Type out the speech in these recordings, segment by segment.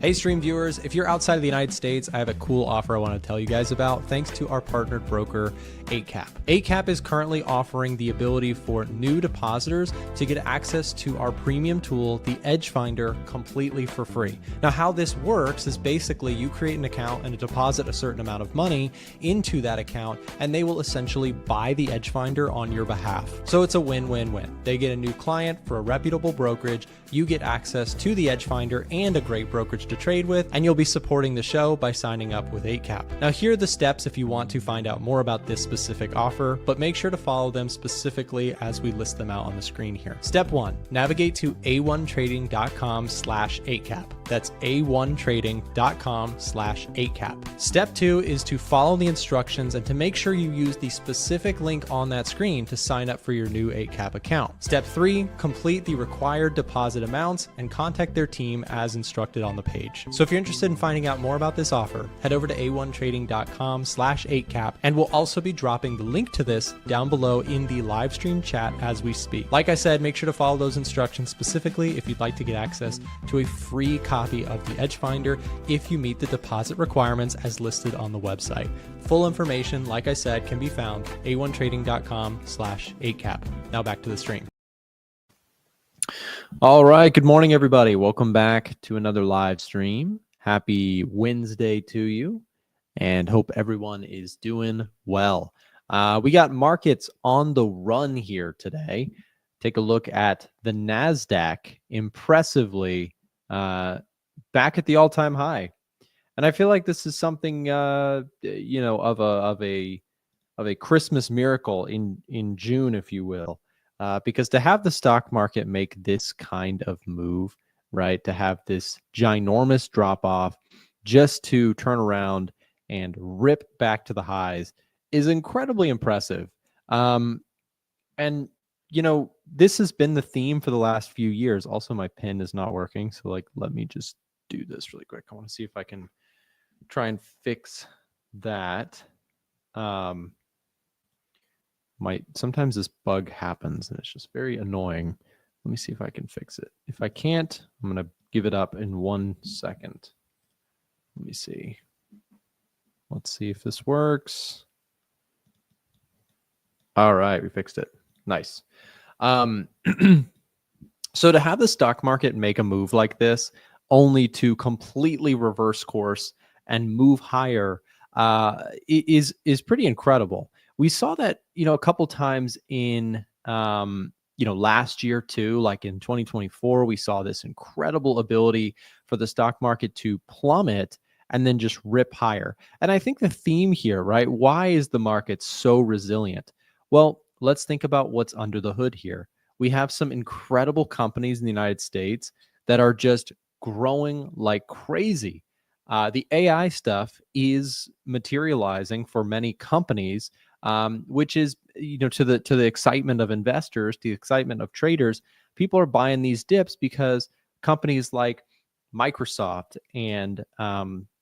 Hey stream viewers, if you're outside of the United States, I have a cool offer I want to tell you guys about thanks to our partnered broker, 8cap. 8cap is currently offering the ability for new depositors to get access to our premium tool, the Edge Finder, completely for free. Now, how this works is basically you create an account and deposit a certain amount of money into that account, and they will essentially buy the Edge Finder on your behalf. So it's a win-win-win. They get a new client for a reputable brokerage, you get access to the Edge Finder and a great brokerage to trade with, and you'll be supporting the show by signing up with 8cap. Now, here are the steps if you want to find out more about this specific offer, but make sure to follow them specifically as we list them out on the screen here. Step 1, navigate to a1trading.com/8cap. That's a1trading.com/8cap. Step 2 is to follow the instructions and to make sure you use the specific link on that screen to sign up for your new 8cap account. Step 3, complete the required deposit amounts and contact their team as instructed on the page. So if you're interested in finding out more about this offer, head over to a1trading.com/8cap, and we'll also be dropping the link to this down below in the live stream chat as we speak. Like I said, make sure to follow those instructions specifically if you'd like to get access to a free copy of the Edge Finder if you meet the deposit requirements as listed on the website. Full information, like I said, can be found a1trading.com/8cap. Now back to the stream. All right, good morning, everybody. Welcome back to another live stream. Happy Wednesday to you, and hope everyone is doing well. We got markets on the run here today. Take a look at the NASDAQ, impressively back at the all-time high. And I feel like this is something, of a Christmas miracle in June, if you will. Because to have the stock market make this kind of move, right, to have this ginormous drop off just to turn around and rip back to the highs is incredibly impressive. And, this has been the theme for the last few years. Also, my pen is not working. So let me just do this really quick. I want to see if I can try and fix that. Sometimes this bug happens and it's just very annoying. Let me see if I can fix it. If I can't, I'm going to give it up in 1 second. Let me see. Let's see if this works. All right, we fixed it. Nice. So to have the stock market make a move like this, only to completely reverse course and move higher, is pretty incredible. We saw that, a couple times in, last year too, like in 2024, we saw this incredible ability for the stock market to plummet and then just rip higher. And I think the theme here, right? Why is the market so resilient? Well, let's think about what's under the hood here. We have some incredible companies in the United States that are just growing like crazy. The AI stuff is materializing for many companies, which is, to the excitement of investors, to the excitement of traders. People are buying these dips because companies like Microsoft and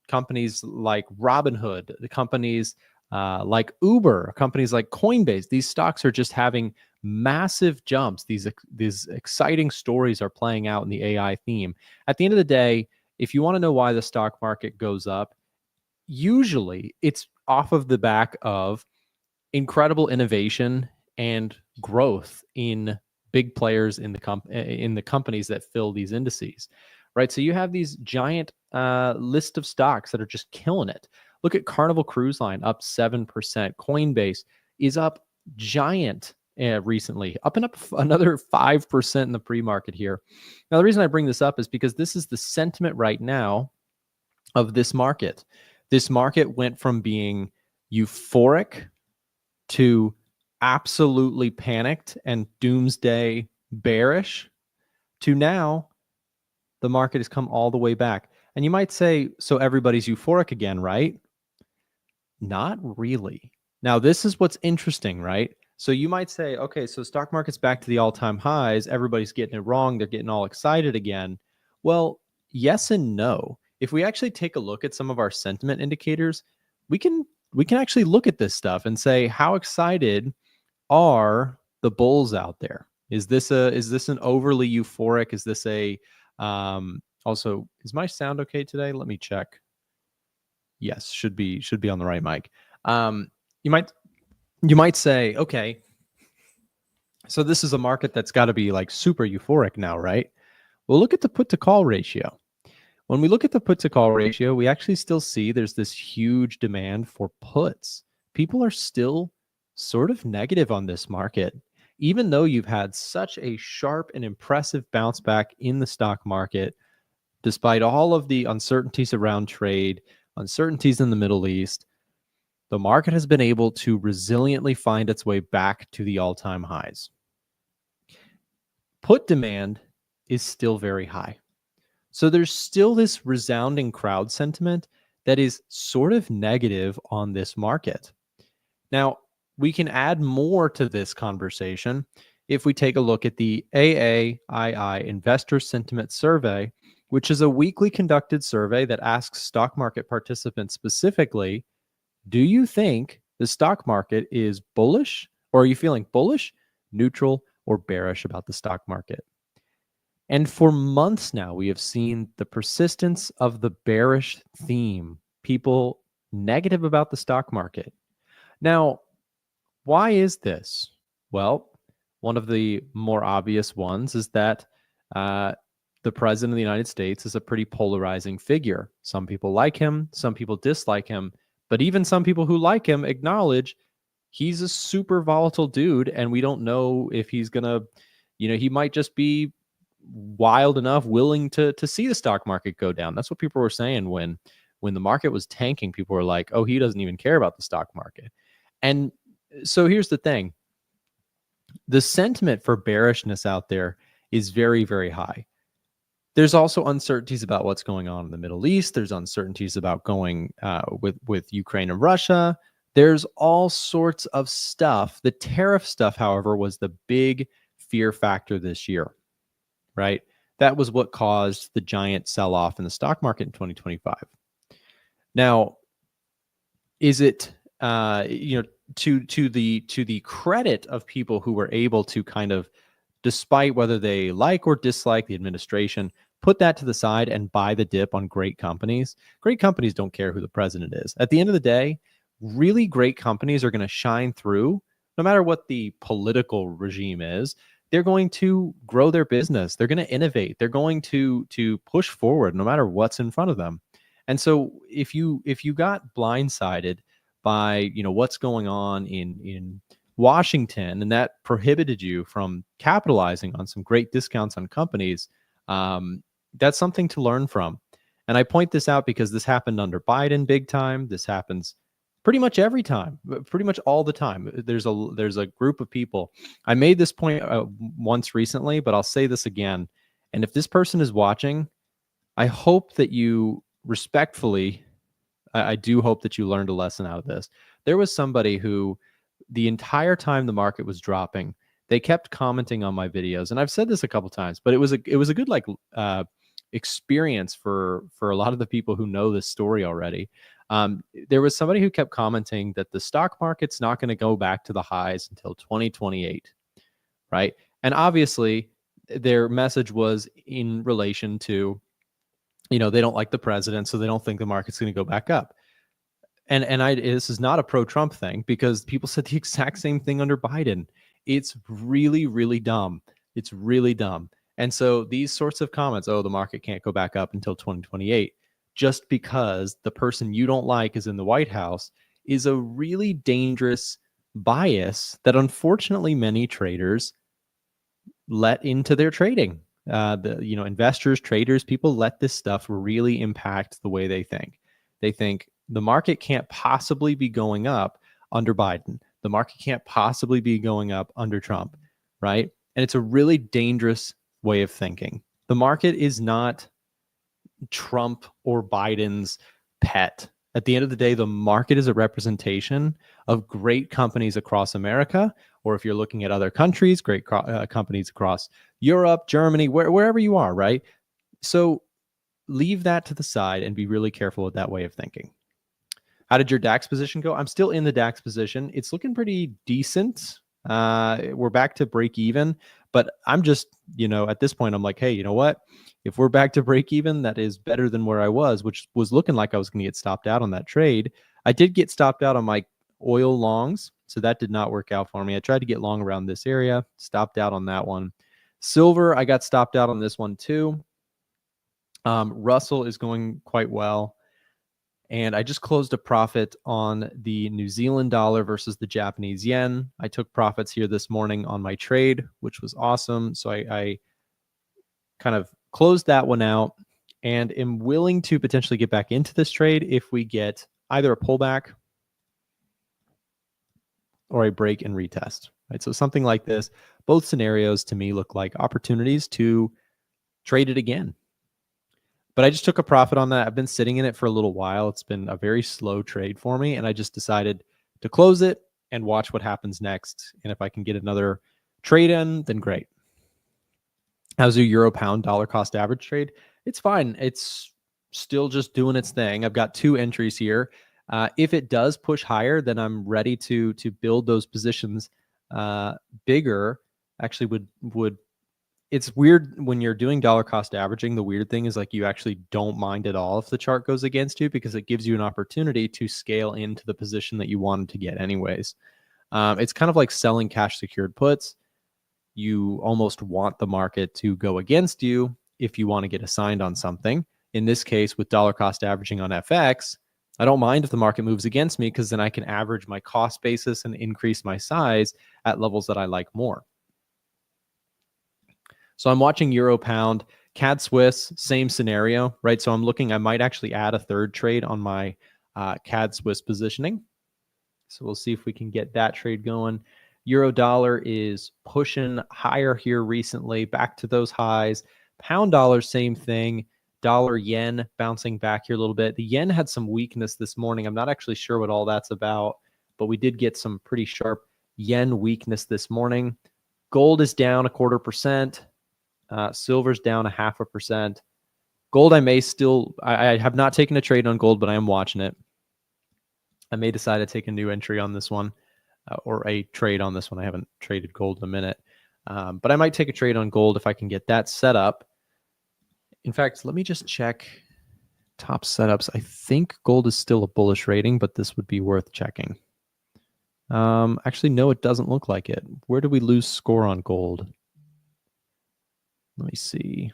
companies like Robinhood, the companies like Uber, companies like Coinbase, these stocks are just having massive jumps. These exciting stories are playing out in the AI theme. At the end of the day, if you want to know why the stock market goes up, usually it's off of the back of incredible innovation and growth in big players in the companies that fill these indices, right? So you have these giant list of stocks that are just killing it. Look at Carnival Cruise Line, up 7%. Coinbase is up giant recently, up another 5% in the pre-market here. Now, the reason I bring this up is because this is the sentiment right now of this market. This market went from being euphoric to absolutely panicked and doomsday bearish to now the market has come all the way back. And you might say, so everybody's euphoric again, right? Not really. Now, this is what's interesting, right? So you might say, okay, so stock market's back to the all-time highs. Everybody's getting it wrong. They're getting all excited again. Well, yes and no. If we actually take a look at some of our sentiment indicators, we can actually look at this stuff and say, how excited are the bulls out there? Is this an overly euphoric? Is this a Also, is my sound okay today? Let me check. Yes, should be on the right mic. You might say, okay, so this is a market that's got to be like super euphoric now, right? Well, look at the put to call ratio. When we look at the put to call ratio, we actually still see there's this huge demand for puts. People are still sort of negative on this market, even though you've had such a sharp and impressive bounce back in the stock market, despite all of the uncertainties around trade, uncertainties in the Middle East. The market has been able to resiliently find its way back to the all-time highs. Put demand is still very high. So there's still this resounding crowd sentiment that is sort of negative on this market. Now, we can add more to this conversation if we take a look at the AAII Investor Sentiment Survey, which is a weekly conducted survey that asks stock market participants specifically, do you think the stock market is bullish, or are you feeling bullish, neutral, or bearish about the stock market? And for months now, we have seen the persistence of the bearish theme, people negative about the stock market. Now, why is this? Well, one of the more obvious ones is that the president of the United States is a pretty polarizing figure. Some people like him, some people dislike him, but even some people who like him acknowledge he's a super volatile dude, and we don't know if he's going to, he might just be wild enough, willing to see the stock market go down. That's what people were saying when the market was tanking. People were like, oh, he doesn't even care about the stock market. And so here's the thing. The sentiment for bearishness out there is very, very high. There's also uncertainties about what's going on in the Middle East. There's uncertainties about going with Ukraine and Russia. There's all sorts of stuff. The tariff stuff, however, was the big fear factor this year, right? That was what caused the giant sell-off in the stock market in 2025. Now, is it to the credit of people who were able to kind of, despite whether they like or dislike the administration, put that to the side and buy the dip on great companies? Great companies don't care who the president is. At the end of the day, really great companies are going to shine through no matter what the political regime is. They're going to grow their business. They're going to innovate. They're going to push forward no matter what's in front of them. And so if you got blindsided by what's going on in Washington, and that prohibited you from capitalizing on some great discounts on companies, that's something to learn from. And I point this out because this happened under Biden big time. This happens pretty much every time, pretty much all the time. There's a group of people. I made this point once recently, but I'll say this again. And if this person is watching, I hope that you respectfully, I do hope that you learned a lesson out of this. There was somebody who, the entire time the market was dropping, they kept commenting on my videos. And I've said this a couple times, but it was a good experience for a lot of the people who know this story already. There was somebody who kept commenting that the stock market's not going to go back to the highs until 2028, right? And obviously, their message was in relation to, they don't like the president, so they don't think the market's going to go back up. And this is not a pro-Trump thing, because people said the exact same thing under Biden. It's really, really dumb. It's really dumb. And so these sorts of comments, oh, the market can't go back up until 2028, just because the person you don't like is in the White House, is a really dangerous bias that unfortunately many traders let into their trading. Investors, traders, people let this stuff really impact the way they think. They think the market can't possibly be going up under Biden. The market can't possibly be going up under Trump, right? And it's a really dangerous way of thinking. The market is not Trump or Biden's pet. At the end of the day, the market is a representation of great companies across America, or if you're looking at other countries, great companies across Europe, Germany, wherever you are, right? So leave that to the side and be really careful with that way of thinking. How did your DAX position go? I'm still in the DAX position. It's looking pretty decent. We're back to break even, but I'm just, at this point, I'm like, hey, you know what? If we're back to break even, that is better than where I was, which was looking like I was going to get stopped out on that trade. I did get stopped out on my oil longs, so that did not work out for me. I tried to get long around this area, stopped out on that one. Silver, I got stopped out on this one too. Russell is going quite well. And I just closed a profit on the New Zealand dollar versus the Japanese yen. I took profits here this morning on my trade, which was awesome. So I kind of closed that one out and am willing to potentially get back into this trade if we get either a pullback or a break and retest. Right? So something like this, both scenarios to me look like opportunities to trade it again. But I just took a profit on that. I've been sitting in it for a little while. It's been a very slow trade for me, and I just decided to close it and watch what happens next. And if I can get another trade in, then great. How's your euro pound dollar cost average trade? It's fine. It's still just doing its thing. I've got 2 entries here. If it does push higher, then I'm ready to build those positions bigger. Actually, would it's weird when you're doing dollar cost averaging. The weird thing is like you actually don't mind at all if the chart goes against you because it gives you an opportunity to scale into the position that you wanted to get anyways. It's kind of like selling cash secured puts. You almost want the market to go against you if you want to get assigned on something. In this case, with dollar cost averaging on FX, I don't mind if the market moves against me because then I can average my cost basis and increase my size at levels that I like more. So I'm watching Euro Pound, CAD Swiss, same scenario, right? So I'm looking, I might actually add a third trade on my CAD Swiss positioning. So we'll see if we can get that trade going. Euro dollar is pushing higher here recently, back to those highs. Pound dollar, same thing. Dollar yen bouncing back here a little bit. The yen had some weakness this morning. I'm not actually sure what all that's about, but we did get some pretty sharp yen weakness this morning. Gold is down 0.25%. Silver's down 0.5%. Gold, I have not taken a trade on gold, but I am watching it. I may decide to take a new entry on this one or a trade on this one. I haven't traded gold in a minute, but I might take a trade on gold if I can get that set up. In fact, let me just check top setups. I think gold is still a bullish rating, but this would be worth checking. Actually, no, it doesn't look like it. Where do we lose score on gold? Let me see.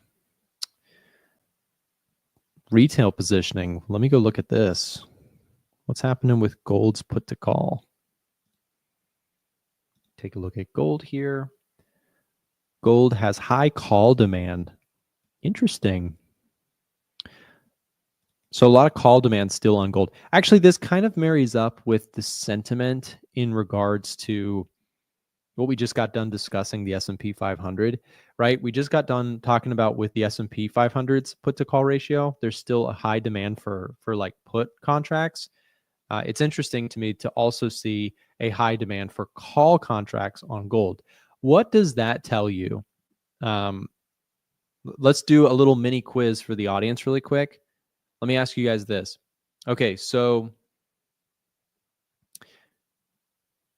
Retail positioning. Let me go look at this. What's happening with gold's put to call? Take a look at gold here. Gold has high call demand. Interesting. So a lot of call demand still on gold. Actually, this kind of marries up with the sentiment in regards to what we just got done discussing, the S&P 500, right? We just got done talking about with the S&P 500's put to call ratio. There's still a high demand for like put contracts. It's interesting to me to also see a high demand for call contracts on gold. What does that tell you? Let's do a little mini quiz for the audience really quick. Let me ask you guys this. Okay, so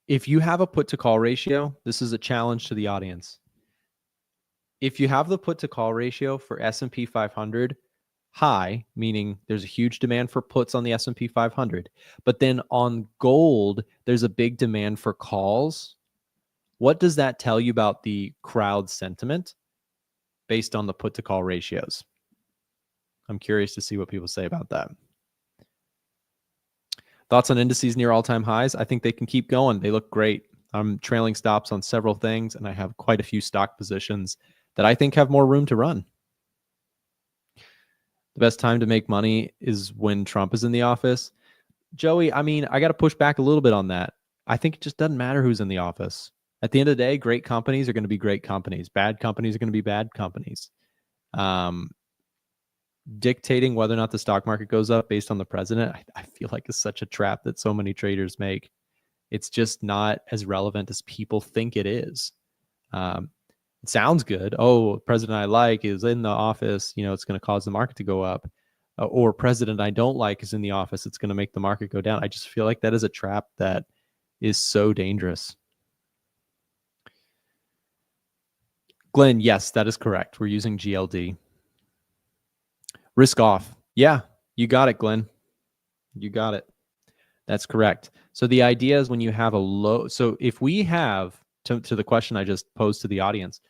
if you have a put to call ratio, this is a challenge to the audience. If you have the put to call ratio for S&P 500 high, meaning there's a huge demand for puts on the S&P 500, but then on gold, there's a big demand for calls. What does that tell you about the crowd sentiment based on the put to call ratios? I'm curious to see what people say about that. Thoughts on indices near all-time highs? I think they can keep going. They look great. I'm trailing stops on several things, and I have quite a few stock positions that I think have more room to run. The best time to make money is when Trump is in the office. Joey, I mean, I got to push back a little bit on that. I think it just doesn't matter who's in the office. At the end of the day, great companies are going to be great companies. Bad companies are going to be bad companies. Dictating whether or not the stock market goes up based on the president, I feel like is such a trap that so many traders make. It's just not as relevant as people think it is. It sounds good. Oh, president I like is in the office, you know, it's going to cause the market to go up. Or president I don't like is in the office, it's going to make the market go down. I just feel like that is a trap that is so dangerous. Glenn, yes, that is correct. We're using GLD. Risk off. Yeah, you got it, Glenn. You got it. That's correct. So the idea is when you have a low, so if we have, to the question I just posed to the audience,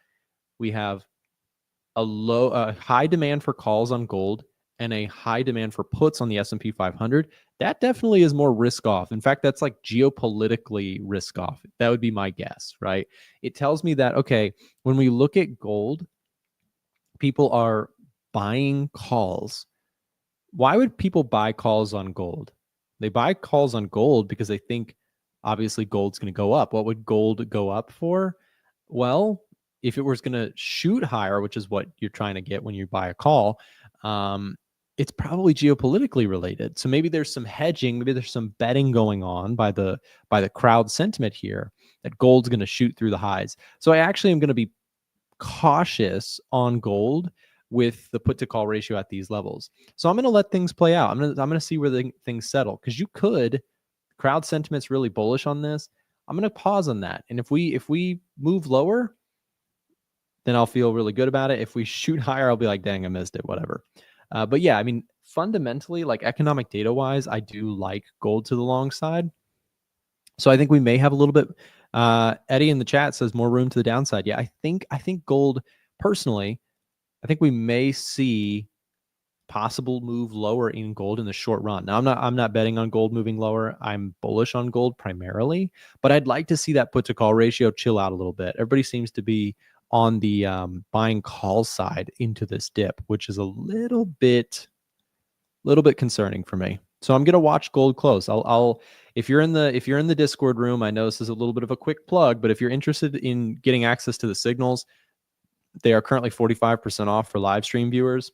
we have a high demand for calls on gold and a high demand for puts on the S&P 500, that definitely is more risk off. In fact, that's like geopolitically risk off. That would be my guess, right? It tells me that, okay, when we look at gold, people are buying calls. Why would people buy calls on gold? They buy calls on gold because they think obviously gold's going to go up. What would gold go up for? Well, if it was going to shoot higher, which is what you're trying to get when you buy a call, it's probably geopolitically related. So maybe there's some hedging, maybe there's some betting going on by the crowd sentiment here that gold's going to shoot through the highs. So I actually am going to be cautious on gold with the put to call ratio at these levels. So I'm going to let things play out. I'm going to see where things settle, because you could, crowd sentiment's really bullish on this. I'm going to pause on that. And if we move lower, then I'll feel really good about it. If we shoot higher, I'll be like, dang, I missed it, whatever. But yeah, I mean, fundamentally, like economic data wise, I do like gold to the long side. So I think we may have a little bit. Eddie in the chat says more room to the downside. Yeah, I think gold, personally, I think we may see possible move lower in gold in the short run. Now, I'm not betting on gold moving lower. I'm bullish on gold primarily, but I'd like to see that put to call ratio chill out a little bit. Everybody seems to be on the buying call side into this dip, which is a little bit concerning for me. So I'm gonna watch gold close. I'll if you're in the Discord room, I know this is a little bit of a quick plug, but if you're interested in getting access to the signals, they are currently 45% off for live stream viewers.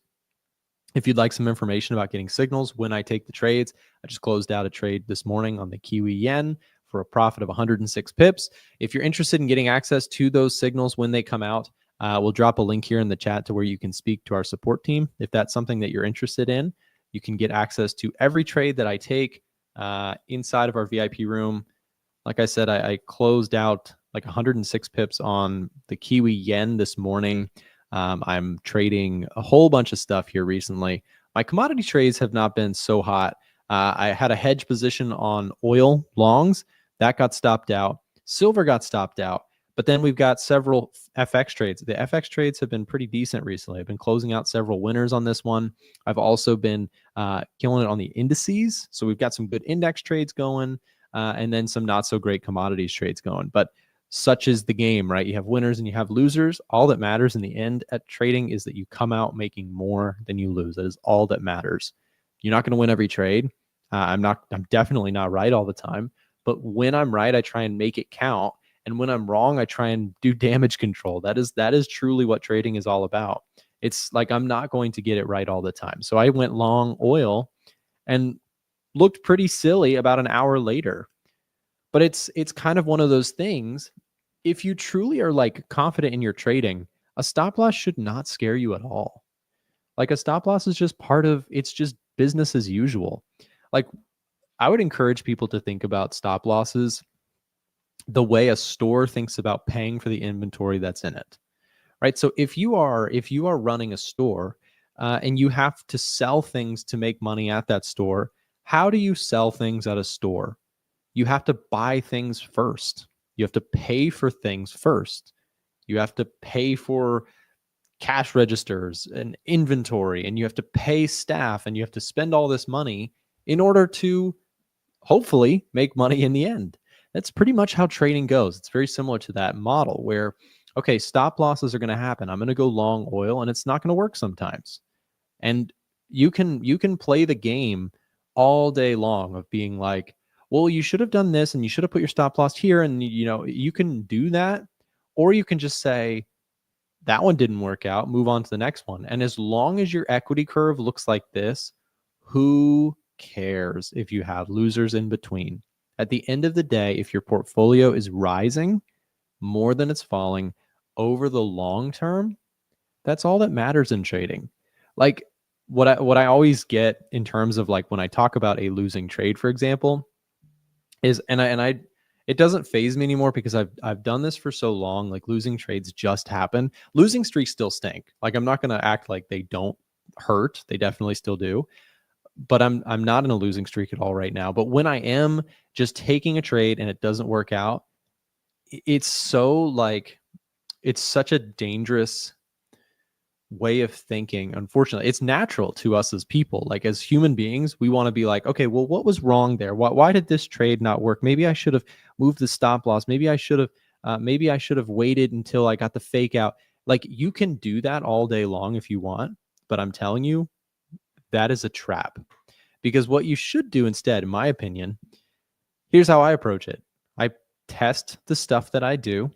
If you'd like some information about getting signals when I take the trades, I just closed out a trade this morning on the Kiwi Yen for a profit of 106 pips. If you're interested in getting access to those signals when they come out, we'll drop a link here in the chat to where you can speak to our support team. If that's something that you're interested in, you can get access to every trade that I take inside of our VIP room. Like I said, I closed out like 106 pips on the Kiwi Yen this morning. I'm trading a whole bunch of stuff here recently. My commodity trades have not been so hot. I had a hedge position on oil longs. That got stopped out. Silver got stopped out. But then we've got several FX trades. The FX trades have been pretty decent recently. I've been closing out several winners on this one. I've also been killing it on the indices. So we've got some good index trades going, and then some not so great commodities trades going. But such is the game, right? You have winners and you have losers. All that matters in the end at trading is that you come out making more than you lose. That is all that matters. You're not going to win every trade. I'm definitely not right all the time. But when I'm right, I try and make it count. And when I'm wrong, I try and do damage control. That is truly what trading is all about. It's like I'm not going to get it right all the time. So I went long oil and looked pretty silly about an hour later. But it's kind of one of those things. If you truly are like confident in your trading, a stop loss should not scare you at all. Like a stop loss is just it's just business as usual. Like I would encourage people to think about stop losses the way a store thinks about paying for the inventory that's in it, right? So if you are running a store and you have to sell things to make money at that store, how do you sell things at a store? You have to buy things first. You have to pay for things first. You have to pay for cash registers and inventory, and you have to pay staff, and you have to spend all this money in order to hopefully make money in the end. That's pretty much how trading goes. It's very similar to that model where, okay, stop losses are going to happen. I'm going to go long oil and it's not going to work sometimes. And you can play the game all day long of being like, well, you should have done this and you should have put your stop loss here. And you can do that, or you can just say that one didn't work out, move on to the next one. And as long as your equity curve looks like this, who cares if you have losers in between? At the end of the day, if your portfolio is rising more than it's falling over the long term, that's all that matters in trading. Like what I always get in terms of like when I talk about a losing trade, for example, is it doesn't faze me anymore because I've done this for so long. Like losing trades just happen. Losing streaks still stink. Like I'm not going to act like they don't hurt. They definitely still do. But I'm not in a losing streak at all right now. But when I am just taking a trade and it doesn't work out, it's so like, it's such a dangerous way of thinking. Unfortunately, it's natural to us as people. Like as human beings, we want to be like, okay, well, what was wrong there? Why did this trade not work? Maybe I should have moved the stop loss. Maybe I should have waited until I got the fake out. Like you can do that all day long if you want, but I'm telling you, that is a trap. Because what you should do instead, in my opinion, here's how I approach it. I test the stuff that I do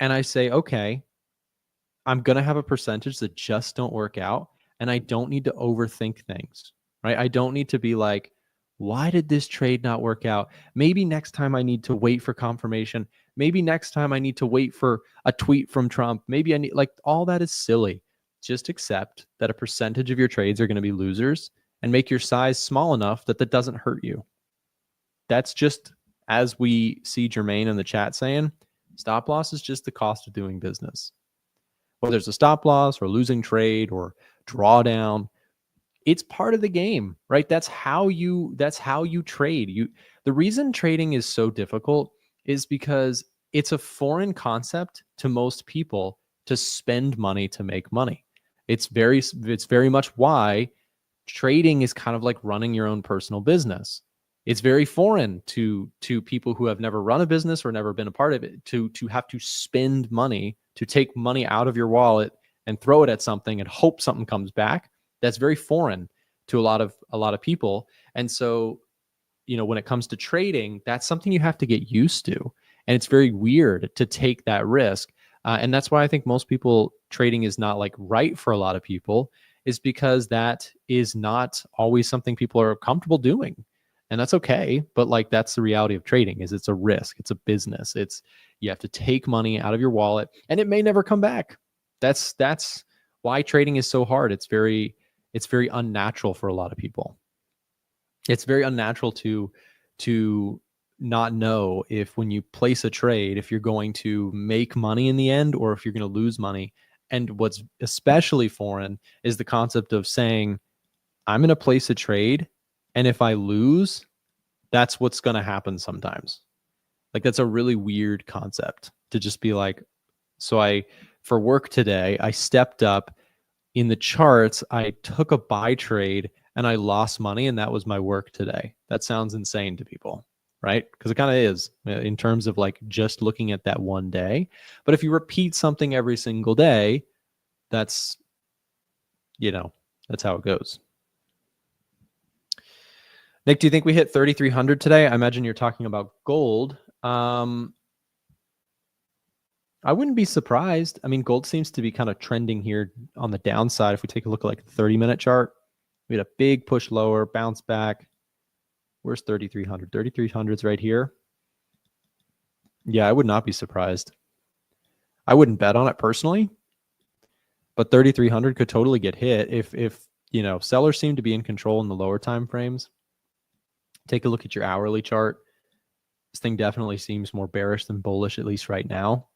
and I say, okay, I'm going to have a percentage that just don't work out. And I don't need to overthink things, right? I don't need to be like, why did this trade not work out? Maybe next time I need to wait for confirmation. Maybe next time I need to wait for a tweet from Trump. Maybe I need, like, all that is silly. Just accept that a percentage of your trades are going to be losers and make your size small enough that that doesn't hurt you. That's just, as we see Jermaine in the chat saying, stop loss is just the cost of doing business. Whether there's a stop loss or losing trade or drawdown, it's part of the game, right? That's how you trade. The reason trading is so difficult is because it's a foreign concept to most people to spend money to make money. It's very much why trading is kind of like running your own personal business. It's very foreign to people who have never run a business or never been a part of it to have to spend money, to take money out of your wallet and throw it at something and hope something comes back. That's very foreign to a lot of people. And so, when it comes to trading, that's something you have to get used to. And it's very weird to take that risk. And that's why I think most people, trading is not like right for a lot of people, is because that is not always something people are comfortable doing. And that's okay. But like, that's the reality of trading, is it's a risk. It's a business. You have to take money out of your wallet and it may never come back. That's why trading is so hard. It's very unnatural for a lot of people. It's very unnatural to not know if, when you place a trade, if you're going to make money in the end or if you're going to lose money. And what's especially foreign is the concept of saying, I'm going to place a trade, and if I lose, that's what's going to happen sometimes. Like, that's a really weird concept to just be like, so for work today, I stepped up in the charts, I took a buy trade and I lost money, and that was my work today. That sounds insane to people, right? Because it kind of is, in terms of like just looking at that one day. But if you repeat something every single day, that's how it goes. Nick, do you think we hit 3,300 today? I imagine you're talking about gold. I wouldn't be surprised. I mean, gold seems to be kind of trending here on the downside. If we take a look at like the 30-minute chart, we had a big push lower, bounce back. Where's 3,300? 3,300's right here. Yeah, I would not be surprised. I wouldn't bet on it personally, but 3,300 could totally get hit if sellers seem to be in control in the lower time frames. Take a look at your hourly chart. This thing definitely seems more bearish than bullish, at least right now.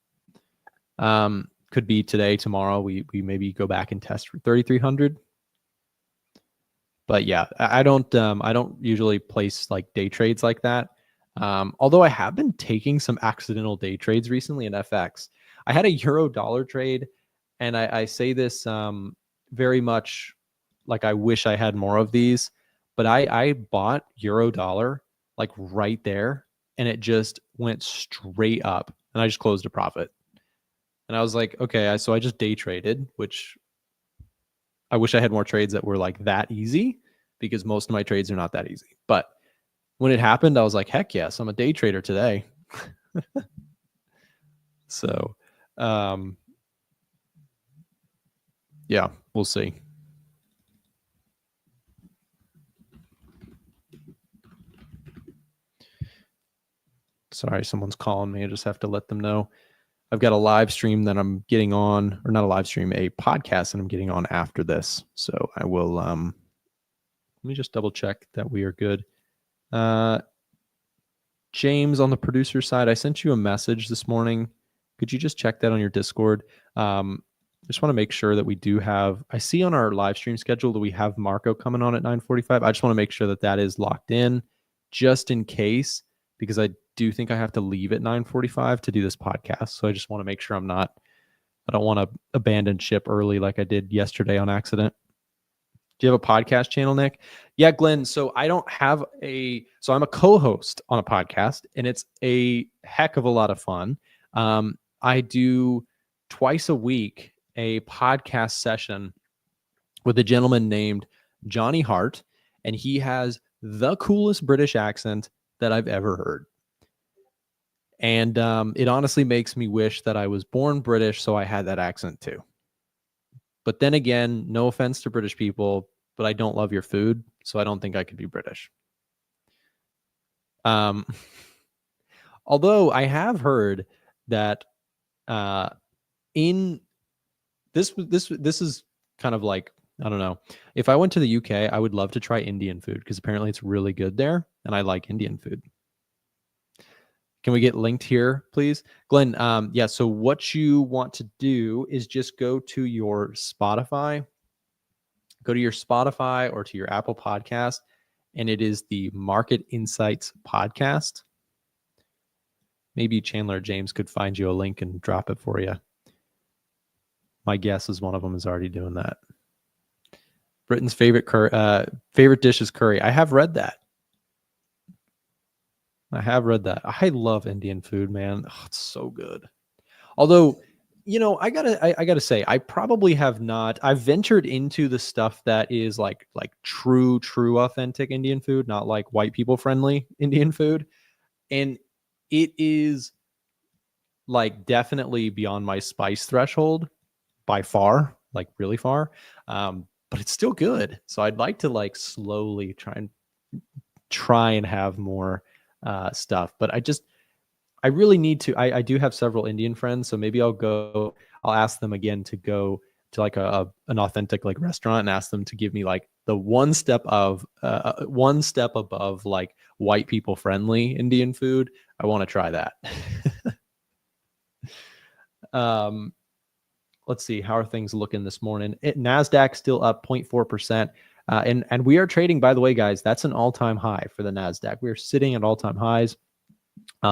Could be today, tomorrow, we maybe go back and test for 3,300. But yeah, I don't usually place like day trades like that. Although I have been taking some accidental day trades recently in FX. I had a euro dollar trade, and I say this very much like I wish I had more of these, but I bought euro dollar like right there, and it just went straight up, and I just closed a profit. And I was like, okay, so I just day traded, which I wish I had more trades that were like that easy, because most of my trades are not that easy. But when it happened, I was like, heck yes, I'm a day trader today. So, yeah, we'll see. Sorry, someone's calling me. I just have to let them know. I've got a live stream that I'm getting on, or not a live stream, a podcast that I'm getting on after this. So I will, let me just double check that we are good. James, on the producer side, I sent you a message this morning. Could you just check that on your Discord? just want to make sure that we do have, I see on our live stream schedule that we have Marco coming on at 9:45. I just want to make sure that that is locked in just in case, because I do think I have to leave at 9:45 to do this podcast. So I just want to make sure I don't want to abandon ship early like I did yesterday on accident. Do you have a podcast channel, Nick? Yeah, Glenn. So I'm a co-host on a podcast, and it's a heck of a lot of fun. I do twice a week a podcast session with a gentleman named Johnny Hart, and he has the coolest British accent that I've ever heard. And it honestly makes me wish that I was born British so I had that accent too. But then again, no offense to British people, but I don't love your food, so I don't think I could be British. Although I have heard that in this is kind of like, I don't know. If I went to the UK, I would love to try Indian food because apparently it's really good there, and I like Indian food. Can we get linked here, please? Glenn, yeah, so what you want to do is just go to your Spotify or to your Apple podcast, and it is the Market Insights podcast. Maybe Chandler James could find you a link and drop it for you. My guess is one of them is already doing that. Britain's favorite dish is curry. I have read that. I love Indian food, man. Oh, it's so good. Although, I gotta say, I probably have not. I've ventured into the stuff that is like true authentic Indian food, not like white people friendly Indian food, and it is like definitely beyond my spice threshold by far, like really far. But it's still good. So I'd like to like slowly try and have more stuff, but I really need to. I do have several Indian friends, so maybe I'll ask them again to go to like an authentic like restaurant and ask them to give me like the one step above like white people friendly Indian food. I want to try that. Let's see, how are things looking this morning? NASDAQ still up 0.4%. And we are trading, by the way, guys, that's an all-time high for the NASDAQ. We're sitting at all-time highs.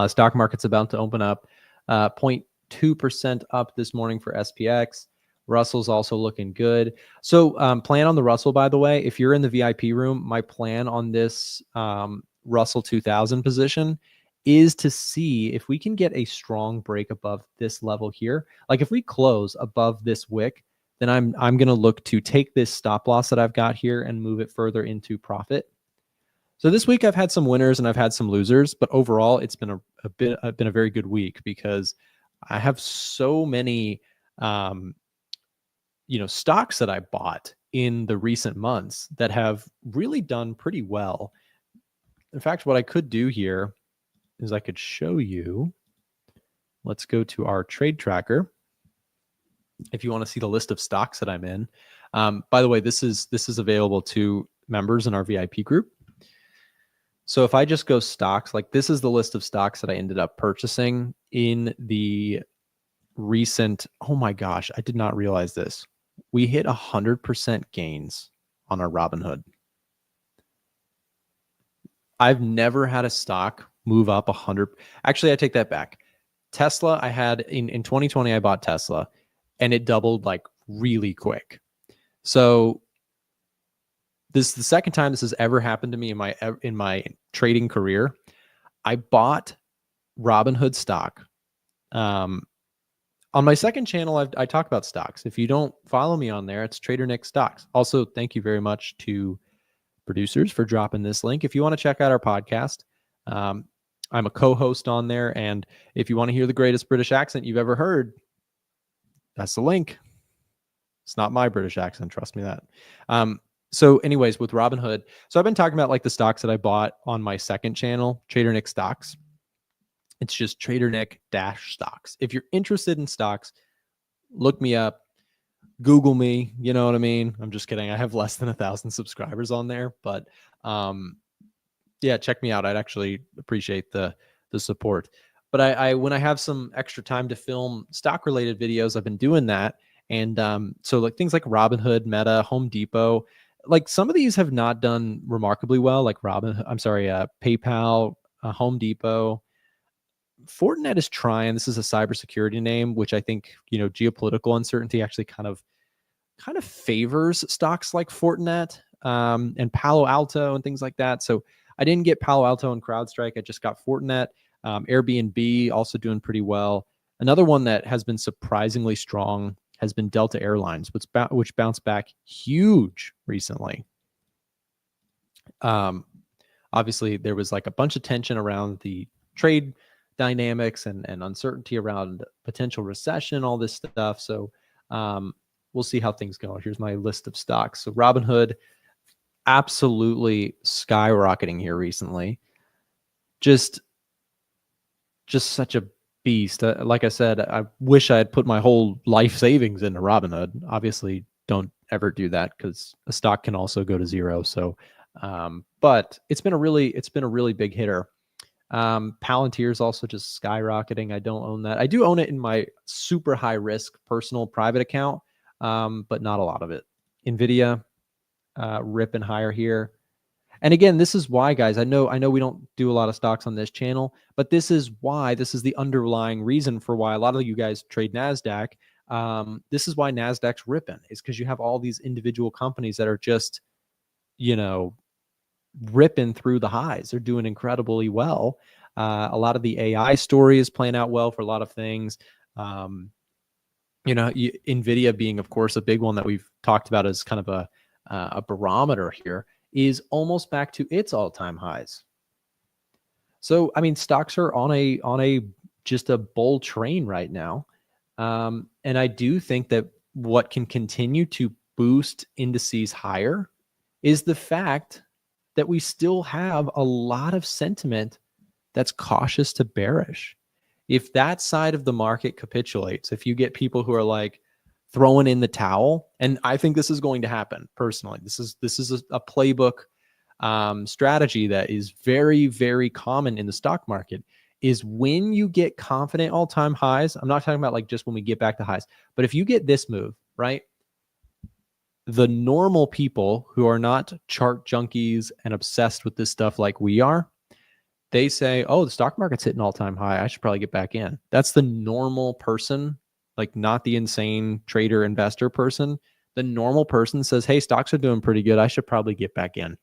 Stock market's about to open up 0.2% up this morning for SPX. Russell's also looking good. So plan on the Russell, by the way, if you're in the VIP room, my plan on this Russell 2000 position is to see if we can get a strong break above this level here. Like if we close above this wick, then I'm going to look to take this stop loss that I've got here and move it further into profit. So this week I've had some winners and I've had some losers, but overall it's been a very good week because I have so many stocks that I bought in the recent months that have really done pretty well. In fact, what I could do here is I could show you. Let's go to our trade tracker. If you want to see the list of stocks that I'm in. By the way, this is available to members in our VIP group. So if I just go stocks, like this is the list of stocks that I ended up purchasing in the recent, oh my gosh, I did not realize this. We hit 100% gains on our Robinhood. I've never had a stock move up 100. Actually, I take that back. Tesla, I had in 2020, I bought Tesla and it doubled like really quick. So this is the second time this has ever happened to me in my trading career. I bought Robinhood stock. On my second channel, I talk about stocks. If you don't follow me on there, it's Trader Nick Stocks. Also, thank you very much to producers for dropping this link. If you want to check out our podcast, I'm a co-host on there. And if you want to hear the greatest British accent you've ever heard, that's the link. It's not my British accent. Trust me that. So anyways, with Robinhood, so I've been talking about like the stocks that I bought on my second channel, Trader Nick Stocks. It's just Trader Nick -stocks. If you're interested in stocks, look me up, Google me. You know what I mean? I'm just kidding. I have less than 1,000 subscribers on there, but yeah, check me out. I'd actually appreciate the support. But I when I have some extra time to film stock related videos, I've been doing that. And so like things like Robinhood, Meta, Home Depot, like some of these have not done remarkably well, like PayPal, Home Depot. Fortinet is trying. This is a cybersecurity name, which I think, geopolitical uncertainty actually kind of favors stocks like Fortinet, and Palo Alto and things like that. So I didn't get Palo Alto and CrowdStrike. I just got Fortinet. Airbnb also doing pretty well. Another one that has been surprisingly strong has been Delta Airlines, which bounced back huge recently. Obviously, there was like a bunch of tension around the trade dynamics and uncertainty around potential recession, all this stuff. So we'll see how things go. Here's my list of stocks. So Robinhood, absolutely skyrocketing here recently. Just such a beast. Like I said, I wish I had put my whole life savings into Robinhood. Obviously, don't ever do that because a stock can also go to zero. So, but it's been a really big hitter. Palantir is also just skyrocketing. I don't own that. I do own it in my super high risk personal private account, but not a lot of it. Nvidia, ripping higher here. And again, this is why, guys, I know we don't do a lot of stocks on this channel, but this is the underlying reason for why a lot of you guys trade NASDAQ. This is why NASDAQ's ripping, is because you have all these individual companies that are just, ripping through the highs. They're doing incredibly well. A lot of the AI story is playing out well for a lot of things. Nvidia being, of course, a big one that we've talked about as kind of a barometer here, is almost back to its all-time highs. So, I mean, stocks are on a just a bull train right now. And I do think that what can continue to boost indices higher is the fact that we still have a lot of sentiment that's cautious to bearish. If that side of the market capitulates, if you get people who are like throwing in the towel, and I think this is going to happen personally. This is a playbook strategy that is very, very common in the stock market, is when you get confident all-time highs. I'm not talking about like just when we get back to highs, but if you get this move, right? The normal people who are not chart junkies and obsessed with this stuff like we are, they say, oh, the stock market's hitting all-time high. I should probably get back in. That's the normal person, like not the insane trader investor person. The normal person says, hey, stocks are doing pretty good. I should probably get back in.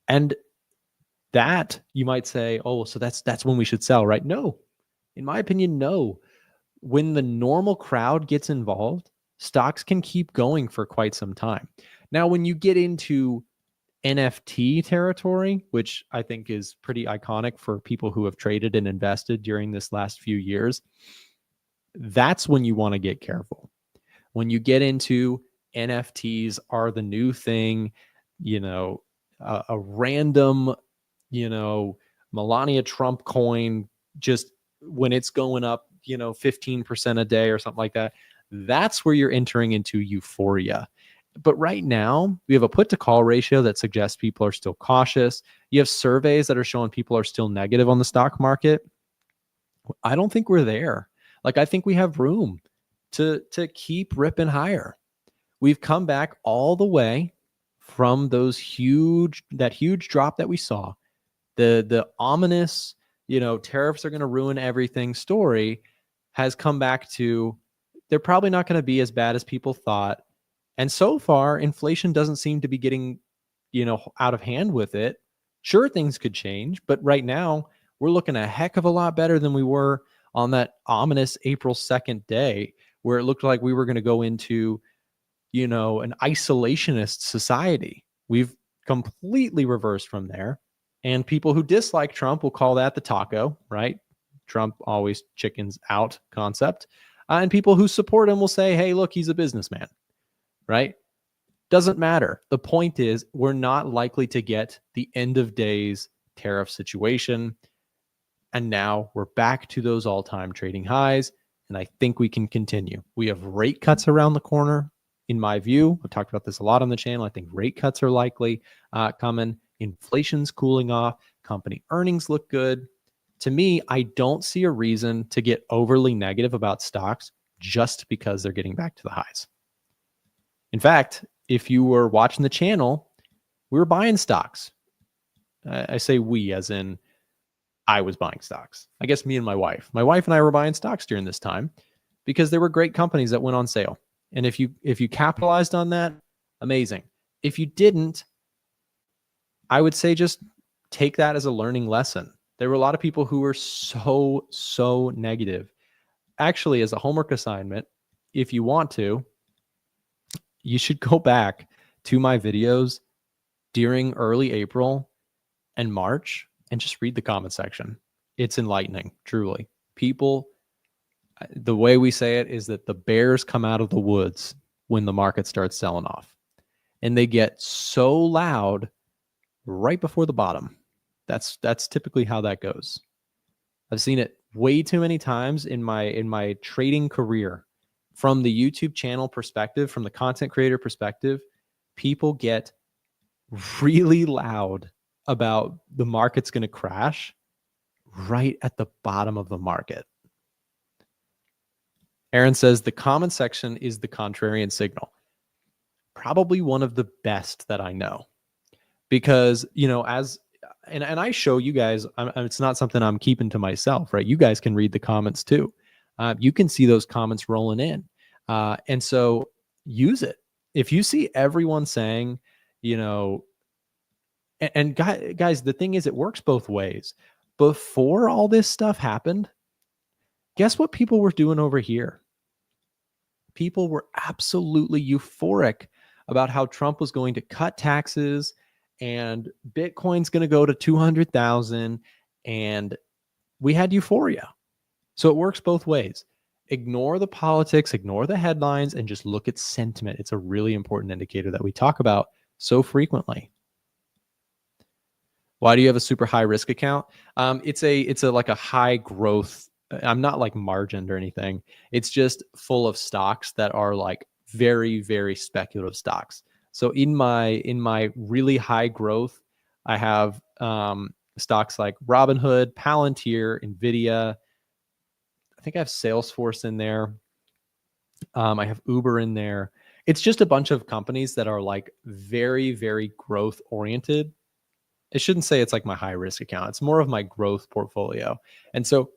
And that you might say, oh, so that's when we should sell, right? No, in my opinion, no. When the normal crowd gets involved, stocks can keep going for quite some time. Now, when you get into NFT territory, which I think is pretty iconic for people who have traded and invested during this last few years, that's when you want to get careful. When you get into NFTs are the new thing, a random, Melania Trump coin, just when it's going up, 15% a day or something like that, that's where you're entering into euphoria. But right now, we have a put to call ratio that suggests people are still cautious. You have surveys that are showing people are still negative on the stock market. I don't think we're there. Like, I think we have room to keep ripping higher. We've come back all the way from that huge drop that we saw. The ominous, tariffs are going to ruin everything story has come back to, they're probably not going to be as bad as people thought. And so far, inflation doesn't seem to be getting, out of hand with it. Sure, things could change, but right now we're looking a heck of a lot better than we were on that ominous April 2nd day, where it looked like we were going to go into, an isolationist society. We've completely reversed from there. And people who dislike Trump will call that the taco, right? Trump always chickens out concept. And people who support him will say, hey, look, he's a businessman, right? Doesn't matter. The point is, we're not likely to get the end of days tariff situation. And now we're back to those all-time trading highs. And I think we can continue. We have rate cuts around the corner. In my view, I've talked about this a lot on the channel. I think rate cuts are likely coming. Inflation's cooling off. Company earnings look good. To me, I don't see a reason to get overly negative about stocks just because they're getting back to the highs. In fact, if you were watching the channel, we were buying stocks. I say we as in I was buying stocks. I guess me and my wife. My wife and I were buying stocks during this time because there were great companies that went on sale. And if you capitalized on that, amazing. If you didn't, I would say just take that as a learning lesson. There were a lot of people who were so negative. Actually, as a homework assignment, if you want to, you should go back to my videos during early April and March and just read the comment section. It's enlightening, truly. People, the way we say it is that the bears come out of the woods when the market starts selling off. And they get so loud right before the bottom. That's typically how that goes. I've seen it way too many times in my trading career. From the YouTube channel perspective, from the content creator perspective, people get really loud about the market's going to crash right at the bottom of the market. Aaron says the comment section is the contrarian signal. Probably one of the best that I know, because, you know, and I show you guys, it's not something I'm keeping to myself, right? You guys can read the comments too. You can see those comments rolling in. And so use it. If you see everyone saying, you know, and guys, the thing is, it works both ways. Before all this stuff happened, guess what people were doing over here? People were absolutely euphoric about how Trump was going to cut taxes and Bitcoin's going to go to 200,000, and we had euphoria. So it works both ways. Ignore the politics, ignore the headlines, and just look at sentiment. It's a really important indicator that we talk about so frequently. Why do you have a super high risk account? It's a like a high growth. I'm not like margined or anything. It's just full of stocks that are like very, very speculative stocks. So in my really high growth, I have stocks like Robinhood, Palantir, Nvidia. I think I have Salesforce in there. I have Uber in there. It's just a bunch of companies that are like very, very growth oriented. I shouldn't say it's like my high risk account. It's more of my growth portfolio. And so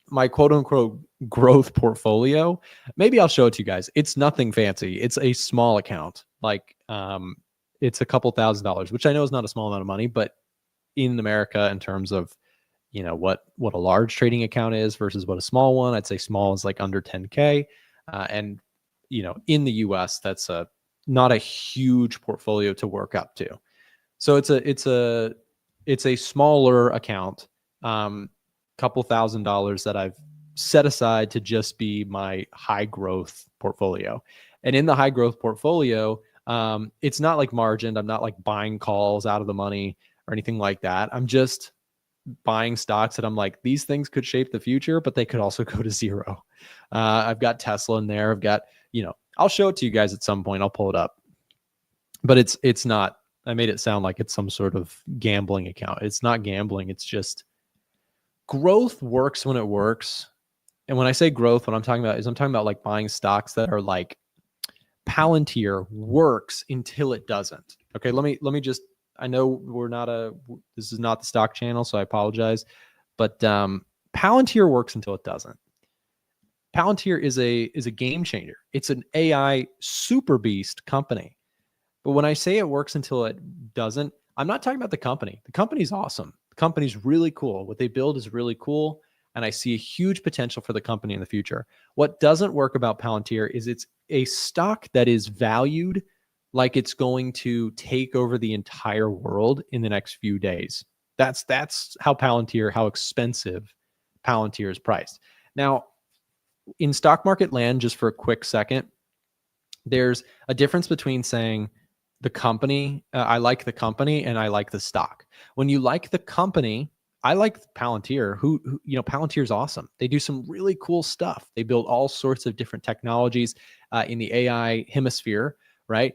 my quote unquote growth portfolio, maybe I'll show it to you guys. It's nothing fancy. It's a small account. Like it's a couple $1,000s, which I know is not a small amount of money, but in America, in terms of, you know, what a large trading account is versus what a small one, I'd say small is like under 10K. And, you know, in the US, that's not a huge portfolio to work up to. So it's a smaller account, couple $1,000s that I've set aside to just be my high growth portfolio. And in the high growth portfolio, it's not like margined. I'm not like buying calls out of the money or anything like that. I'm just buying stocks that I'm like, these things could shape the future, but they could also go to zero. I've got Tesla in there. I've got, you know, I'll show it to you guys at some point. I'll pull it up, but it's not, I made it sound like it's some sort of gambling account. It's not gambling. It's just growth works when it works. And when I say growth, what I'm talking about is I'm talking about like buying stocks that are like Palantir works until it doesn't. Okay. Let me just, I know this is not the stock channel, so I apologize, but Palantir works until it doesn't. Palantir is a game changer. It's an AI super beast company. But when I say it works until it doesn't, I'm not talking about the company. The company's awesome. The company's really cool. What they build is really cool. And I see a huge potential for the company in the future. What doesn't work about Palantir is it's a stock that is valued like it's going to take over the entire world in the next few days. That's how expensive Palantir is priced. Now, in stock market land, just for a quick second, there's a difference between saying the company, I like the company, and I like the stock. When you like the company, I like Palantir, who you know, Palantir's awesome. They do some really cool stuff. They build all sorts of different technologies in the AI hemisphere, right?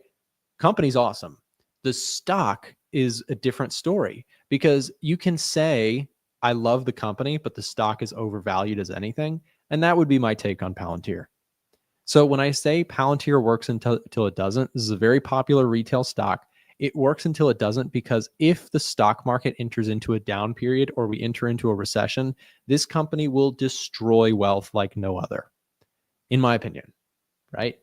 Company's awesome. The stock is a different story, because you can say, I love the company, but the stock is overvalued as anything. And that would be my take on Palantir. So when I say Palantir works until it doesn't, this is a very popular retail stock. It works until it doesn't, because if the stock market enters into a down period or we enter into a recession, this company will destroy wealth like no other, in my opinion, right?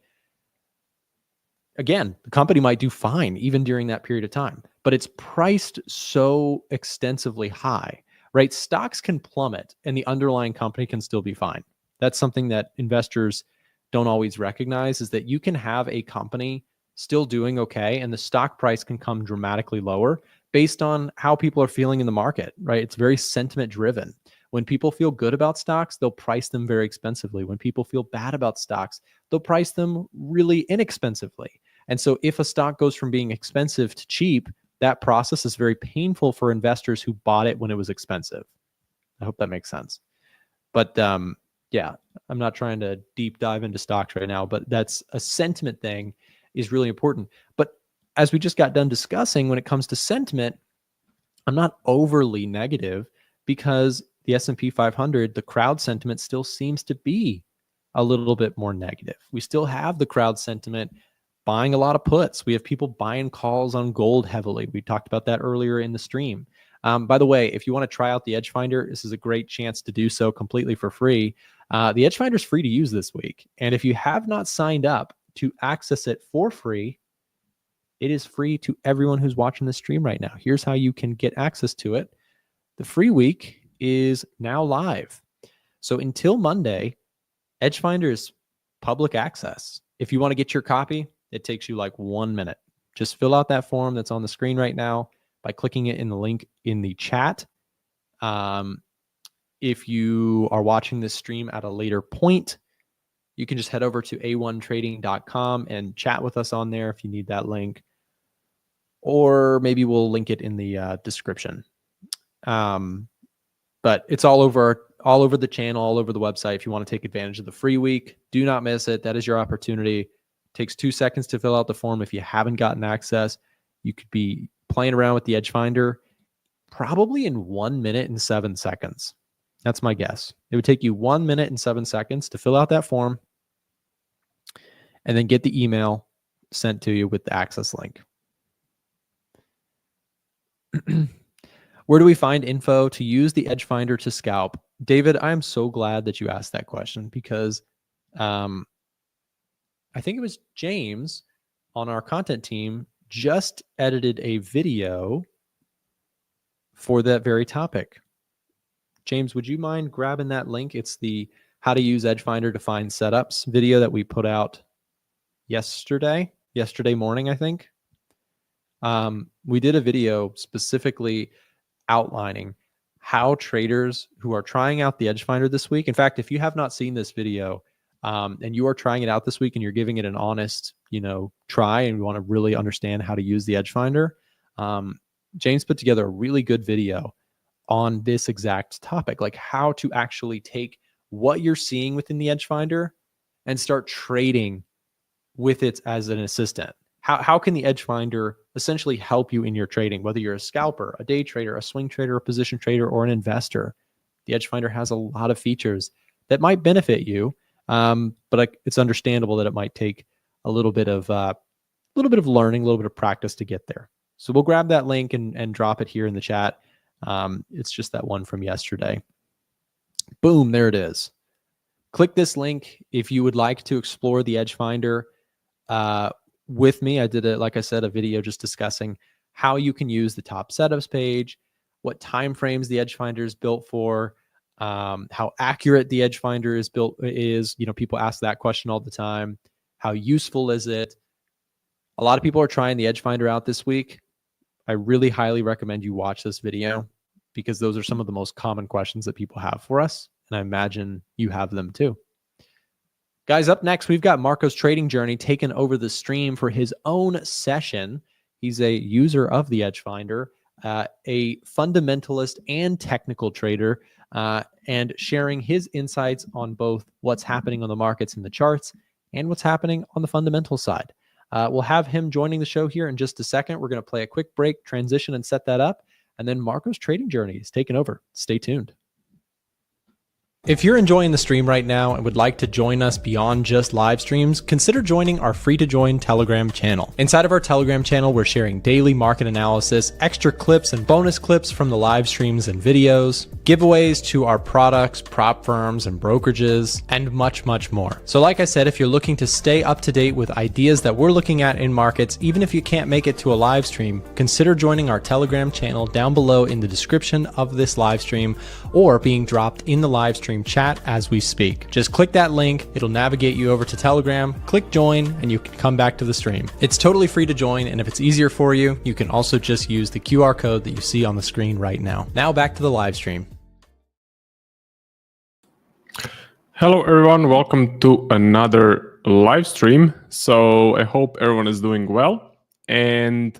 Again, the company might do fine even during that period of time, but it's priced so extensively high, right? Stocks can plummet and the underlying company can still be fine. That's something that investors don't always recognize, is that you can have a company still doing okay and the stock price can come dramatically lower based on how people are feeling in the market, right? It's very sentiment driven. When people feel good about stocks, they'll price them very expensively. When people feel bad about stocks, they'll price them really inexpensively. And so if a stock goes from being expensive to cheap, that process is very painful for investors who bought it when it was expensive. I hope that makes sense. But yeah, I'm not trying to deep dive into stocks right now, but that's a sentiment thing is really important. But as we just got done discussing, when it comes to sentiment, I'm not overly negative, because the S&P 500, the crowd sentiment still seems to be a little bit more negative. We still have the crowd sentiment buying a lot of puts. We have people buying calls on gold heavily. We talked about that earlier in the stream. By the way, if you want to try out the Edge Finder, this is a great chance to do so completely for free. The Edge Finder is free to use this week. And if you have not signed up to access it for free, it is free to everyone who's watching the stream right now. Here's how you can get access to it. The free week is now live. So until Monday, Edge Finder is public access. If you want to get your copy, it takes you like 1 minute. Just fill out that form that's on the screen right now by clicking it in the link in the chat. If you are watching this stream at a later point, you can just head over to a1trading.com and chat with us on there if you need that link. Or maybe we'll link it in the description. But it's all over the channel, all over the website. If you want to take advantage of the free week, do not miss it. That is your opportunity. It takes 2 seconds to fill out the form. If you haven't gotten access, you could be playing around with the Edge Finder probably in 1 minute and 7 seconds. That's my guess. It would take you 1 minute and 7 seconds to fill out that form and then get the email sent to you with the access link. Where do we find info to use the Edge Finder to scalp? David, I'm so glad that you asked that question, because I think it was James on our content team just edited a video for that very topic. James, would you mind grabbing that link? It's the how to use Edge Finder to find setups video that we put out yesterday morning, I think. We did a video specifically outlining how traders who are trying out the Edge Finder this week. In fact, if you have not seen this video and you are trying it out this week and you're giving it an honest, try, and you want to really understand how to use the Edge Finder, James put together a really good video on this exact topic, like how to actually take what you're seeing within the Edge Finder and start trading with it as an assistant. How can the Edge Finder essentially help you in your trading, whether you're a scalper, a day trader, a swing trader, a position trader, or an investor? The Edge Finder has a lot of features that might benefit you, but it's understandable that it might take a little bit of learning, a little bit of practice to get there. So we'll grab that link and drop it here in the chat. It's just that one from yesterday. Boom, there it is. Click this link if you would like to explore the Edge Finder with me. I did like I said, a video just discussing how you can use the top setups page, what time frames the Edge Finder is built for, how accurate the Edge Finder is built is. People ask that question all the time. How useful is it? A lot of people are trying the Edge Finder out this week. I really highly recommend you watch this video, because those are some of the most common questions that people have for us, and I imagine you have them too. Guys, up next, we've got Marco's Trading Journey taking over the stream for his own session. He's a user of the Edge Finder, a fundamentalist and technical trader, and sharing his insights on both what's happening on the markets and the charts and what's happening on the fundamental side. We'll have him joining the show here in just a second. We're going to play a quick break, transition, and set that up. And then Marco's Trading Journey is taking over. Stay tuned. If you're enjoying the stream right now and would like to join us beyond just live streams, consider joining our free-to-join Telegram channel. Inside of our Telegram channel, we're sharing daily market analysis, extra clips and bonus clips from the live streams and videos, giveaways to our products, prop firms, and brokerages, and much, much more. So like I said, if you're looking to stay up to date with ideas that we're looking at in markets, even if you can't make it to a live stream, consider joining our Telegram channel down below in the description of this live stream, or being dropped in the live stream chat as we speak. Just click that link, it'll navigate you over to Telegram, click join, and you can come back to the stream. It's totally free to join, and if it's easier for you, you can also just use the QR code that you see on the screen right now. Now back to the live stream. Hello everyone, welcome to another live stream. So I hope everyone is doing well, and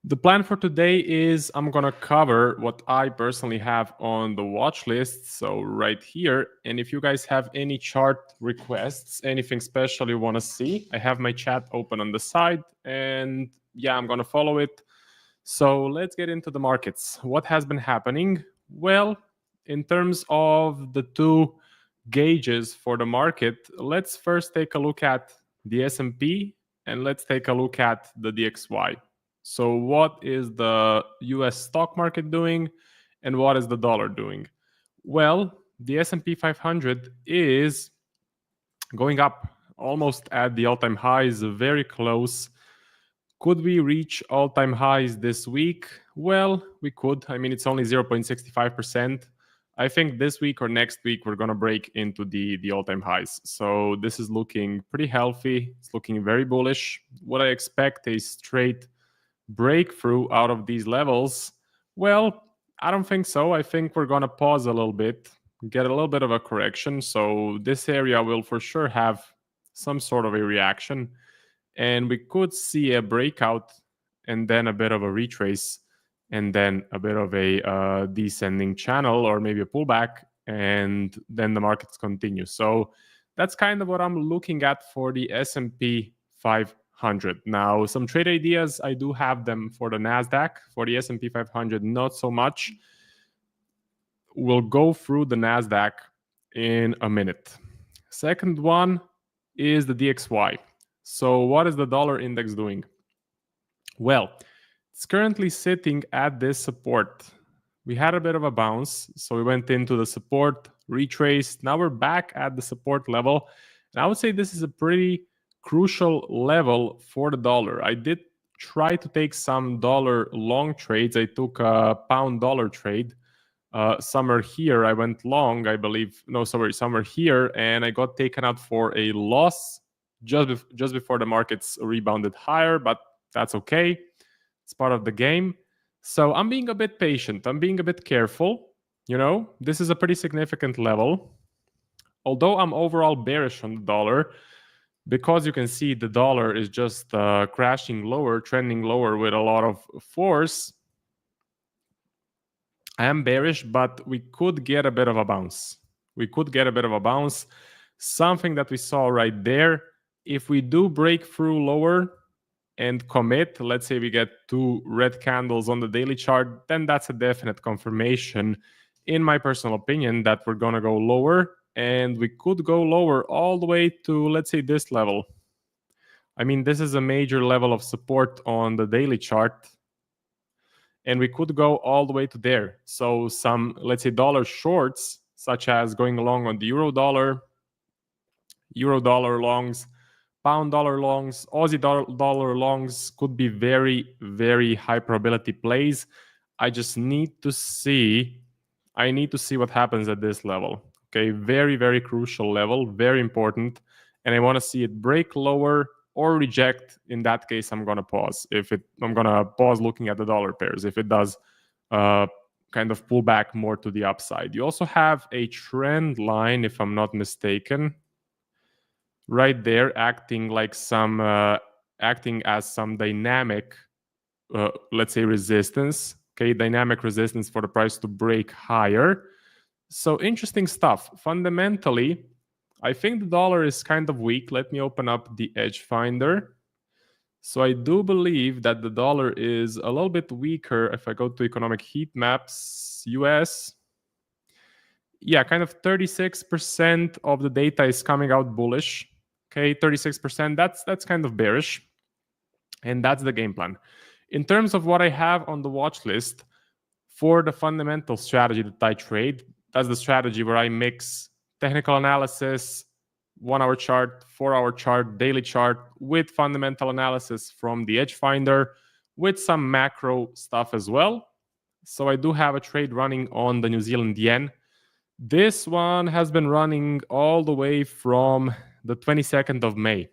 the plan for today is I'm gonna cover what I personally have on the watch list, so right here. And if you guys have any chart requests, anything special you want to see, I have my chat open on the side, and yeah, I'm gonna follow it. So let's get into the markets. What has been happening? Well, in terms of the two gauges for the market, let's first take a look at the S&P and let's take a look at the DXY. So what is the US stock market doing and what is the dollar doing? Well, the S&P 500 is going up almost at the all-time highs, very close. Could we reach all-time highs this week? Well, we could. I mean, it's only 0.65%. I think this week or next week, we're going to break into the all-time highs. So this is looking pretty healthy. It's looking very bullish. What I expect a straight breakthrough out of these levels? Well, I don't think so. I think we're going to pause a little bit, get a little bit of a correction. So this area will for sure have some sort of a reaction, and we could see a breakout and then a bit of a retrace and then a bit of a descending channel or maybe a pullback, and then the markets continue. So that's kind of what I'm looking at for the S&P 500. Now, some trade ideas, I do have them for the NASDAQ. For the S&P 500, not so much. We'll go through the NASDAQ in a minute. Second one is the DXY. So what is the dollar index doing? Well, it's currently sitting at this support. We had a bit of a bounce, so we went into the support, retraced. Now we're back at the support level. And I would say this is a pretty crucial level for the dollar. I did try to take some dollar long trades. I took a pound dollar trade. Somewhere here, I went long, I believe. No, sorry, somewhere here, and I got taken out for a loss just before the markets rebounded higher, but that's okay. It's part of the game. So I'm being a bit patient. I'm being a bit careful. You know, this is a pretty significant level. Although I'm overall bearish on the dollar, because you can see the dollar is just crashing lower, trending lower with a lot of force. I am bearish, but we could get a bit of a bounce. We could get a bit of a bounce. Something that we saw right there. If we do break through lower and commit, let's say we get 2 red candles on the daily chart, then that's a definite confirmation, in my personal opinion, that we're going to go lower. And we could go lower all the way to, let's say, this level. I mean, this is a major level of support on the daily chart. And we could go all the way to there. So some, let's say, dollar shorts, such as going along on the euro dollar longs, pound dollar longs, Aussie dollar longs could be very, very high probability plays. I just need to see, what happens at this level. Okay, very, very crucial level, very important. And I want to see it break lower or reject. In that case, I'm going to pause. I'm going to pause looking at the dollar pairs if it does kind of pull back more to the upside. You also have a trend line, if I'm not mistaken, right there, acting as some dynamic, let's say, resistance. Okay, dynamic resistance for the price to break higher. So interesting stuff. Fundamentally, I think the dollar is kind of weak. Let me open up the Edge Finder. So I do believe that the dollar is a little bit weaker. If I go to economic heat maps, US, yeah, kind of 36% of the data is coming out bullish. Okay, 36%, that's kind of bearish. And that's the game plan. In terms of what I have on the watch list for the fundamental strategy that I trade, that's the strategy where I mix technical analysis, 1 hour chart, 4 hour chart, daily chart with fundamental analysis from the edge finder with some macro stuff as well. So I do have a trade running on the New Zealand yen. This one has been running all the way from the 22nd of May,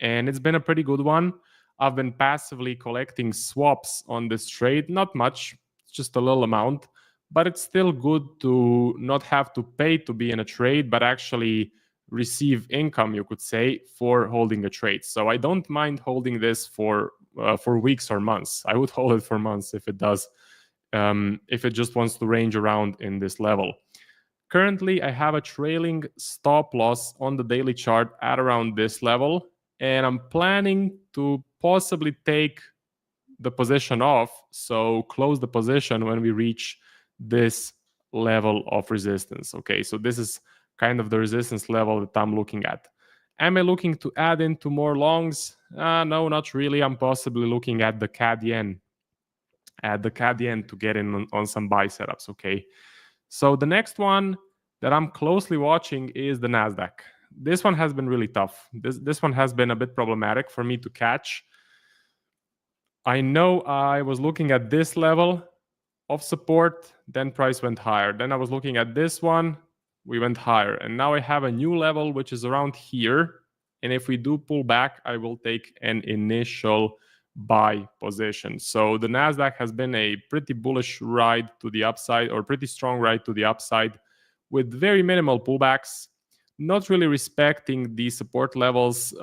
and it's been a pretty good one. I've been passively collecting swaps on this trade, not much, just a little amount, but it's still good to not have to pay to be in a trade, but actually receive income, you could say, for holding a trade. So I don't mind holding this for weeks or months. I would hold it for months if it does, if it just wants to range around in this level. Currently, I have a trailing stop loss on the daily chart at around this level, and I'm planning to possibly take the position off, so close the position when we reach this level of resistance. Okay, so this is kind of the resistance level that I'm looking at. Am I looking to add into more longs? No, not really. I'm possibly looking at the CAD yen. At the CAD yen to get in on some buy setups. Okay, so the next one that I'm closely watching is the Nasdaq. This one has been really tough. This one has been a bit problematic for me to catch. I know I was looking at this level of support, then price went higher. Then I was looking at this one, we went higher. And now I have a new level, which is around here. And if we do pull back, I will take an initial buy position. So the Nasdaq has been a pretty bullish ride to the upside, or pretty strong ride to the upside, with very minimal pullbacks, not really respecting the support levels.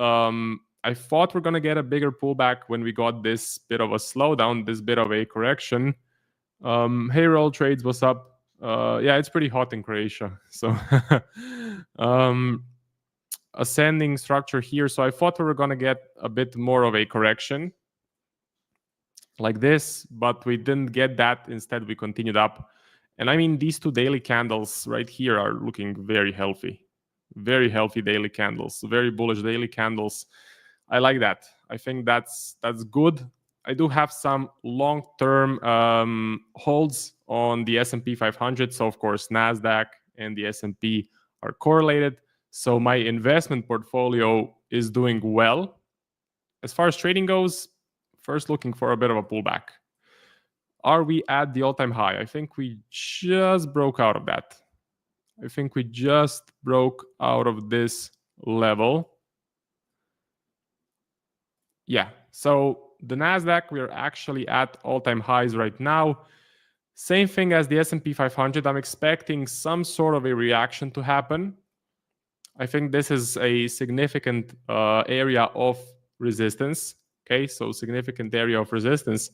I thought we're going to get a bigger pullback when we got this bit of a slowdown, this bit of a correction. Hey, Roll Trades, what's up? Yeah, it's pretty hot in Croatia. So ascending structure here. So I thought we were going to get a bit more of a correction like this, but we didn't get that. Instead, we continued up. And I mean, these two daily candles right here are looking very healthy daily candles, very bullish daily candles. I like that. I think that's good. I do have some long-term holds on the S&P 500. So of course, Nasdaq and the S&P are correlated. So my investment portfolio is doing well. As far as trading goes, first looking for a bit of a pullback. Are we at the all-time high? I think we just broke out of that. I think we just broke out of this level. Yeah, so the Nasdaq, we're actually at all-time highs right now. Same thing as the S&P 500. I'm expecting some sort of a reaction to happen. I think this is a significant area of resistance. Okay, so significant area of resistance.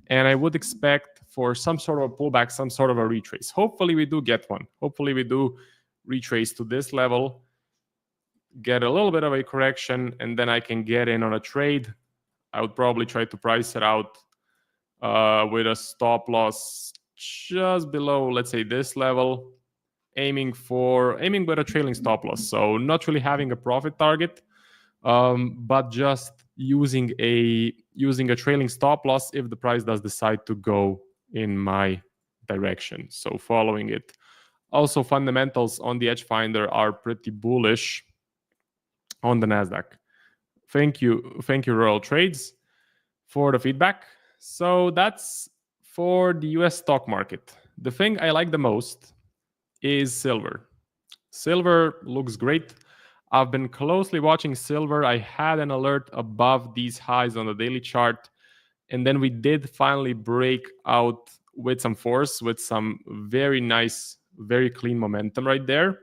And I would expect for some sort of a pullback, some sort of a retrace. Hopefully we do get one. Hopefully we do retrace to this level, get a little bit of a correction, and then I can get in on a trade. I would probably try to price it out with a stop loss just below, let's say, this level, aiming with a trailing stop loss. So not really having a profit target, but just using a trailing stop loss if the price does decide to go in my direction. So following it. Also, fundamentals on the edge finder are pretty bullish on the Nasdaq. Thank you, Royal Trades, for the feedback. So that's for the US stock market. The thing I like the most is silver. Silver looks great. I've been closely watching silver. I had an alert above these highs on the daily chart. And then we did finally break out with some force, with some very nice, very clean momentum right there.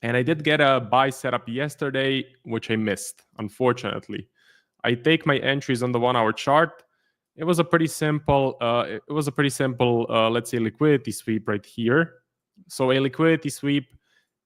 And I did get a buy setup yesterday, which I missed, unfortunately. I take my entries on the 1 hour chart. It was a pretty simple, let's say, liquidity sweep right here. So a liquidity sweep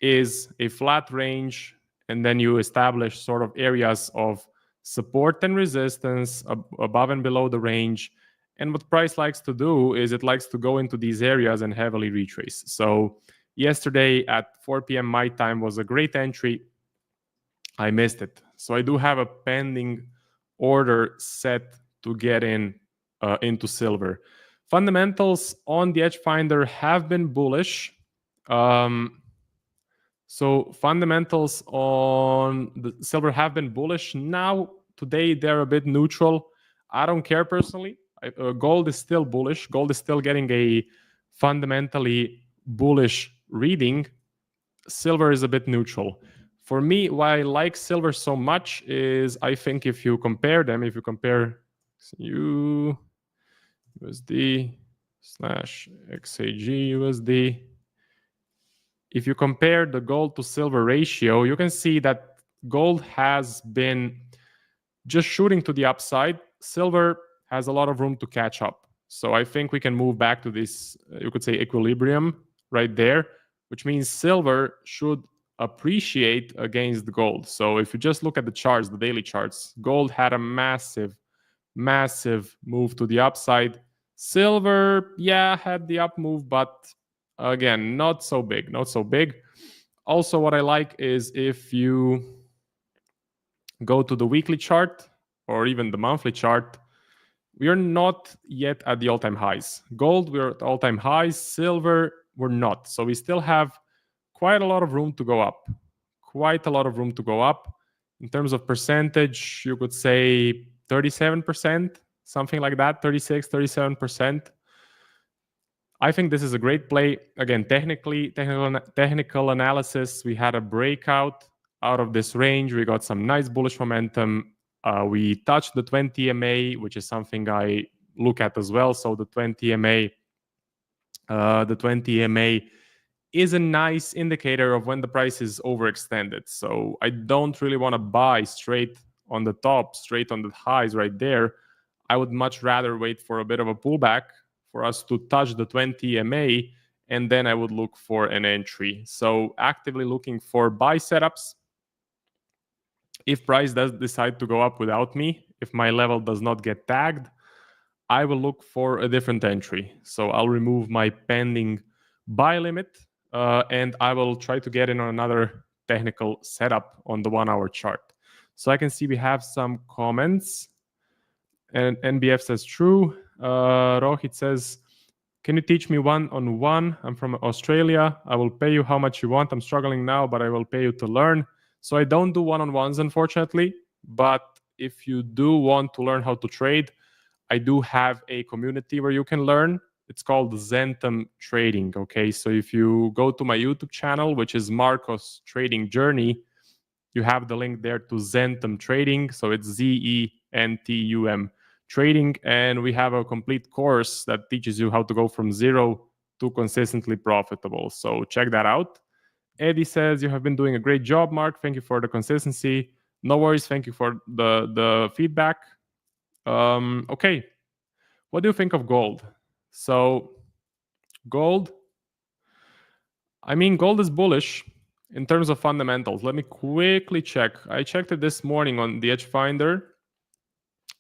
is a flat range, and then you establish sort of areas of support and resistance above and below the range. And what price likes to do is it likes to go into these areas and heavily retrace. So Yesterday at 4 p.m. my time was a great entry. I missed it. So I do have a pending order set to get into silver. Fundamentals on the edge finder have been bullish. So fundamentals on the silver have been bullish. Now, today, they're a bit neutral. I don't care personally. Gold is still bullish. Gold is still getting a fundamentally bullish reading. Silver is a bit neutral. For me, why I like silver so much is I think if you compare them, if you compare USD slash XAG USD, if you compare the gold to silver ratio, you can see that gold has been just shooting to the upside. Silver has a lot of room to catch up. So I think we can move back to this, you could say, equilibrium right there, which means silver should appreciate against gold. So if you just look at the charts, the daily charts, gold had a massive move to the upside. Silver, yeah, had the up move, but again, not so big. Also, what I like is if you go to the weekly chart or even the monthly chart, we are not yet at the all-time highs. Gold, we're at all-time highs. Silver, we're not. So we still have quite a lot of room to go up. In terms of percentage, you could say 37%, something like that, 36, 37%. I think this is a great play. Again, technical analysis, we had a breakout out of this range. We got some nice bullish momentum. We touched the 20 MA, which is something I look at as well. So the 20 MA is a nice indicator of when the price is overextended. So I don't really want to buy straight on the top, straight on the highs right there. I would much rather wait for a bit of a pullback for us to touch the 20 MA, and then I would look for an entry. So actively looking for buy setups. If price does decide to go up without me, if my level does not get tagged, I will look for a different entry. So I'll remove my pending buy limit, and I will try to get in on another technical setup on the 1 hour chart. So I can see we have some comments. And NBF says true. Rohit says, can you teach me one-on-one? I'm from Australia. I will pay you how much you want. I'm struggling now, but I will pay you to learn. So I don't do one-on-ones, unfortunately. But if you do want to learn how to trade, I do have a community where you can learn. It's called Zentum Trading. Okay, so if you go to my YouTube channel, which is Marcos Trading Journey, you have the link there to Zentum Trading. So it's ZENTUM Trading, and we have a complete course that teaches you how to go from zero to consistently profitable. So check that out. Eddie says, you have been doing a great job, Mark. Thank you for the consistency. No worries. Thank you for the feedback. Okay. What do you think of gold? So gold, gold is bullish in terms of fundamentals. Let me quickly check. I checked it this morning on the Edge Finder.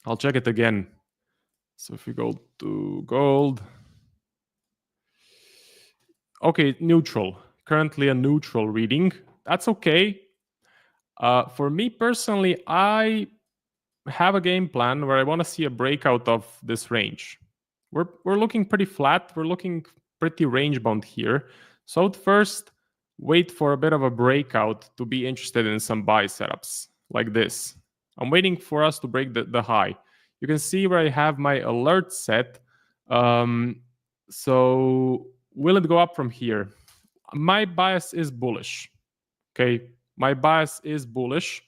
I'll check it again. So if we go to gold, okay, neutral. Currently a neutral reading. That's okay. For me personally, I have a game plan where I want to see a breakout of this range. We're looking pretty flat. We're looking pretty range bound here. So I would first wait for a bit of a breakout to be interested in some buy setups like this. I'm waiting for us to break the high. You can see where I have my alert set. So will it go up from here? My bias is bullish. Okay, my bias is bullish.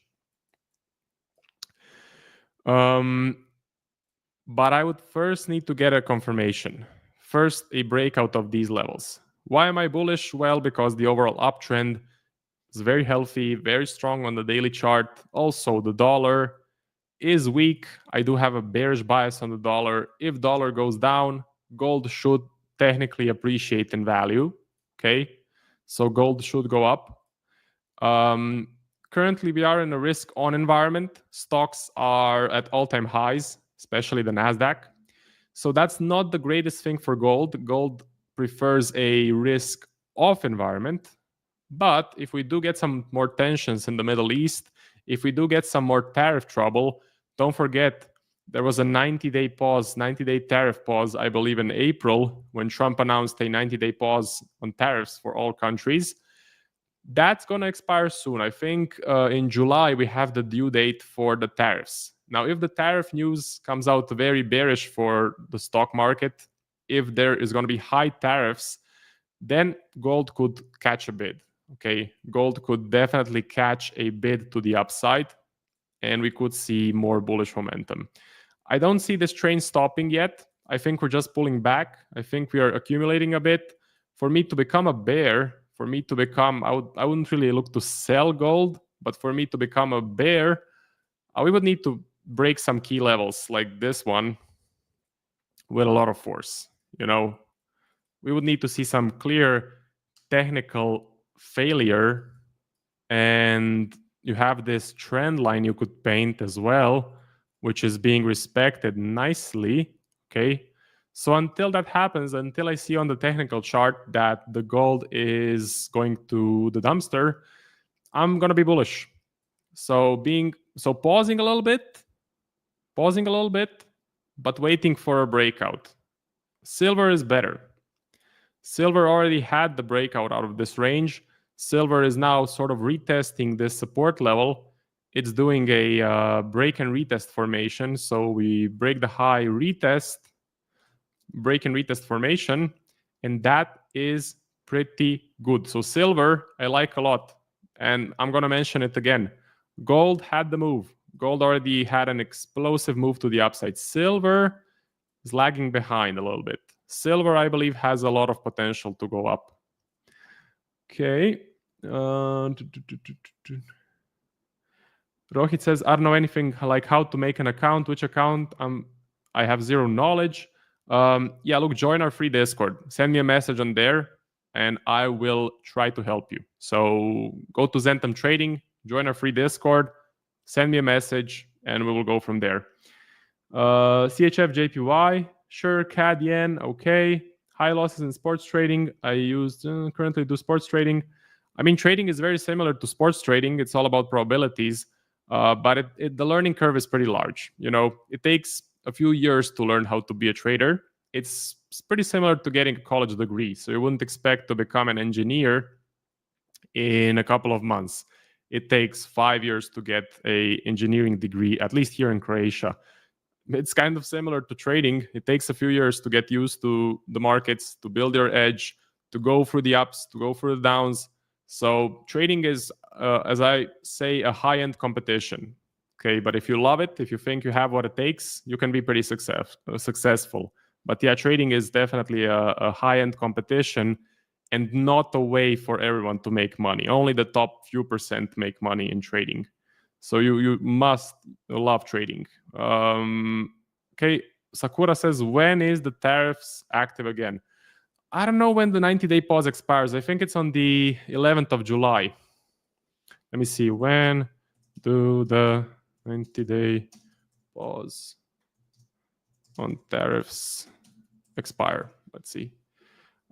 But I would first need to get a confirmation. First, a breakout of these levels. Why am I bullish? Well, because the overall uptrend is very healthy, very strong on the daily chart. Also, the dollar is weak. I do have a bearish bias on the dollar. If dollar goes down, gold should technically appreciate in value. Okay, so gold should go up. Currently, we are in a risk-on environment. Stocks are at all-time highs, especially the NASDAQ. So that's not the greatest thing for gold. Gold prefers a risk off environment. But if we do get some more tensions in the Middle East, if we do get some more tariff trouble, don't forget there was a 90-day pause, 90-day tariff pause, I believe in April, when Trump announced a 90-day pause on tariffs for all countries. That's going to expire soon. I think in July we have the due date for the tariffs. Now, if the tariff news comes out very bearish for the stock market, if there is going to be high tariffs, then gold could catch a bid. Okay, gold could definitely catch a bid to the upside, and we could see more bullish momentum. I don't see this train stopping yet. I think we're just pulling back. I think we are accumulating a bit. For me to become a bear, I wouldn't really look to sell gold, but for me to become a bear, we would need to break some key levels like this one with a lot of force. We would need to see some clear technical failure, and you have this trend line you could paint as well, which is being respected nicely. Okay, so until that happens, until I see on the technical chart that the gold is going to the dumpster, I'm gonna be bullish. So pausing a little bit, but waiting for a breakout. Silver is better. Silver already had the breakout out of this range. Silver is now sort of retesting this support level. It's doing a break and retest formation. So we break the high, retest, break and retest formation, and that is pretty good. So silver, I like a lot. And I'm going to mention it again. Gold had the move. Gold already had an explosive move to the upside. Silver is lagging behind a little bit. Silver, I believe, has a lot of potential to go up. Okay. Rohit says, I don't know anything like how to make an account, which account. I have zero knowledge. Yeah, look, join our free Discord. Send me a message on there, and I will try to help you. So go to Zentum Trading, join our free Discord, send me a message, and we will go from there. CHF JPY. Sure, CAD yen, okay. High losses in sports trading. I currently do sports trading. I mean, trading is very similar to sports trading. It's all about probabilities, but the learning curve is pretty large. It takes a few years to learn how to be a trader. It's pretty similar to getting a college degree. So you wouldn't expect to become an engineer in a couple of months. It takes 5 years to get an engineering degree, at least here in Croatia. It's kind of similar to trading. It takes a few years to get used to the markets, to build your edge, to go through the ups, to go through the downs. So trading is, as I say, a high-end competition. Okay, but if you love it, if you think you have what it takes, you can be pretty successful. But yeah, trading is definitely a high-end competition and not a way for everyone to make money. Only the top few percent make money in trading. So you must love trading. Okay, Sakura says, when is the tariffs active again? I don't know when the 90-day pause expires. I think it's on the 11th of July. Let me see. When do the 90-day pause on tariffs expire? Let's see.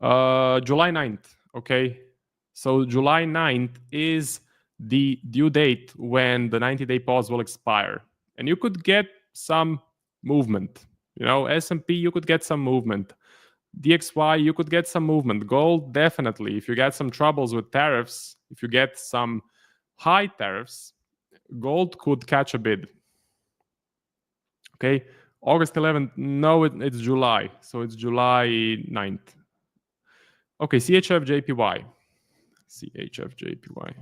July 9th. Okay. So July 9th is the due date when the 90-day pause will expire. And you could get some movement. S&P, you could get some movement. DXY, you could get some movement. Gold, definitely. If you get some troubles with tariffs, if you get some high tariffs, gold could catch a bid. Okay. August 11th, no, it's July. So it's July 9th. Okay, CHF JPY. CHF JPY.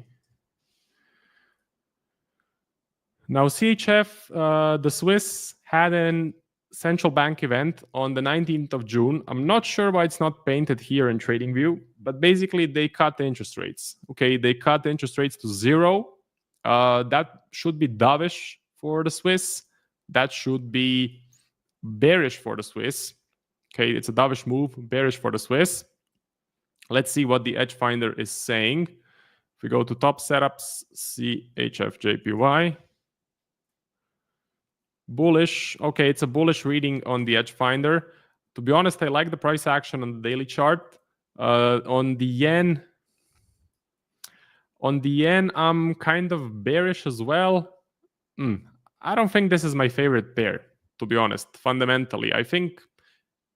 Now, CHF, the Swiss had an central bank event on the 19th of June. I'm not sure why it's not painted here in TradingView, but basically they cut the interest rates. Okay, they cut the interest rates to 0. That should be dovish for the Swiss. That should be bearish for the Swiss. Okay, it's a dovish move, bearish for the Swiss. Let's see what the Edge Finder is saying. If we go to top setups, CHF JPY. Bullish. Okay, it's a bullish reading on the Edge Finder. To be honest, I like the price action on the daily chart. On the yen, I'm kind of bearish as well. I don't think this is my favorite pair, to be honest. Fundamentally, I think,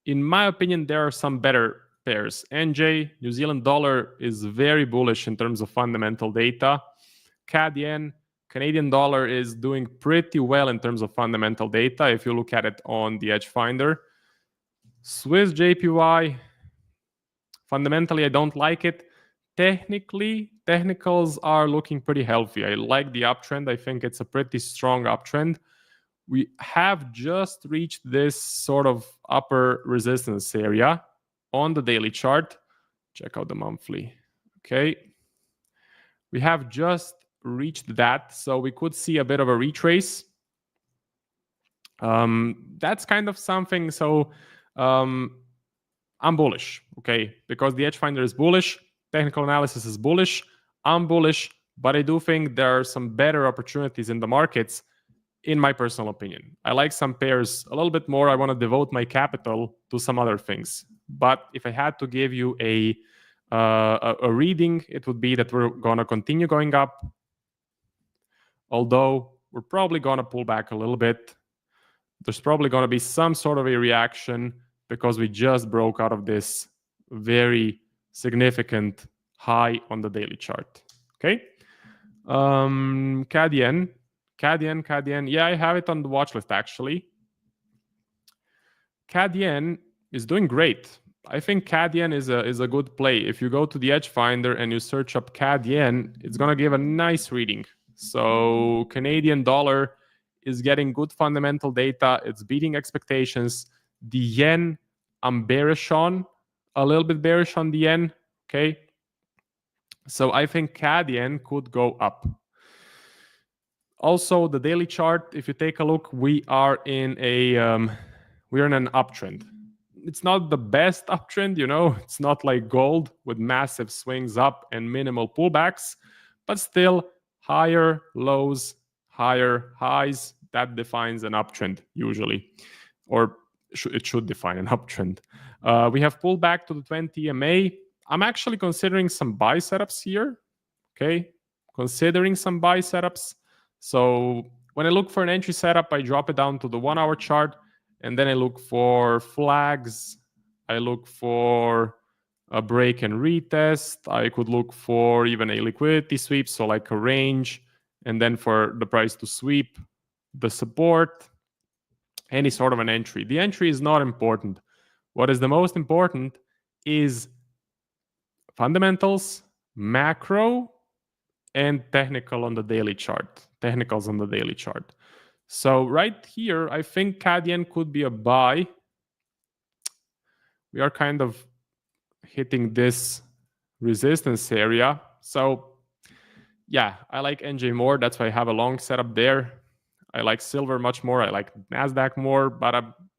in my opinion, there are some better pairs. NJ, New Zealand dollar, is very bullish in terms of fundamental data. CAD yen, Canadian dollar, is doing pretty well in terms of fundamental data if you look at it on the Edge Finder. Swiss JPY, fundamentally, I don't like it. Technicals are looking pretty healthy. I like the uptrend. I think it's a pretty strong uptrend. We have just reached this sort of upper resistance area on the daily chart. Check out the monthly. Okay. We have just reached that, so we could see a bit of a retrace. That's kind of something. So I'm bullish, okay, because the Edge Finder is bullish, technical analysis is bullish, I'm bullish, but I do think there are some better opportunities in the markets, in my personal opinion. I like some pairs a little bit more. I want to devote my capital to some other things. But if I had to give you a reading, it would be that we're going to continue going up, although we're probably going to pull back a little bit. There's probably going to be some sort of a reaction because we just broke out of this very significant high on the daily chart. Okay. CAD yen. Yeah, I have it on the watch list actually. CAD yen is doing great. I think CAD yen is a good play. If you go to the Edge Finder and you search up CAD yen, it's going to give a nice reading. So Canadian dollar is getting good fundamental data. It's beating expectations. The yen, I'm bearish on, a little bit bearish on the yen. Okay. So I think CAD yen could go up. Also, the daily chart, if you take a look, we are in an uptrend. It's not the best uptrend, it's not like gold with massive swings up and minimal pullbacks, but still higher lows, higher highs. That defines an uptrend usually, or it should define an uptrend. We have pulled back to the 20 EMA. I'm actually considering some buy setups here. Okay, considering some buy setups. So when I look for an entry setup, I drop it down to the 1 hour chart, and then I look for flags. I look for a break and retest. I could look for even a liquidity sweep, so like a range, and then for the price to sweep the support, any sort of an entry. The entry is not important. What is the most important is fundamentals, macro, and technicals on the daily chart. So right here, I think CAD yen could be a buy. We are kind of hitting this resistance area. So yeah, I like NJ more. That's why I have a long setup there. I like silver much more. I like NASDAQ more, but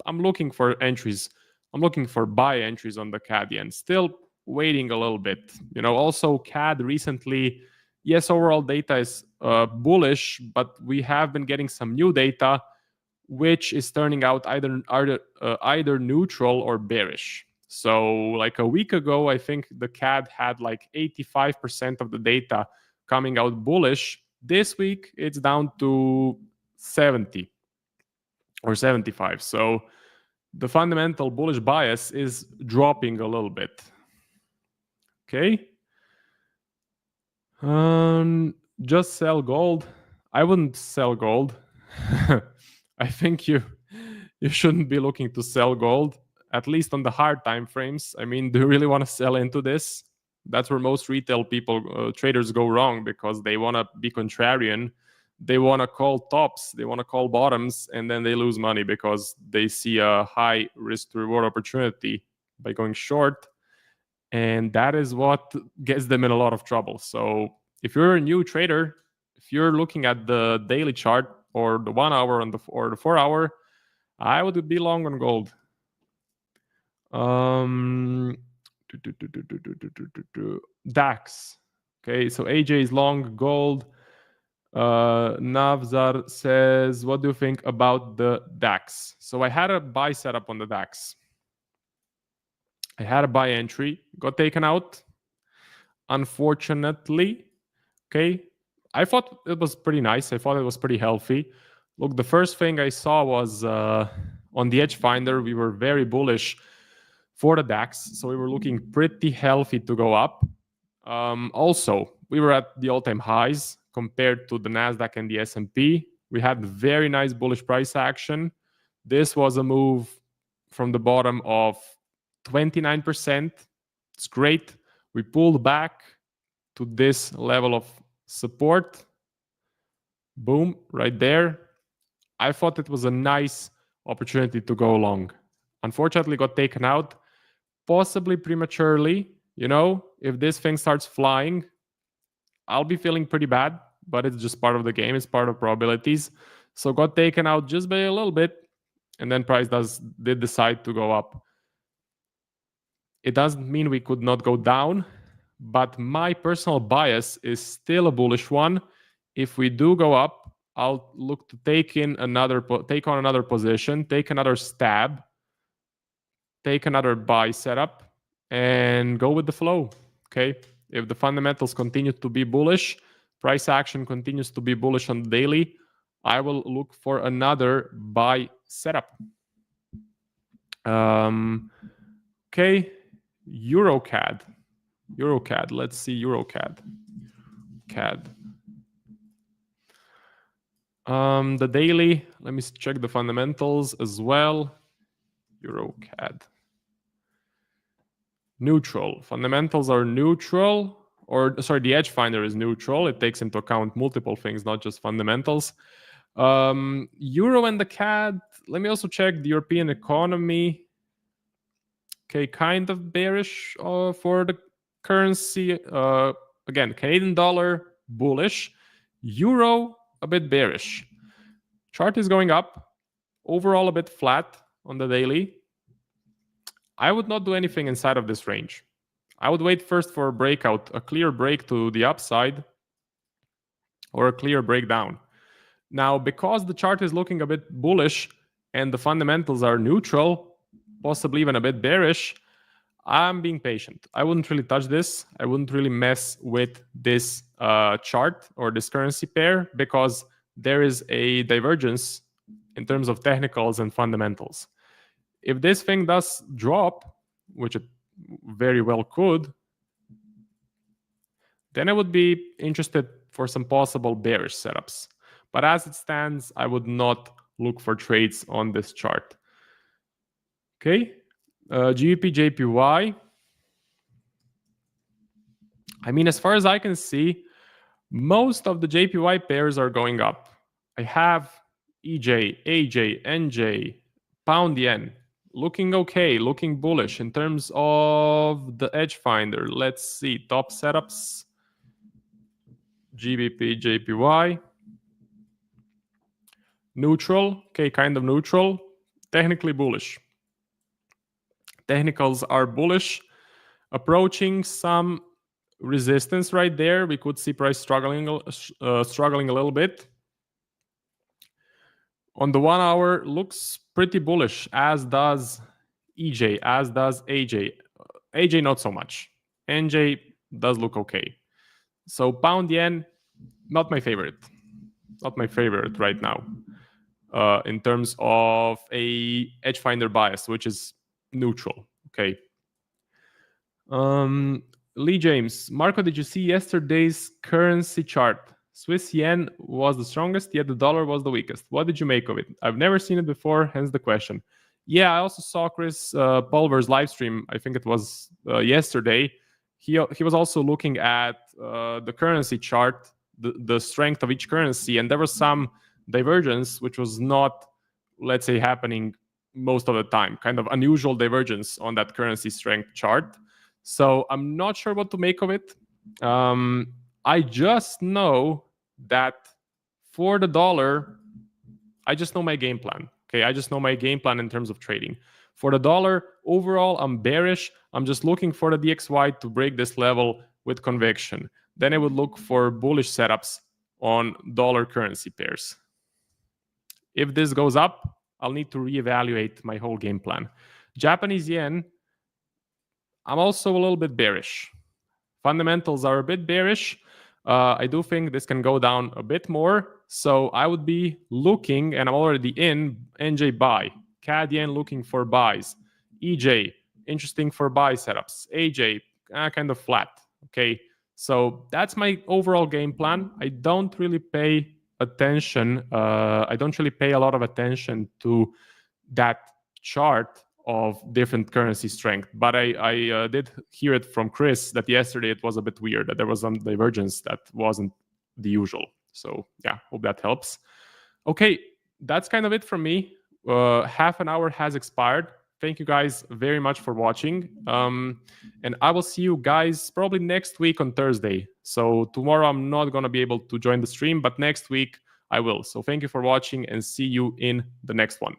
I'm looking for entries. I'm looking for buy entries on the CAD yen. Still waiting a little bit. Also CAD recently, yes, overall data is bullish, but we have been getting some new data, which is turning out either neutral or bearish. So like a week ago, I think the CAD had like 85% of the data coming out bullish. This week, it's down to 70 or 75. So the fundamental bullish bias is dropping a little bit. Okay. Just sell gold. I wouldn't sell gold. I think you shouldn't be looking to sell gold, at least on the hard time frames. I mean, do you really want to sell into this? That's where most retail people, traders, go wrong, because they want to be contrarian. They want to call tops, they want to call bottoms, and then they lose money because they see a high risk to reward opportunity by going short. And that is what gets them in a lot of trouble. So if you're a new trader, if you're looking at the daily chart or the 1 hour or the 4 hour, I would be long on gold. DAX. Okay, so AJ is long gold. Navzar says, what do you think about the DAX? So I had a buy setup on the DAX. I had a buy entry, got taken out, unfortunately. Okay, I thought it was pretty nice. I thought it was pretty healthy. Look, the first thing I saw was on the edge finder, we were very bullish for the DAX, so we were looking pretty healthy to go up. Also, we were at the all-time highs compared to the Nasdaq and the S&P. We had very nice bullish price action. This was a move from the bottom of 29%. It's great. We pulled back to this level of support. Boom, right there. I thought it was a nice opportunity to go long. Unfortunately, got taken out, possibly prematurely. You know, if this thing starts flying, I'll be feeling pretty bad, but it's just part of the game. It's part of probabilities. So got taken out just by a little bit, and then price did decide to go up. It doesn't mean we could not go down, but my personal bias is still a bullish one. If we do go up, I'll look to take on another position, take another stab, take another buy setup, and go with the flow. Okay, if the fundamentals continue to be bullish, price action continues to be bullish on the daily, I will look for another buy setup. Okay, EuroCAD. Let's see EuroCAD. The daily, let me check the fundamentals as well. EuroCAD. Neutral. Fundamentals are neutral, or sorry, the edge finder is neutral. It takes into account multiple things, not just fundamentals. Euro and the CAD. Let me also check the European economy. Okay, kind of bearish for the currency. Again, Canadian dollar bullish, euro a bit bearish. Chart is going up, overall a bit flat on the daily. I would not do anything inside of this range. I would wait first for a breakout, a clear break to the upside, or a clear breakdown. Now, because the chart is looking a bit bullish and the fundamentals are neutral, possibly even a bit bearish, I'm being patient. I wouldn't really touch this. I wouldn't really mess with this chart or this currency pair, because there is a divergence in terms of technicals and fundamentals. If this thing does drop, which it very well could, then I would be interested for some possible bearish setups. But as it stands, I would not look for trades on this chart. Okay, GBP, JPY. I mean, as far as I can see, most of the JPY pairs are going up. I have EJ, AJ, NJ, pound yen, looking okay, looking bullish in terms of the edge finder. Let's see, top setups, GBP, JPY. Neutral, okay, kind of neutral, technically bullish. Technicals are bullish, approaching some resistance right there. We could see price struggling a little bit. On the 1 hour, looks pretty bullish, as does EJ, as does AJ. AJ not so much. NJ does look okay. So pound yen, not my favorite. Not my favorite right now. In terms of a edge finder bias, which is neutral. Okay. Lee James, Marco, did you see yesterday's currency chart? Swiss yen was the strongest, yet the dollar was the weakest. What did you make of it? I've never seen it before, hence the question. Yeah, I also saw Chris Pulver's live stream. I think it was yesterday. He was also looking at the currency chart, the strength of each currency, and there was some divergence, which was not, let's say, happening most of the time. Kind of unusual divergence on that currency strength chart. So I'm not sure what to make of it. I just know that for the dollar, I just know my game plan. Okay, I just know my game plan in terms of trading. For the dollar, overall, I'm bearish. I'm just looking for the DXY to break this level with conviction. Then I would look for bullish setups on dollar currency pairs. If this goes up, I'll need to reevaluate my whole game plan. Japanese yen, I'm also a little bit bearish. Fundamentals are a bit bearish. I do think this can go down a bit more. So I would be looking, and I'm already in NJ buy. CAD yen looking for buys. EJ, interesting for buy setups. AJ, kind of flat. Okay. So that's my overall game plan. I don't really pay attention. I don't really pay a lot of attention to that chart of different currency strength. But I did hear it from Chris that yesterday it was a bit weird, that there was some divergence that wasn't the usual. So yeah, hope that helps. Okay, that's kind of it from me. Half an hour has expired. Thank you guys very much for watching. And I will see you guys probably next week on Thursday. So tomorrow I'm not going to be able to join the stream, but next week I will. So thank you for watching and see you in the next one.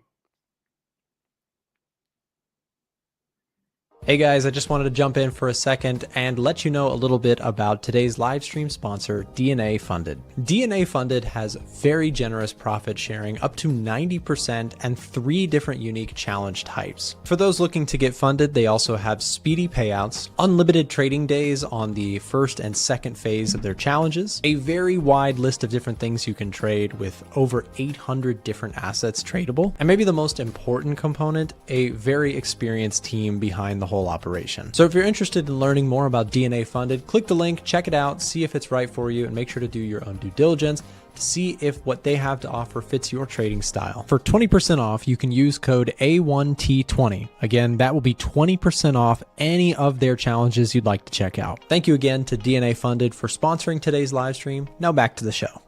Hey guys, I just wanted to jump in for a second and let you know a little bit about today's live stream sponsor, DNA Funded. DNA Funded has very generous profit sharing, up to 90%, and 3 different unique challenge types. For those looking to get funded, they also have speedy payouts, unlimited trading days on the first and second phase of their challenges, a very wide list of different things you can trade with over 800 different assets tradable, and maybe the most important component, a very experienced team behind the whole operation. So if you're interested in learning more about DNA Funded, click the link, check it out, see if it's right for you, and make sure to do your own due diligence to see if what they have to offer fits your trading style. For 20% off, you can use code A1T20. Again, that will be 20% off any of their challenges you'd like to check out. Thank you again to DNA Funded for sponsoring today's live stream. Now back to the show.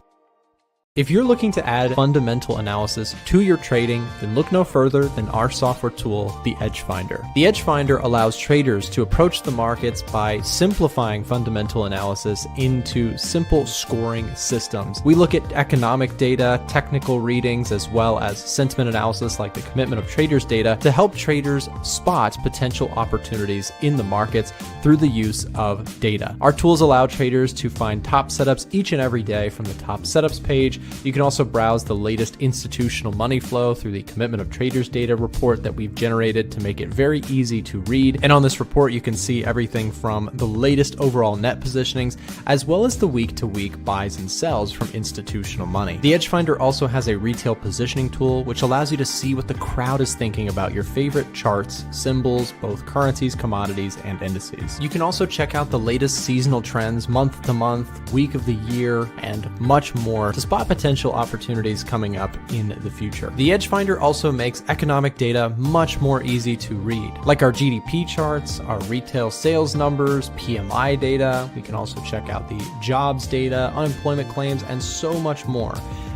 If you're looking to add fundamental analysis to your trading, then look no further than our software tool, the Edge Finder. The Edge Finder allows traders to approach the markets by simplifying fundamental analysis into simple scoring systems. We look at economic data, technical readings, as well as sentiment analysis like the commitment of traders data to help traders spot potential opportunities in the markets through the use of data. Our tools allow traders to find top setups each and every day from the top setups page. You can also browse the latest institutional money flow through the commitment of traders data report that we've generated to make it very easy to read. And on this report, you can see everything from the latest overall net positionings, as well as the week-to-week buys and sells from institutional money. The Edge Finder also has a retail positioning tool, which allows you to see what the crowd is thinking about your favorite charts, symbols, both currencies, commodities, and indices. You can also check out the latest seasonal trends, month to month, week of the year, and much more to spot potential opportunities coming up in the future. The Edge Finder also makes economic data much more easy to read, like our GDP charts, our retail sales numbers, PMI data. We can also check out the jobs data, unemployment claims, and so much more.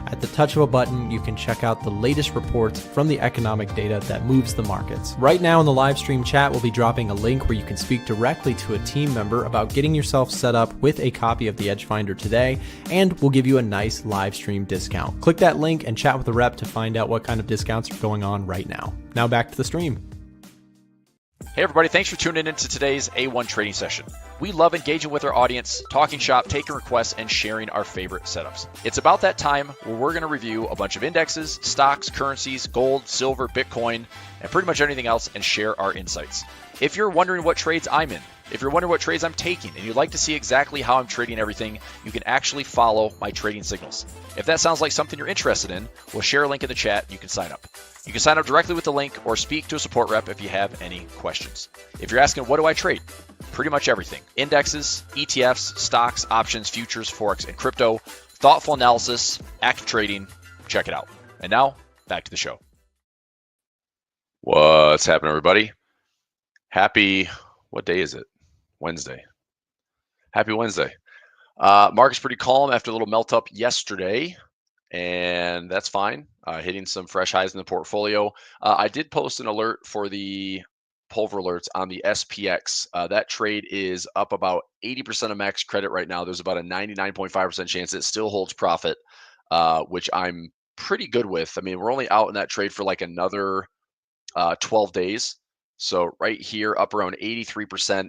At the touch of a button, you can check out the latest reports from the economic data that moves the markets. Right now in the live stream chat, we'll be dropping a link where you can speak directly to a team member about getting yourself set up with a copy of the Edge Finder today, and we'll give you a nice live stream discount. Click that link and chat with a rep to find out what kind of discounts are going on right now. Now back to the stream. Hey everybody, thanks for tuning in to today's A1 trading session. We love engaging with our audience, talking shop, taking requests, and sharing our favorite setups. It's about that time where we're going to review a bunch of indexes, stocks, currencies, gold, silver, Bitcoin, and pretty much anything else and share our insights. If you're wondering what trades I'm in, if you're wondering what trades I'm taking, and you'd like to see exactly how I'm trading everything, you can actually follow my trading signals. If that sounds like something you're interested in, we'll share a link in the chat. You can sign up. You can sign up directly with the link or speak to a support rep if you have any questions. If you're asking, what do I trade? Pretty much everything. Indexes, ETFs, stocks, options, futures, Forex, and crypto. Thoughtful analysis, active trading. Check it out. And now, back to the show. What's happening, everybody? Happy, what day is it? Wednesday. Happy Wednesday. Market's pretty calm after a little melt up yesterday, and that's fine. Hitting some fresh highs in the portfolio. I did post an alert for the pulver alerts on the SPX. That trade is up about 80% of max credit right now. There's about a 99.5% chance it still holds profit, which I'm pretty good with. I mean, we're only out in that trade for like another 12 days. So right here, up around 83%.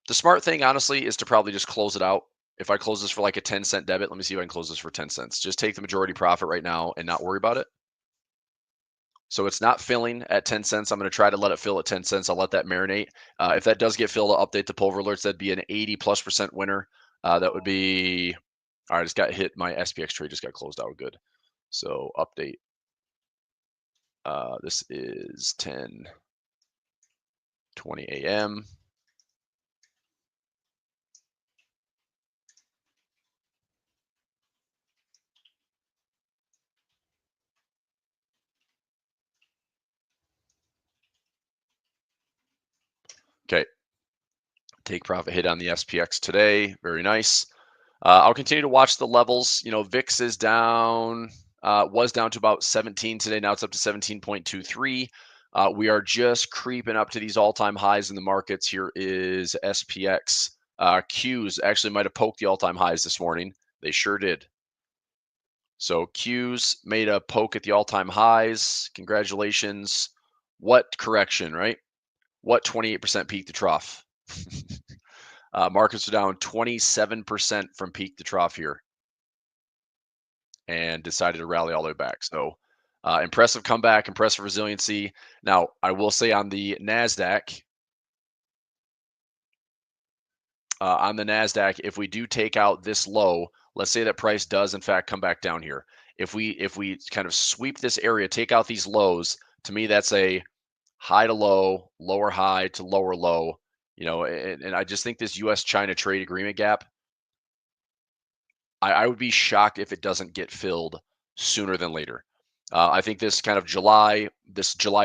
The smart thing, honestly, is to probably just close it out. If I close this for like a 10-cent debit, let me see if I can close this for 10 cents. Just take the majority profit right now and not worry about it. So it's not filling at 10 cents. I'm going to try to let it fill at 10 cents. I'll let that marinate. If that does get filled, I'll update the pulver alerts. That'd be an 80+% winner. That would be, all right, I just got hit. My SPX trade just got closed out. Good. So update. This is 10:20 a.m. Okay. Take profit hit on the SPX today. Very nice. I'll continue to watch the levels. You know, VIX is down, was down to about 17 today. Now it's up to 17.23. We are just creeping up to these all-time highs in the markets. Here is SPX. Qs actually might have poked the all-time highs this morning. They sure did. So Qs made a poke at the all-time highs. Congratulations. What correction, right? What 28% peak to trough? Markets are down 27% from peak to trough here and decided to rally all the way back. So impressive comeback, impressive resiliency. Now, I will say on the NASDAQ, if we do take out this low, let's say that price does in fact come back down here. If we kind of sweep this area, take out these lows, to me that's a high to low, lower high to lower low. You know, and I just think this U.S.-China trade agreement gap, I would be shocked if it doesn't get filled sooner than later. I think this July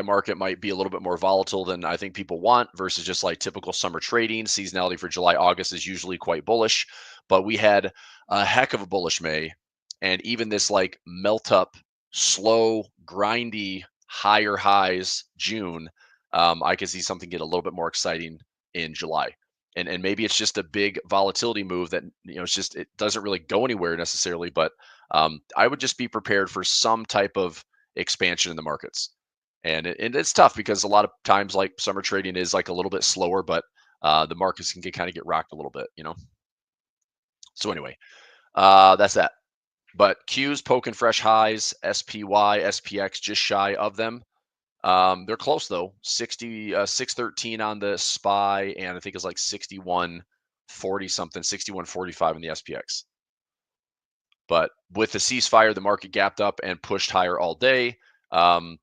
market might be a little bit more volatile than I think people want versus just like typical summer trading. Seasonality for July, August is usually quite bullish, but we had a heck of a bullish May, and even this like melt up, slow, grindy, higher highs June. I could see something get a little bit more exciting in July. And maybe it's just a big volatility move that, you know, it doesn't really go anywhere necessarily, but I would just be prepared for some type of expansion in the markets. And it's tough because a lot of times like summer trading is like a little bit slower, but the markets can kind of get rocked a little bit, you know. So anyway, that's that. But Q's poking fresh highs, SPY, SPX just shy of them. They're close though. 613 on the SPY, and I think it's like 6140 something, 6145 in the SPX. But with the ceasefire, the market gapped up and pushed higher all day. I'm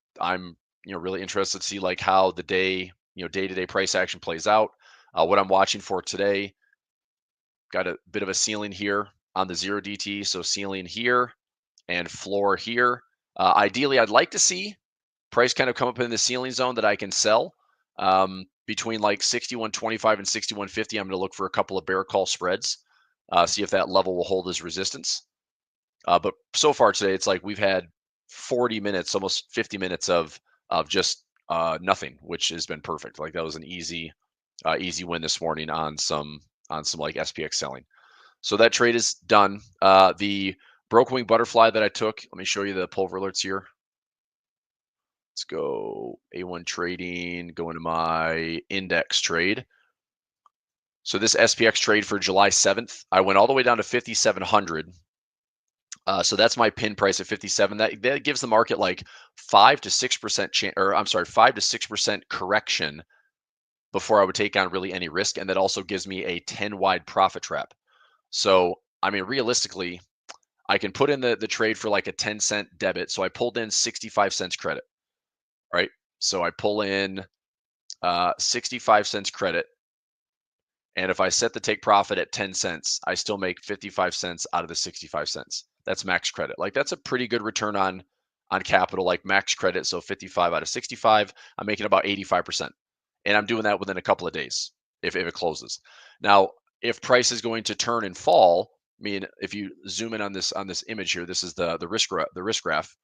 really interested to see like how the day-to-day price action plays out. What I'm watching for today, got a bit of a ceiling here on the 0DT, so ceiling here and floor here. Ideally, I'd like to see price kind of come up in the ceiling zone that I can sell between like 6125 and 6150. I'm going to look for a couple of bear call spreads, see if that level will hold as resistance. But so far today, it's like we've had 40 minutes, almost 50 minutes of just nothing, which has been perfect. Like that was an easy win this morning on some like SPX selling. So that trade is done. The broke wing butterfly that I took, let me show you the pulver alerts here. Let's go A1 trading, go into my index trade. So this SPX trade for July 7th, I went all the way down to 5,700. So that's my pin price at 57. That gives the market like 5 to 6% chance, or I'm sorry, 5 to 6% correction before I would take on really any risk. And that also gives me a 10 wide profit trap. So, I mean, realistically, I can put in the trade for like a 10-cent debit. So I pulled in 65 cents credit, right? So I pull in 65 cents credit. And if I set the take profit at 10 cents, I still make 55 cents out of the 65 cents. That's max credit. Like that's a pretty good return on capital, like max credit. So 55 out of 65, I'm making about 85%. And I'm doing that within a couple of days if it closes. Now, if price is going to turn and fall, I mean, if you zoom in on this image here, this is the risk graph.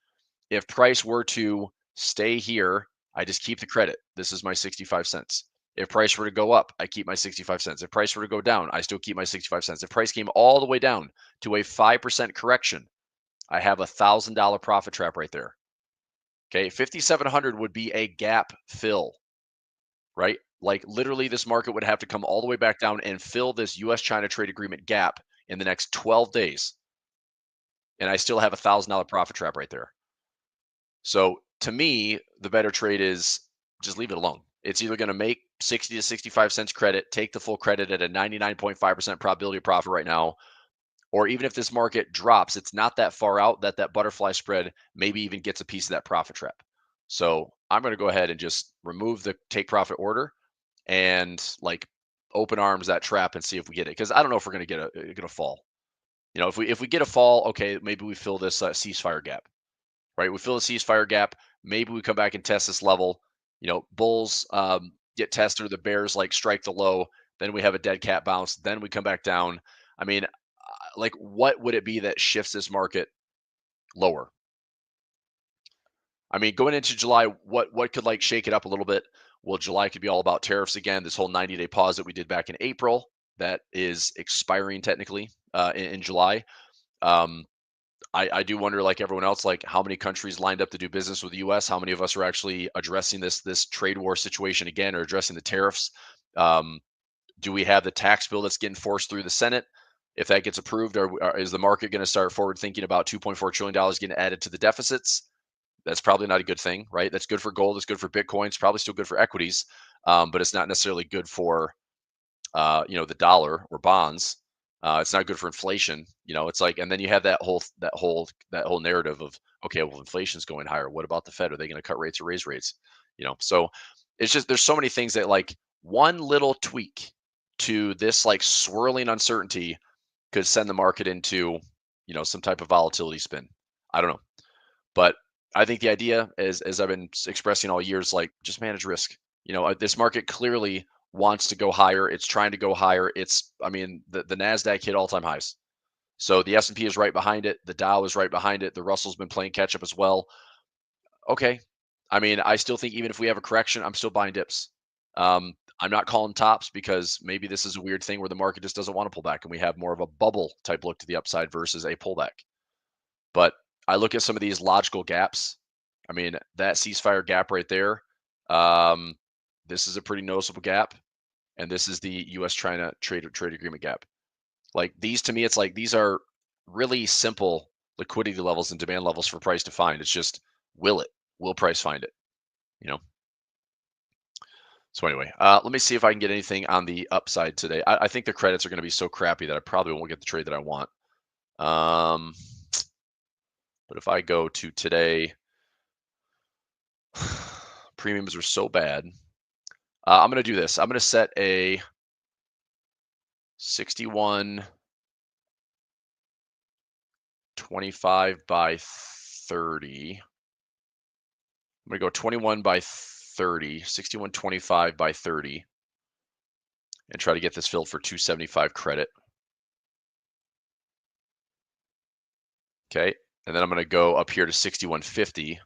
If price were to stay here, I just keep the credit. This is my 65 cents. If price were to go up, I keep my 65 cents. If price were to go down, I still keep my 65 cents. If price came all the way down to a 5% correction, I have a $1,000 profit trap right there. Okay, 5,700 would be a gap fill, right? Like literally this market would have to come all the way back down and fill this US-China trade agreement gap in the next 12 days. And I still have a $1,000 profit trap right there. So to me, the better trade is just leave it alone. It's either going to make 60 to 65 cents credit, take the full credit at a 99.5% probability of profit right now, or even if this market drops, it's not that far out that that butterfly spread maybe even gets a piece of that profit trap. So I'm going to go ahead and just remove the take profit order and like open arms that trap and see if we get it. Because I don't know if we're going to get a fall. You know, if we get a fall, okay, maybe we fill this ceasefire gap, right? We fill the ceasefire gap. Maybe we come back and test this level. You know, bulls get tested, or the bears like strike the low. Then we have a dead cat bounce. Then we come back down. I mean, like, what would it be that shifts this market lower? I mean, going into July, what could like shake it up a little bit? Well, July could be all about tariffs again. This whole 90-day pause that we did back in April, that is expiring technically in July. I do wonder, like everyone else, like how many countries lined up to do business with the U.S. How many of us are actually addressing this trade war situation again, or addressing the tariffs? Do we have the tax bill that's getting forced through the Senate? If that gets approved, or is the market going to start forward thinking about $2.4 trillion getting added to the deficits? That's probably not a good thing, right? That's good for gold. It's good for Bitcoin. It's probably still good for equities, but it's not necessarily good for the dollar or bonds. It's not good for inflation. You know, it's like, and then you have that whole narrative of, okay, well, inflation's going higher. What about the Fed? Are they going to cut rates or raise rates? You know, so it's just, there's so many things that, like, one little tweak to this like swirling uncertainty could send the market into, some type of volatility spin. I don't know, but I think the idea is, as I've been expressing all years, like, just manage risk. This market clearly wants to go higher. It's trying to go higher. The NASDAQ hit all-time highs. So the S&P is right behind it. The Dow is right behind it. The Russell's been playing catch up as well. Okay. I still think even if we have a correction, I'm still buying dips. I'm not calling tops, because maybe this is a weird thing where the market just doesn't want to pull back and we have more of a bubble type look to the upside versus a pullback. But I look at some of these logical gaps. That ceasefire gap right there. This is a pretty noticeable gap. And this is the U.S.-China trade agreement gap. Like, these, to me, it's like these are really simple liquidity levels and demand levels for price to find. It's just, will price find it? So anyway, let me see if I can get anything on the upside today. I think the credits are going to be so crappy that I probably won't get the trade that I want. But if I go to today, premiums are so bad. I'm going to do this. I'm going to set a 61.25 by 30. I'm going to go 21 by 30, 61.25 by 30, and try to get this filled for 275 credit. Okay, and then I'm going to go up here to 61.50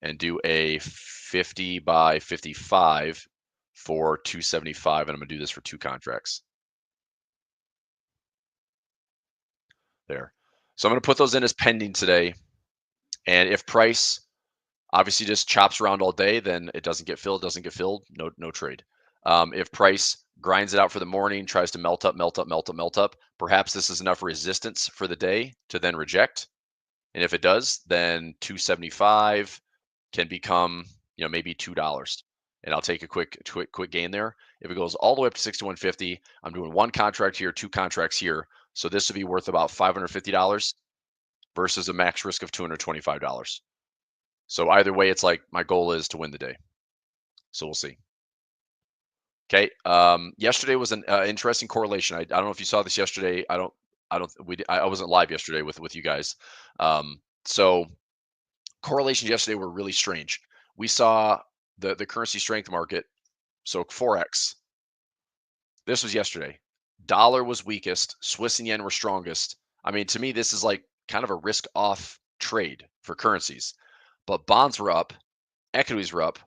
and do a 50 by 55 for 275, and I'm going to do this for 2 contracts. There. So I'm going to put those in as pending today, and if price obviously just chops around all day, then it doesn't get filled, no trade. If price grinds it out for the morning, tries to melt up, perhaps this is enough resistance for the day to then reject. And if it does, then 275 can become, maybe $2. And I'll take a quick gain there. If it goes all the way up to 61.50, I'm doing 1 contract here, 2 contracts here. So this would be worth about $550 versus a max risk of $225. So either way, it's like my goal is to win the day. So we'll see. Okay. Yesterday was an interesting correlation. I don't know if you saw this yesterday. I wasn't live yesterday with you guys. So correlations yesterday were really strange. We saw the currency strength market. So Forex. This was yesterday. Dollar was weakest. Swiss and yen were strongest. To me, this is like kind of a risk off trade for currencies. But bonds were up, equities were up,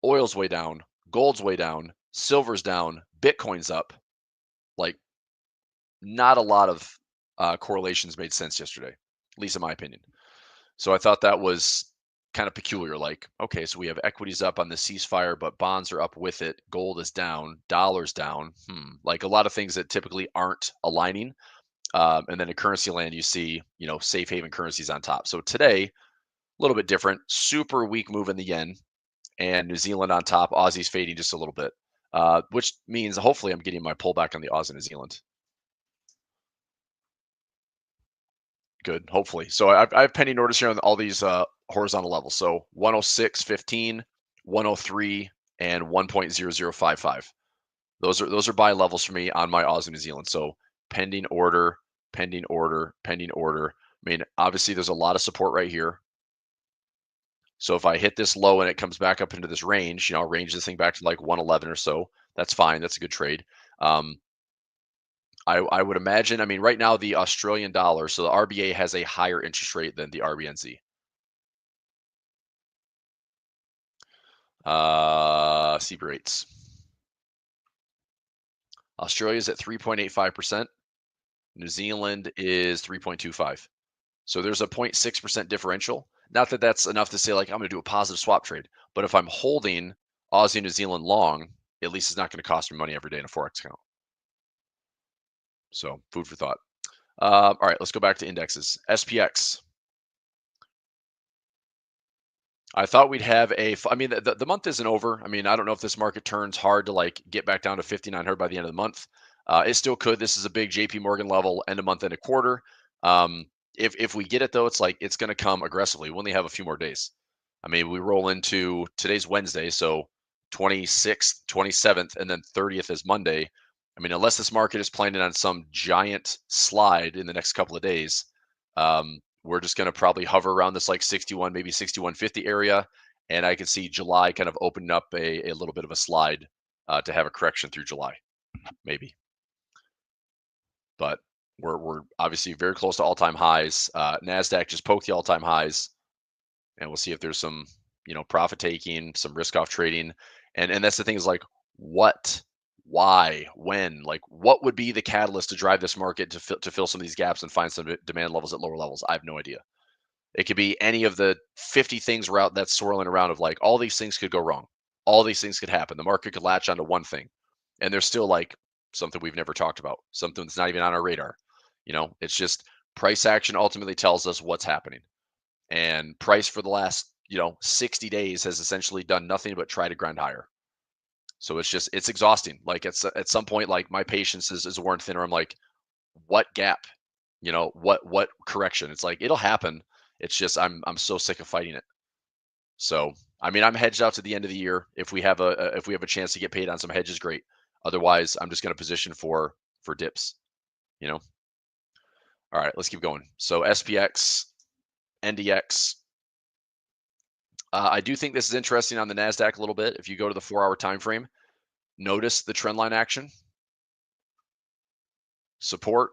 oil's way down, gold's way down, silver's down, Bitcoin's up. Like, not a lot of correlations made sense yesterday, at least in my opinion. So I thought that was kind of peculiar. Like, okay, so we have equities up on the ceasefire, but bonds are up with it. Gold is down, dollar's down. Like a lot of things that typically aren't aligning. And then in currency land, you see, safe haven currencies on top. So today, little bit different. Super weak move in the yen, and New Zealand on top. Aussie's fading just a little bit, which means hopefully I'm getting my pullback on the Aussie New Zealand. Good, hopefully. So I have pending orders here on all these horizontal levels. So 106.15, 103, and 1.0055. Those are buy levels for me on my Aussie New Zealand. So pending order, pending order, pending order. I mean, obviously there's a lot of support right here. So if I hit this low and it comes back up into this range, I'll range this thing back to like 111 or so. That's fine. That's a good trade. I would imagine, I mean, right now the Australian dollar, so the RBA has a higher interest rate than the RBNZ. CB rates. Australia is at 3.85%. New Zealand is 3.25. So there's a 0.6% differential. Not that that's enough to say like I'm going to do a positive swap trade, but if I'm holding Aussie New Zealand long, at least it's not going to cost me money every day in a Forex account. So food for thought. All right, let's go back to indexes. SPX. I thought we'd have I mean, the month isn't over. I mean, I don't know if this market turns hard to like get back down to 5,900 by the end of the month. It still could. This is a big JP Morgan level, end of month, end of quarter. If we get it though, it's like it's going to come aggressively. We only have a few more days. I mean, we roll into today's Wednesday, so 26th, 27th, and then 30th is Monday. I mean, unless this market is planning on some giant slide in the next couple of days, we're just going to probably hover around this like 61, maybe 61.50 area. And I can see July kind of opening up a little bit of a slide to have a correction through July, maybe. But we're obviously very close to all-time highs. NASDAQ just poked the all-time highs. And we'll see if there's some, profit taking, some risk off trading. And that's the thing is like, what, why, when, like what would be the catalyst to drive this market to fill some of these gaps and find some demand levels at lower levels? I have no idea. It could be any of the 50 things that's swirling around of like, all these things could go wrong. All these things could happen. The market could latch onto one thing. And there's still like something we've never talked about, something that's not even on our radar. It's just price action ultimately tells us what's happening. And price for the last 60 days has essentially done nothing but try to grind higher. So it's exhausting. Like at some point, like my patience is worn thinner. I'm like, what gap, what correction? It's like it'll happen. It's just I'm so sick of fighting it. So I mean, I'm hedged out to the end of the year. If we have a chance to get paid on some hedges, great. Otherwise, I'm just going to position for dips. All right, let's keep going. So SPX, NDX. I do think this is interesting on the NASDAQ a little bit. If you go to the 4-hour time frame, notice the trend line action. Support.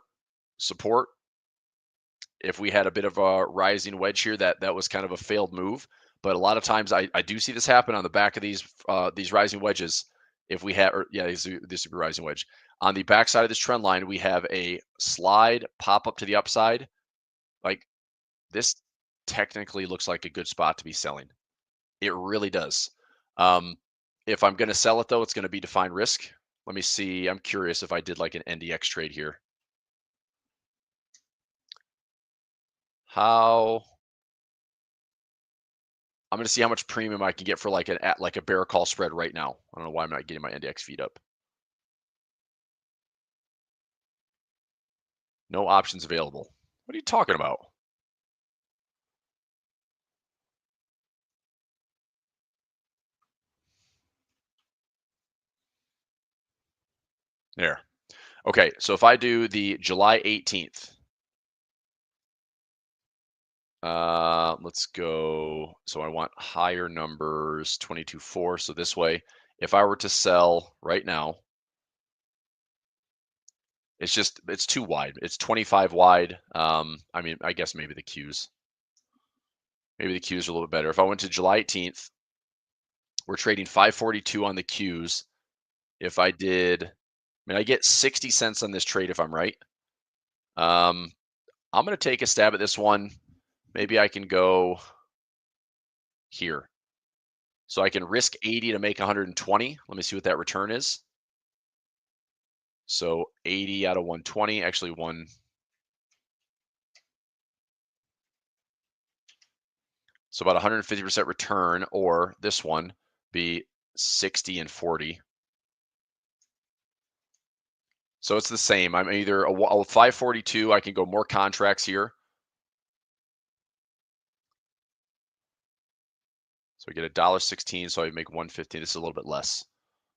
If we had a bit of a rising wedge here, that was kind of a failed move. But a lot of times I do see this happen on the back of these rising wedges. If we have, this would be rising wedge. On the back side of this trend line, we have a slide pop up to the upside. Like this technically looks like a good spot to be selling. It really does. If I'm going to sell it, though, it's going to be defined risk. Let me see. I'm curious if I did like an NDX trade here. I'm going to see how much premium I can get for like a bear call spread right now. I don't know why I'm not getting my NDX feed up. No options available. What are you talking about? There. Okay, so if I do the July 18th, let's go. So I want higher numbers, 22.4. So this way, if I were to sell right now, it's too wide. It's 25 wide. I mean, I guess maybe the Qs. Maybe the Qs are a little bit better. If I went to July 18th, we're trading 542 on the Qs. If I did, I mean, I get 60 cents on this trade if I'm right. I'm going to take a stab at this one. Maybe I can go here. So I can risk 80 to make 120. Let me see what that return is. So 80 out of 120, actually So about 150% return, or this one be 60 and 40. So it's the same. I'm either a 542. I can go more contracts here. So I get $1.16. So I make 150. This is a little bit less.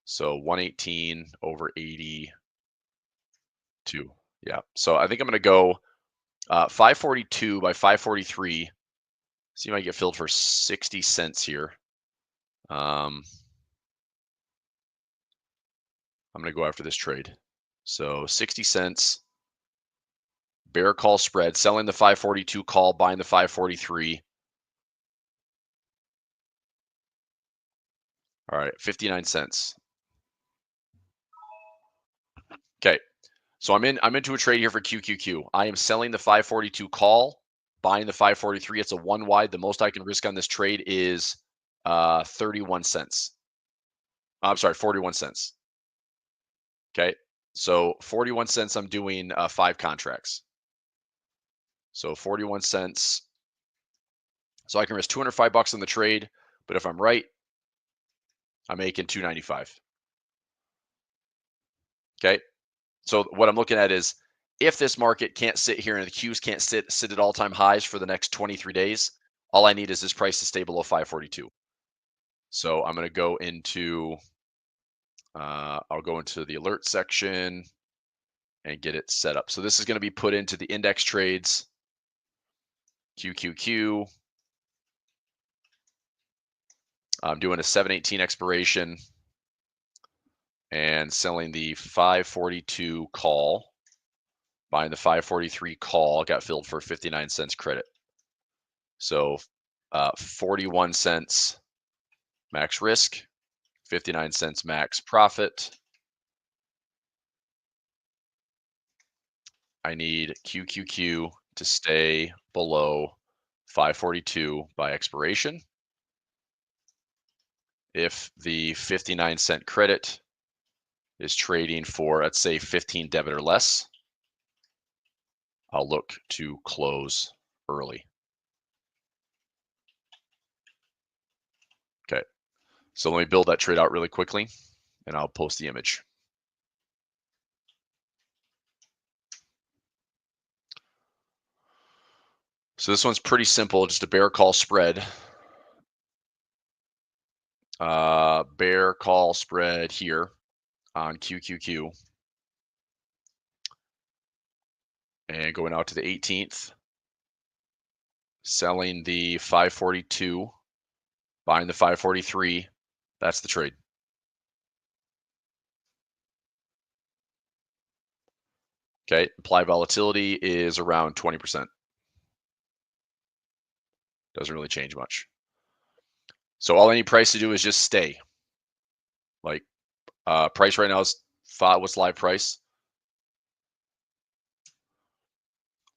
So 118 over 82. Yeah. So I think I'm going to go 542 by 543. See if I can get filled for 60 cents here. I'm going to go after this trade. So 60 cents. Bear call spread, selling the 542 call, buying the 543. All right, 59 cents. Okay. So I'm into a trade here for QQQ. I am selling the 542 call, buying the 543. It's a one wide. The most I can risk on this trade is 31 cents. I'm sorry, 41 cents. Okay. So 41 cents, I'm doing 5 contracts. So 41 cents. So I can risk $205 on the trade, but if I'm right, I'm making $295. Okay. So what I'm looking at is if this market can't sit here and the Qs can't sit at all-time highs for the next 23 days, all I need is this price to stay below 542. So I'm going to go into, I'll go into the alert section and get it set up. So this is going to be put into the index trades, QQQ. I'm doing a 718 expiration and selling the 542 call, buying the 543 call, got filled for 59 cents credit. So 41 cents max risk, 59 cents max profit. I need QQQ to stay below 542 by expiration. If the 59 cent credit is trading for, let's say, 15 debit or less, I'll look to close early. Okay, so let me build that trade out really quickly and I'll post the image. So this one's pretty simple, just a bear call spread. Bear call spread here on QQQ. And going out to the 18th, selling the 542, buying the 543. That's the trade. Okay, implied volatility is around 20%. Doesn't really change much. So all I need price to do is just stay. Like price right now is what's live price?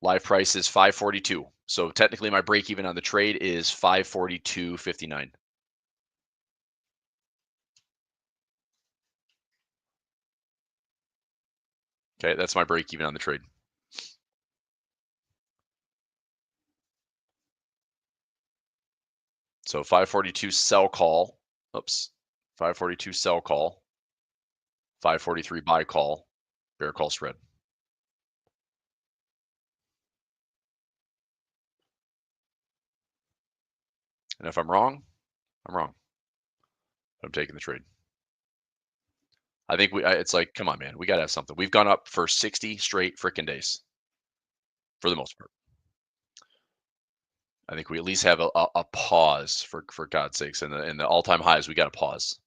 Live price is 542. So technically my break even on the trade is 542.59. Okay, that's my break even on the trade. So 542 sell call. Oops. 542 sell call. 543 buy call. Bear call spread. And if I'm wrong, I'm wrong. I'm taking the trade. I think it's like, come on, man, we got to have something. We've gone up for 60 straight freaking days for the most part. I think we at least have a pause for God's sakes. In the all-time highs, we got to pause.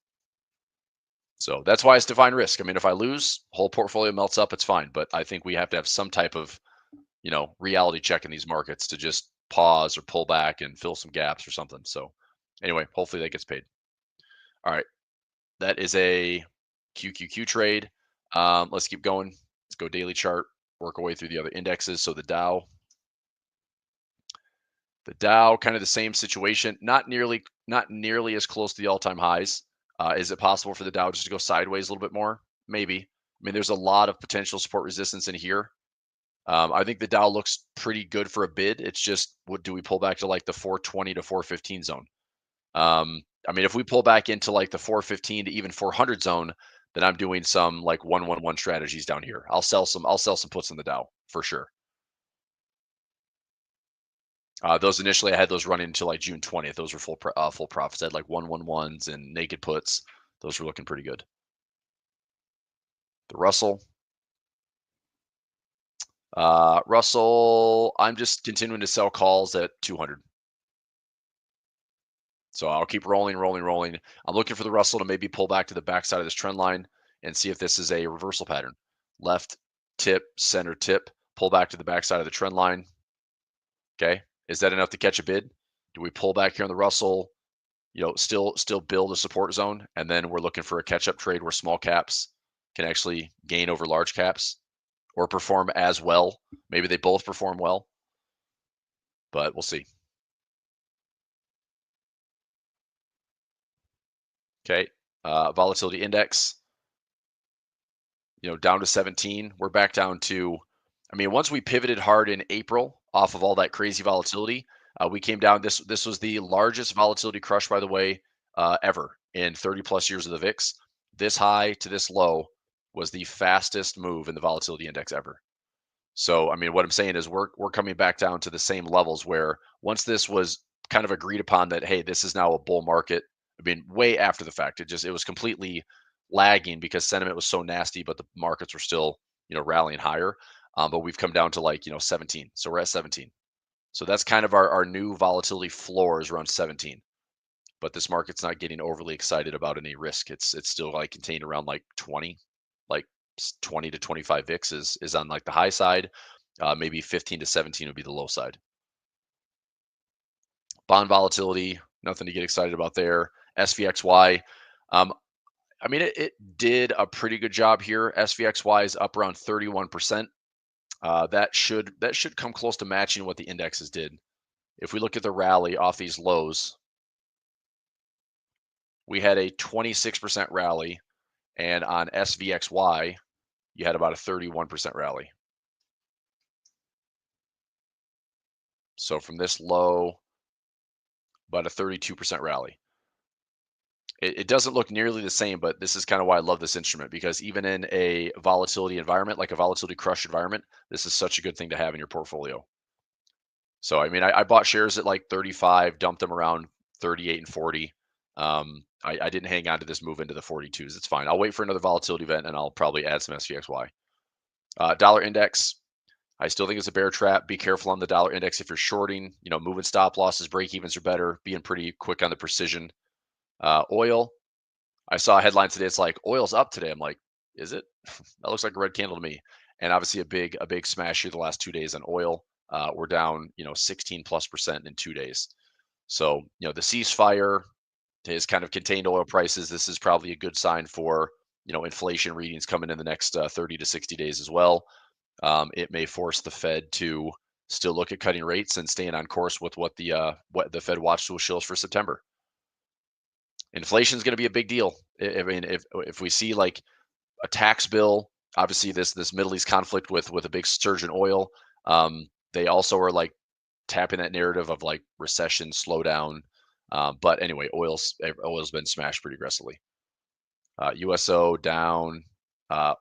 So that's why it's defined risk. I mean, if I lose, whole portfolio melts up, it's fine. But I think we have to have some type of, reality check in these markets to just pause or pull back and fill some gaps or something. So anyway, hopefully that gets paid. All right. That is a QQQ trade. Let's keep going. Let's go daily chart, work our way through the other indexes. So the Dow, kind of the same situation, not nearly as close to the all-time highs. Is it possible for the Dow just to go sideways a little bit more? Maybe. I mean, there's a lot of potential support resistance in here. I think the Dow looks pretty good for a bid. It's just, what do we pull back to like the 420 to 415 zone? I mean, if we pull back into like the 415 to even 400 zone, then I'm doing some like 111 strategies down here. I'll sell some puts in the Dow for sure. Those initially, I had those running until like June 20th. Those were full profits. I had like 111s and naked puts. Those were looking pretty good. The Russell. Russell, I'm just continuing to sell calls at 200. So I'll keep rolling. I'm looking for the Russell to maybe pull back to the backside of this trend line and see if this is a reversal pattern. Left tip, center tip, pull back to the backside of the trend line. Okay. Is that enough to catch a bid? Do we pull back here on the Russell? Still build a support zone, and then we're looking for a catch-up trade where small caps can actually gain over large caps or perform as well. Maybe they both perform well, but we'll see. Okay, volatility index, down to 17. We're back down to, I mean, once we pivoted hard in April off of all that crazy volatility, we came down. This was the largest volatility crush, by the way, ever in 30 plus years of the VIX. This high to this low was the fastest move in the volatility index ever. So, I mean, what I'm saying is we're coming back down to the same levels where once this was kind of agreed upon that, hey, this is now a bull market. I mean, way after the fact, it was completely lagging because sentiment was so nasty, but the markets were still, rallying higher. But we've come down to like, 17. So we're at 17. So that's kind of our new volatility floor is around 17. But this market's not getting overly excited about any risk. It's still like contained around like 20, like 20 to 25 VIX is on like the high side. Maybe 15 to 17 would be the low side. Bond volatility, nothing to get excited about there. SPXY, I mean, it did a pretty good job here. SPXY is up around 31%. That should come close to matching what the indexes did. If we look at the rally off these lows, we had a 26% rally, and on SVXY, you had about a 31% rally. So from this low, about a 32% rally. It doesn't look nearly the same, but this is kind of why I love this instrument, because even in a volatility environment, like a volatility crush environment, this is such a good thing to have in your portfolio. So, I mean, I bought shares at like 35, dumped them around 38 and 40. I didn't hang on to this move into the 42s. It's fine. I'll wait for another volatility event and I'll probably add some SPXY. Dollar index, I still think it's a bear trap. Be careful on the dollar index if you're shorting. Moving stop losses, break evens are better. Being pretty quick on the precision. Oil, I saw a headline today. It's like oil's up today. I'm like, is it? That looks like a red candle to me. And obviously a big smash here the last 2 days on oil. We're down, 16+% in 2 days. So, the ceasefire has kind of contained oil prices. This is probably a good sign for, inflation readings coming in the next 30 to 60 days as well. It may force the Fed to still look at cutting rates and staying on course with what the Fed watch tool shows for September. Inflation is going to be a big deal. I mean, if we see like a tax bill, obviously this Middle East conflict with a big surge in oil, they also are like tapping that narrative of like recession, slowdown. But anyway, oil's been smashed pretty aggressively. USO down.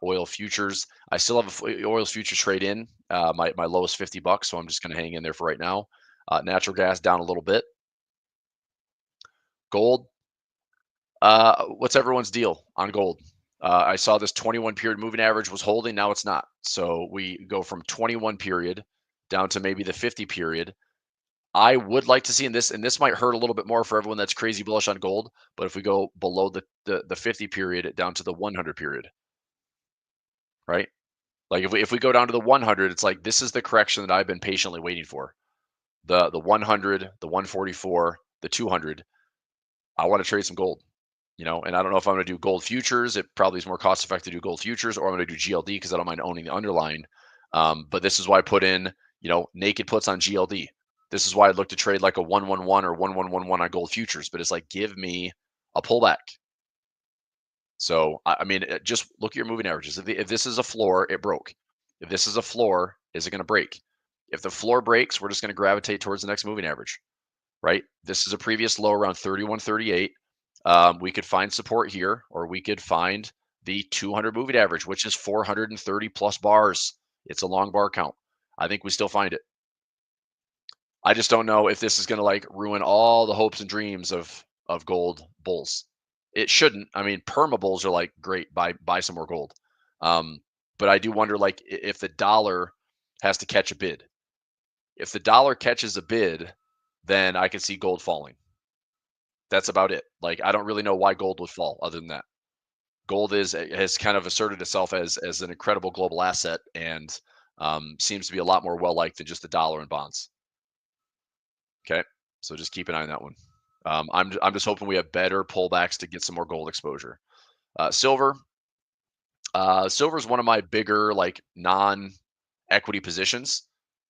Oil futures, I still have oil's futures trade in. My lowest $50, so I'm just going to hang in there for right now. Natural gas down a little bit. Gold. What's everyone's deal on gold? I saw this 21 period moving average was holding. Now it's not. So we go from 21 period down to maybe the 50 period. I would like to see in this, and this might hurt a little bit more for everyone that's crazy bullish on gold, but if we go below the 50 period down to the 100 period, right? Like if we go down to the 100, it's like this is the correction that I've been patiently waiting for. The 100, the 144, the 200. I want to trade some gold. And I don't know if I'm going to do gold futures. It probably is more cost effective to do gold futures, or I'm going to do GLD because I don't mind owning the underlying. But this is why I put in, naked puts on GLD. This is why I'd look to trade like a 111 or 1111 on gold futures. But it's like, give me a pullback. So, I mean, just look at your moving averages. If this is a floor, it broke. If this is a floor, Is it going to break? If the floor breaks, we're just going to gravitate towards the next moving average, right? This is a previous low around 31.38. We could find support here, or we could find the 200 moving average, which is 430 plus bars. It's a long bar count. I think we still find it. I just don't know if this is going to like ruin all the hopes and dreams of gold bulls. It shouldn't. I mean, perma bulls are like great. Buy some more gold. But I do wonder like if the dollar has to catch a bid. If the dollar catches a bid, then I can see gold falling. That's about it. Like I don't really know why gold would fall other than that. Gold has kind of asserted itself as an incredible global asset and seems to be a lot more well liked than just the dollar and bonds. Okay, so just keep an eye on that one. I'm just hoping we have better pullbacks to get some more gold exposure. Silver. Silver is one of my bigger like non-equity positions,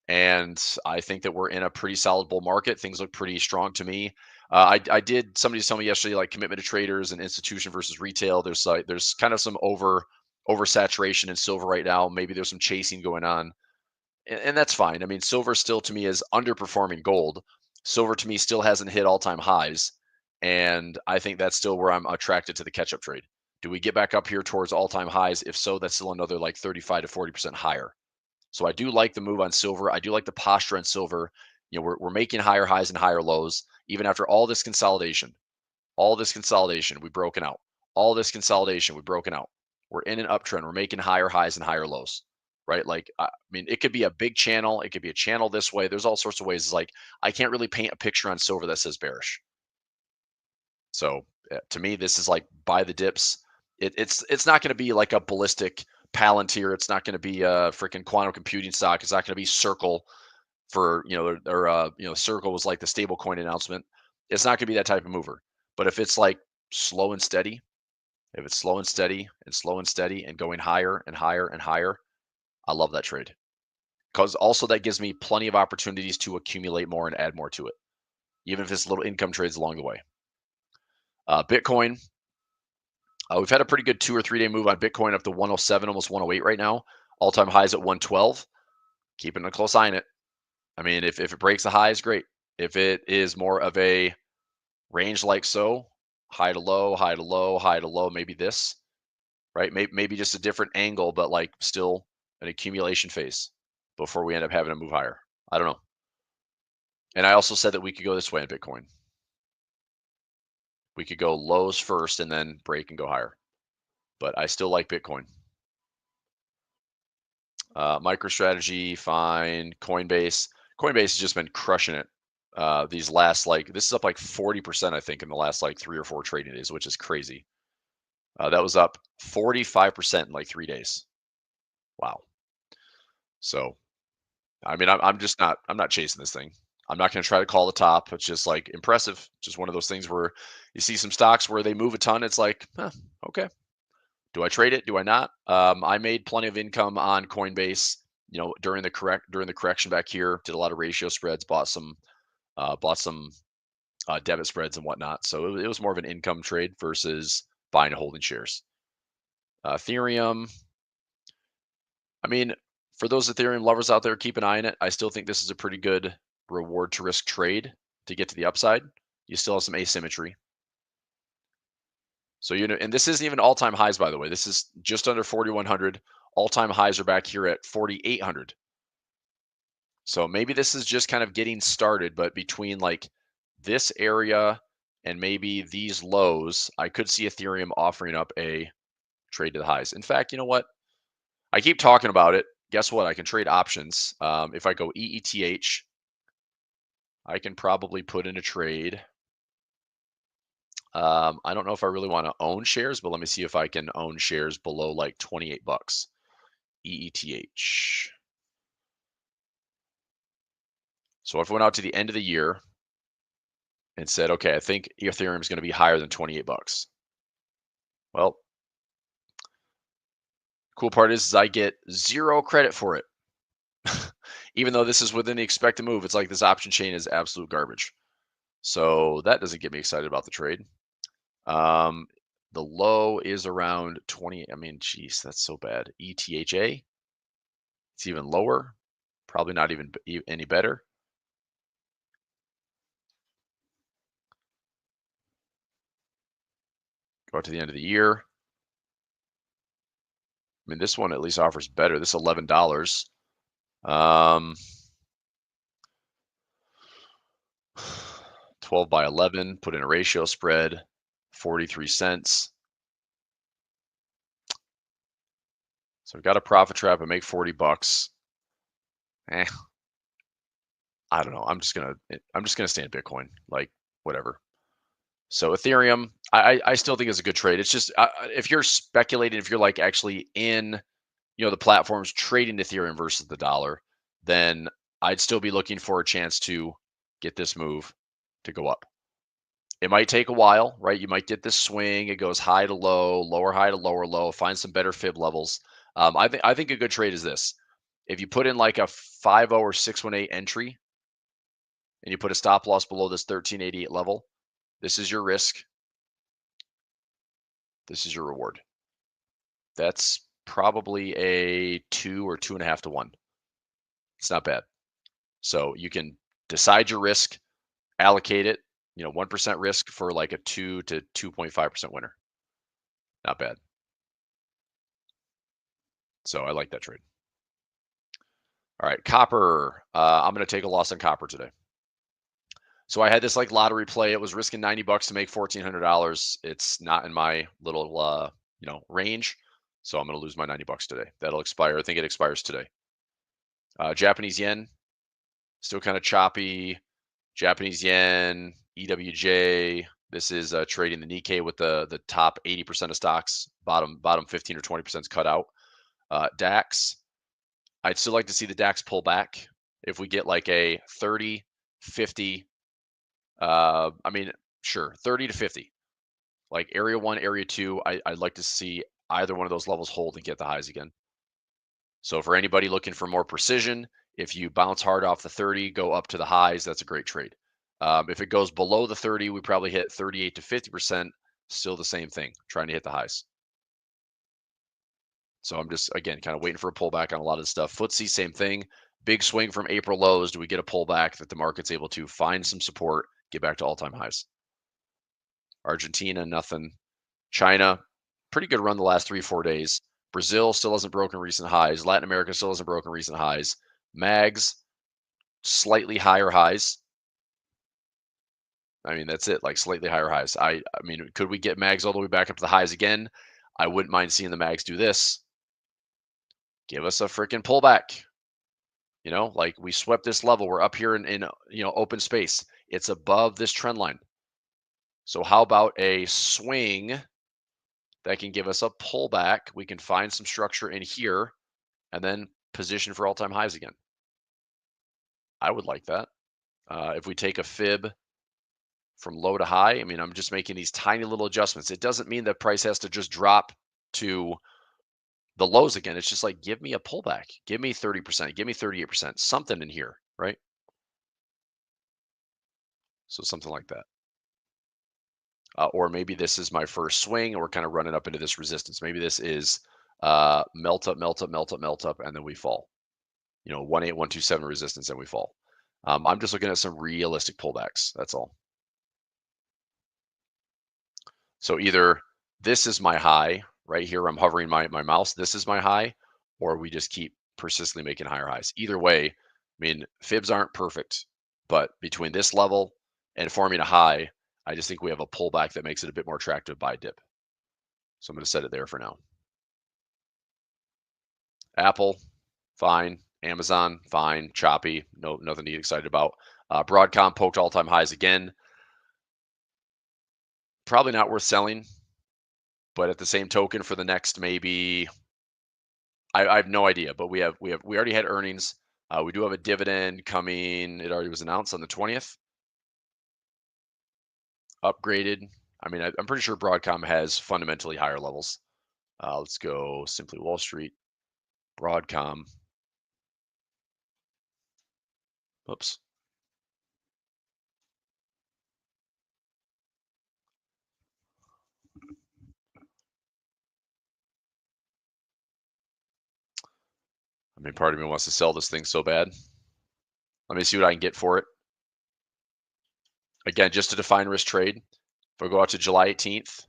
and I think that we're in a pretty solid bull market. Things look pretty strong to me. I did somebody told me yesterday like commitment to traders and institution versus retail. There's kind of some oversaturation in silver right now. Maybe there's some chasing going on, and that's fine. I mean, silver still to me is underperforming gold. Silver to me still hasn't hit all-time highs, and I think that's still where I'm attracted to the catch-up trade. Do we get back up here towards all-time highs? If so, that's still another like 35 to 40% higher. So I do like the move on silver. I do like the posture on silver. You know, we're making higher highs and higher lows, even after all this consolidation. All this consolidation, we've broken out. All this consolidation, we've broken out. We're in an uptrend. We're making higher highs and higher lows, right? Like, I mean, it could be a big channel. It could be a channel this way. There's all sorts of ways. It's like, I can't really paint a picture on silver that says bearish. So to me, this is like buy the dips. It's not going to be like a ballistic Palantir. It's not going to be a freaking quantum computing stock. It's not going to be Circle for, Circle was like the stable coin announcement. It's not going to be that type of mover. But if it's like slow and steady, if it's slow and steady and slow and steady and going higher and higher and higher, I love that trade. Because also that gives me plenty of opportunities to accumulate more and add more to it, even if it's little income trades along the way. Bitcoin, we've had a pretty good 2 or 3 day move on Bitcoin up to 107, almost 108 right now. All-time highs at 112. Keeping a close eye on it. I mean, if it breaks the highs, great. If it is more of a range like so, high to low, high to low, high to low, maybe this, right? Maybe just a different angle, but like still an accumulation phase before we end up having to move higher. I don't know. And I also said that we could go this way in Bitcoin. We could go lows first and then break and go higher. But I still like Bitcoin. MicroStrategy, fine. Coinbase. Coinbase has just been crushing it. These last this is up like 40%, I think, in the last like 3 or 4 trading days, which is crazy. That was up 45% in like 3 days. Wow. So, I mean, I'm not chasing this thing. I'm not going to try to call the top. It's just like impressive. Just one of those things where you see some stocks where they move a ton. It's like, okay. Do I trade it? Do I not? I made plenty of income on Coinbase, during the correction back here. Did a lot of ratio spreads, bought some debit spreads and whatnot. So it was more of an income trade versus buying and holding shares. Ethereum. I mean, for those Ethereum lovers out there, keep an eye on it. I still think this is a pretty good reward to risk trade to get to the upside. You still have some asymmetry. So, and this isn't even all-time highs, by the way. This is just under 4,100. All-time highs are back here at 4,800. So maybe this is just kind of getting started, but between like this area and maybe these lows, I could see Ethereum offering up a trade to the highs. In fact, you know what? I keep talking about it. Guess what? I can trade options. If I go EETH, I can probably put in a trade. I don't know if I really want to own shares, but let me see if I can own shares below like 28 bucks. EETH. So if I went out to the end of the year and said, okay, I think Ethereum is going to be higher than 28 bucks. Well, cool part is I get 0 credit for it. Even though this is within the expected move, it's like this option chain is absolute garbage. So that doesn't get me excited about the trade. The low is around 20. I mean, geez, that's so bad. ETHA. It's even lower. Probably not even any better. Go out to the end of the year. I mean, this one at least offers better. This $11. 12 by 11, put in a ratio spread, 43 cents. So we've got a profit trap and make 40 bucks. I don't know. I'm just gonna stay in Bitcoin, like whatever. So Ethereum, I still think is a good trade. It's just if you're speculating, if you're like actually in, the platforms trading Ethereum versus the dollar, then I'd still be looking for a chance to get this move to go up. It might take a while, right? You might get this swing. It goes high to low, lower high to lower low. Find some better fib levels. I think a good trade is this. If you put in like a 5.0 or 618 entry, and you put a stop loss below this 1388 level, this is your risk. This is your reward. That's probably a 2 or 2.5 to 1. It's not bad. So you can decide your risk, allocate it, 1% risk for like a 2 to 2.5% winner. Not bad. So I like that trade. All right, copper. I'm going to take a loss on copper today. So I had this like lottery play. It was risking 90 bucks to make $1,400. It's not in my little range. So I'm going to lose my 90 bucks today. That'll expire. I think it expires today. Japanese yen, still kind of choppy. Japanese yen, EWJ. This is trading the Nikkei with the top 80% of stocks. Bottom 15 or 20% is cut out. DAX. I'd still like to see the DAX pull back. If we get like a 30, 50, sure, 30 to 50. Like area 1, area 2, I'd like to see either one of those levels hold and get the highs again. So for anybody looking for more precision, if you bounce hard off the 30, go up to the highs, that's a great trade. If it goes below the 30, we probably hit 38 to 50%, still the same thing, trying to hit the highs. So I'm just, again, kind of waiting for a pullback on a lot of the stuff. FTSE, same thing. Big swing from April lows. Do we get a pullback that the market's able to find some support, get back to all-time highs? Argentina, nothing. China, pretty good run the last 3-4 days. Brazil still hasn't broken recent highs. Latin America still hasn't broken recent highs. MAGs, slightly higher highs. I mean, that's it, like slightly higher highs. I mean, could we get MAGs all the way back up to the highs again? I wouldn't mind seeing the MAGs do this. Give us a freaking pullback. Like we swept this level. We're up here in open space. It's above this trend line. So how about a swing that can give us a pullback? We can find some structure in here and then position for all-time highs again. I would like that. If we take a fib from low to high, I mean, I'm just making these tiny little adjustments. It doesn't mean that price has to just drop to the lows again. It's just like, give me a pullback. Give me 30%. Give me 38%. Something in here, right? So something like that. Or maybe this is my first swing and we're kind of running up into this resistance. Maybe this is melt up, melt up, melt up, melt up, and then we fall. 18127 resistance and we fall. I'm just looking at some realistic pullbacks. That's all. So either this is my high right here. I'm hovering my mouse. This is my high, or we just keep persistently making higher highs. Either way, I mean, fibs aren't perfect, but between this level and forming a high, I just think we have a pullback that makes it a bit more attractive buy dip. So I'm going to set it there for now. Apple, fine. Amazon, fine. Choppy, nothing to get excited about. Broadcom poked all-time highs again. Probably not worth selling, but at the same token, for the next maybe, I have no idea. But we already had earnings. We do have a dividend coming. It already was announced on the 20th. Upgraded. I mean, I'm pretty sure Broadcom has fundamentally higher levels. Let's go Simply Wall Street. Broadcom. Oops. I mean, part of me wants to sell this thing so bad. Let me see what I can get for it. Again, just to define risk trade, if I go out to July 18th,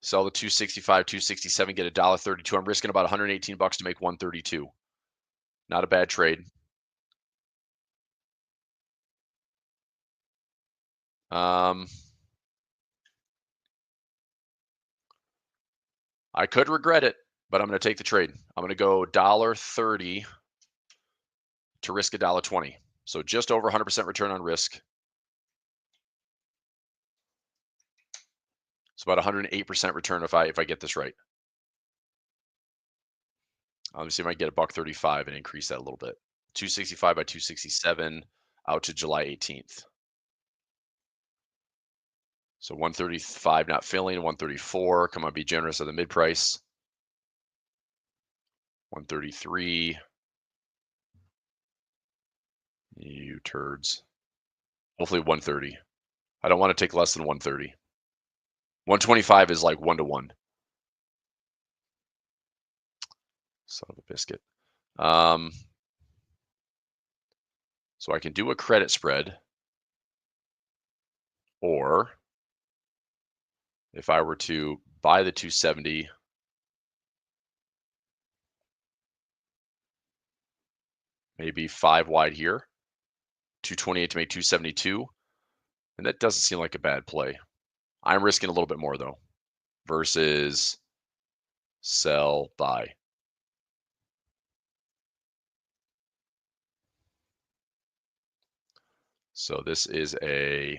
sell the 265, 267, get $1.32. I'm risking about 118 bucks to make 132. Not a bad trade. I could regret it, but I'm going to take the trade. I'm going to go $1.30 to risk $1.20. So just over 100% return on risk. It's about 108% return if I get this right. Let me see if I can get $1.35 and increase that a little bit. 265 by 267 out to July 18th. So 135 not filling, 134. Come on, be generous of the mid price. 133. You turds. Hopefully 130. I don't want to take less than 130. 125 is like 1-to-1. Son of a biscuit. So I can do a credit spread, or if I were to buy the 270, maybe 5 wide here, 228 to make 272, and that doesn't seem like a bad play. I'm risking a little bit more though, versus sell, buy. So this is a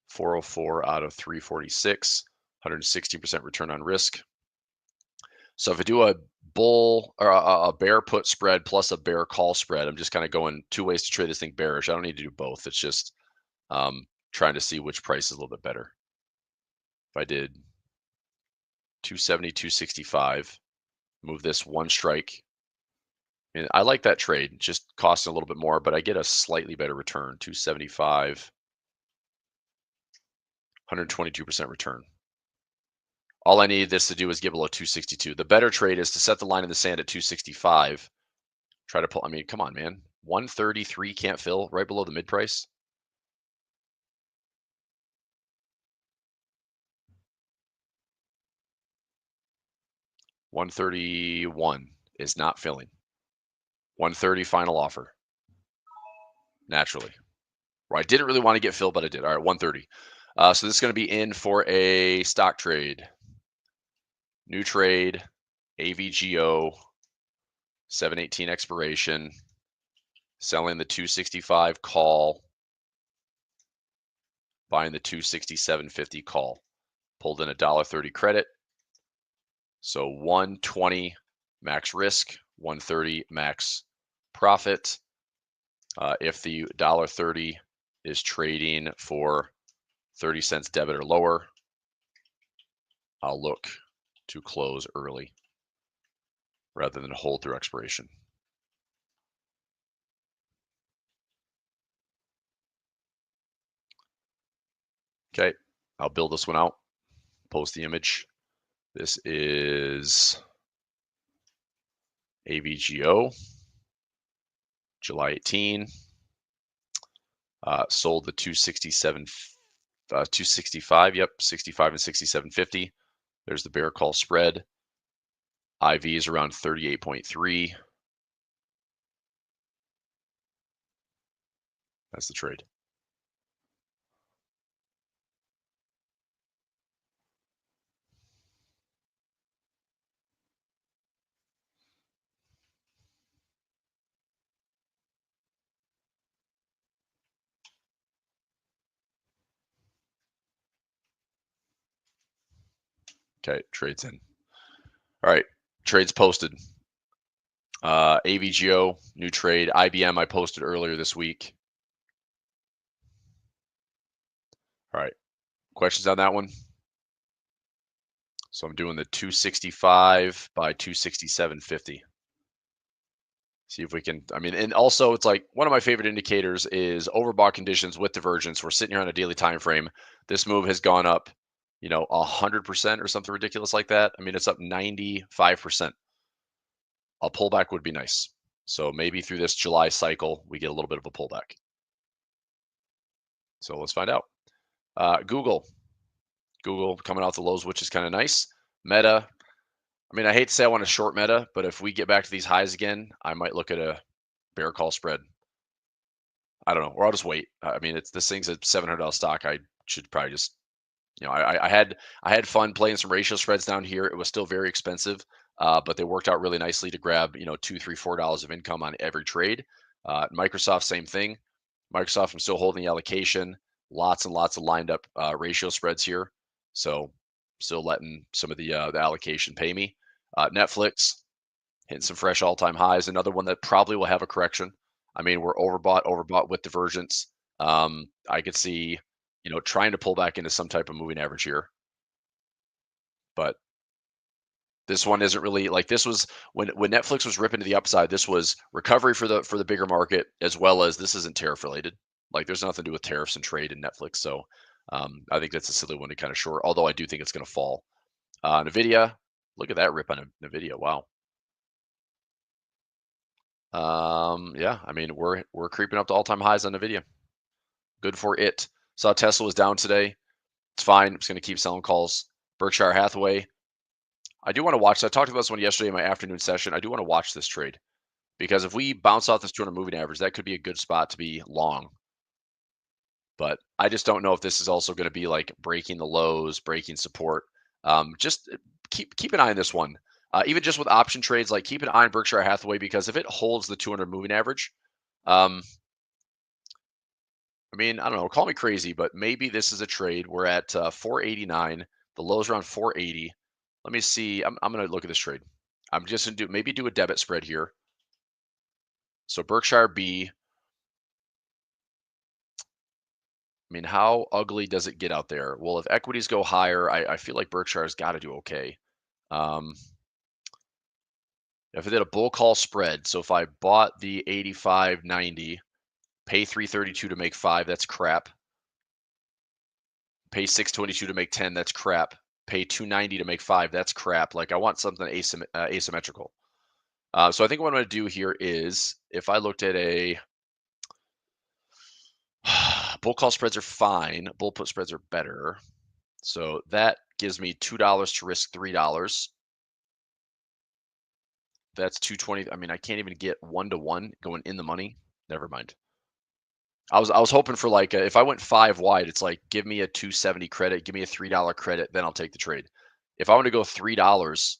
404 out of 346, 160% return on risk. So if I do a bull or a bear put spread plus a bear call spread, I'm just kind of going 2 ways to trade this thing bearish. I don't need to do both. It's just trying to see which price is a little bit better. If I did 270, 265, move this 1 strike. And I like that trade, just costing a little bit more, but I get a slightly better return. 275, 122% return. All I need this to do is get below 262. The better trade is to set the line in the sand at 265. Try to pull, I mean, come on, man. 133 can't fill right below the mid price. $131 is not filling. 130 final offer. Naturally. Well, I didn't really want to get filled, but I did. All right, 130. So this is going to be in for a stock trade. New trade, AVGO, 718 expiration, selling the 265 call, buying the 267.50 call. Pulled in $1.30 credit. So 120 max risk, 130 max profit. If the $1.30 is trading for 30 cents debit or lower, I'll look to close early rather than hold through expiration. Okay, I'll build this one out, post the image. This is AVGO, July 18. Sold the 267, 265, yep, 65 and 67.50. There's the bear call spread. IV is around 38.3. That's the trade. Okay, trade's in. All right, trades posted. AVGO, new trade. IBM, I posted earlier this week. All right, questions on that one? So I'm doing the 265 by 267.50. See if we can, I mean, and also it's like one of my favorite indicators is overbought conditions with divergence. We're sitting here on a daily time frame. This move has gone up, 100% or something ridiculous like that. I mean, it's up 95%. a pullback would be nice. So maybe through this July cycle, we get a little bit of a pullback. So let's find out. Google coming off the lows, which is kind of nice. Meta, I mean, I hate to say I want to short Meta, but if we get back to these highs again, I might look at a bear call spread. I don't know, or I'll just wait. I mean, this thing's a $700 stock. I should probably just, I had fun playing some ratio spreads down here. It was still very expensive, but they worked out really nicely to grab, $2, $3, $4 of income on every trade. Microsoft, same thing. Microsoft, I'm still holding the allocation. Lots and lots of lined up ratio spreads here. So still letting some of the allocation pay me. Netflix hitting some fresh all-time highs. Another one that probably will have a correction. I mean, we're overbought with divergence. I could see, trying to pull back into some type of moving average here. But this one isn't really like this was when Netflix was ripping to the upside. This was recovery for the bigger market, as well as this isn't tariff related. Like there's nothing to do with tariffs and trade in Netflix. So I think that's a silly one to kind of short, although I do think it's going to fall. Nvidia, look at that rip on Nvidia. Wow. Yeah, I mean, we're creeping up to all-time highs on Nvidia. Good for it. Saw Tesla was down today. It's fine. I'm just going to keep selling calls. Berkshire Hathaway. I do want to watch. I talked about this one yesterday in my afternoon session. I do want to watch this trade because if we bounce off this 200 moving average, that could be a good spot to be long. But I just don't know if this is also going to be like breaking the lows, breaking support. Just keep an eye on this one. Even just with option trades, like keep an eye on Berkshire Hathaway because if it holds the 200 moving average, I mean, I don't know, call me crazy, but maybe this is a trade. We're at 489. The low's around 480. Let me see. I'm going to look at this trade. I'm just going to maybe do a debit spread here. So Berkshire B. I mean, how ugly does it get out there? Well, if equities go higher, I feel like Berkshire's got to do okay. If I did a bull call spread, so if I bought the 85.90, pay 332 to make 5, that's crap. Pay 622 to make 10, that's crap. Pay 290 to make 5, that's crap. Like I want something asymmetrical. So I think what I'm going to do here is if I looked at a bull call spreads are fine, bull put spreads are better. So that gives me $2 to risk $3. That's 220. I mean, I can't even get 1-to-1 going in the money. Never mind. I was hoping for like if I went 5 wide, it's like give me a 270 credit, give me a $3 credit, then I'll take the trade. If I want to go $3,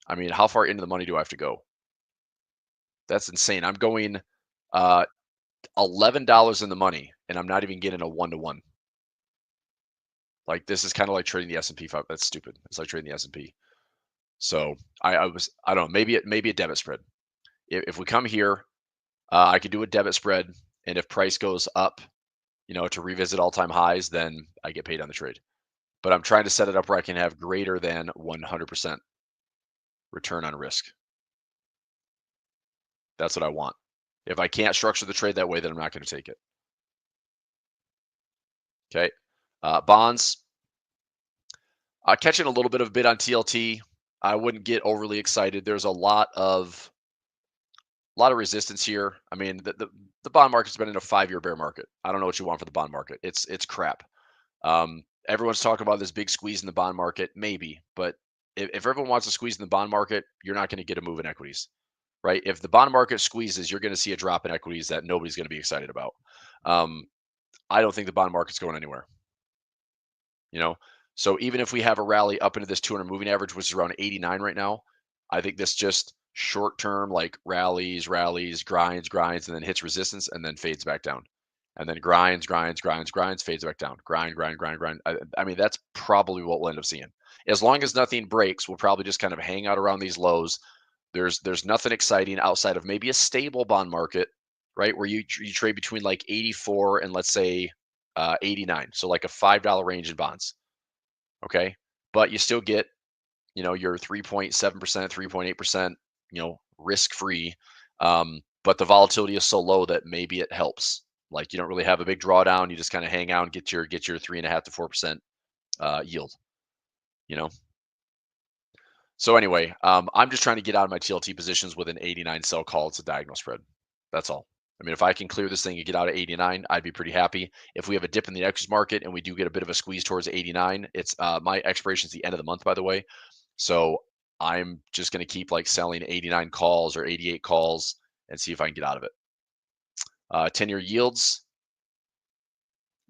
I mean, how far into the money do I have to go? That's insane. I'm going $11 in the money, and I'm not even getting a 1-to-1. Like this is kind of like trading the S&P 500. That's stupid. It's like trading the S&P. So I don't know, maybe a debit spread. If we come here, I could do a debit spread, and if price goes up, to revisit all-time highs, then I get paid on the trade. But I'm trying to set it up where I can have greater than 100% return on risk. That's what I want. If I can't structure the trade that way, then I'm not going to take it. Okay. Bonds. Catching a little bit of bid on TLT. I wouldn't get overly excited. There's a lot of resistance here. I mean, the bond market's been in a 5-year bear market. I don't know what you want for the bond market. It's crap. Everyone's talking about this big squeeze in the bond market, maybe, but if everyone wants to squeeze in the bond market, you're not going to get a move in equities, right? If the bond market squeezes, you're going to see a drop in equities that nobody's going to be excited about. I don't think the bond market's going anywhere. So even if we have a rally up into this 200 moving average, which is around 89 right now, I think this just short-term like rallies, grinds, and then hits resistance and then fades back down. And then grinds, fades back down. Grind. I mean, that's probably what we'll end up seeing. As long as nothing breaks, we'll probably just kind of hang out around these lows. There's nothing exciting outside of maybe a stable bond market, right? Where you trade between like 84 and let's say 89. So like a $5 range in bonds. Okay. But you still get, your 3.7%, 3.8%, risk free. But the volatility is so low that maybe it helps. Like you don't really have a big drawdown. You just kind of hang out and get your 3.5 to 4% yield, So anyway, I'm just trying to get out of my TLT positions with an 89 sell call. It's a diagonal spread. That's all. I mean, if I can clear this thing and get out of 89, I'd be pretty happy. If we have a dip in the equities market and we do get a bit of a squeeze towards 89, it's my expiration is the end of the month, by the way. So I'm just going to keep like selling 89 calls or 88 calls and see if I can get out of it. 10-year yields,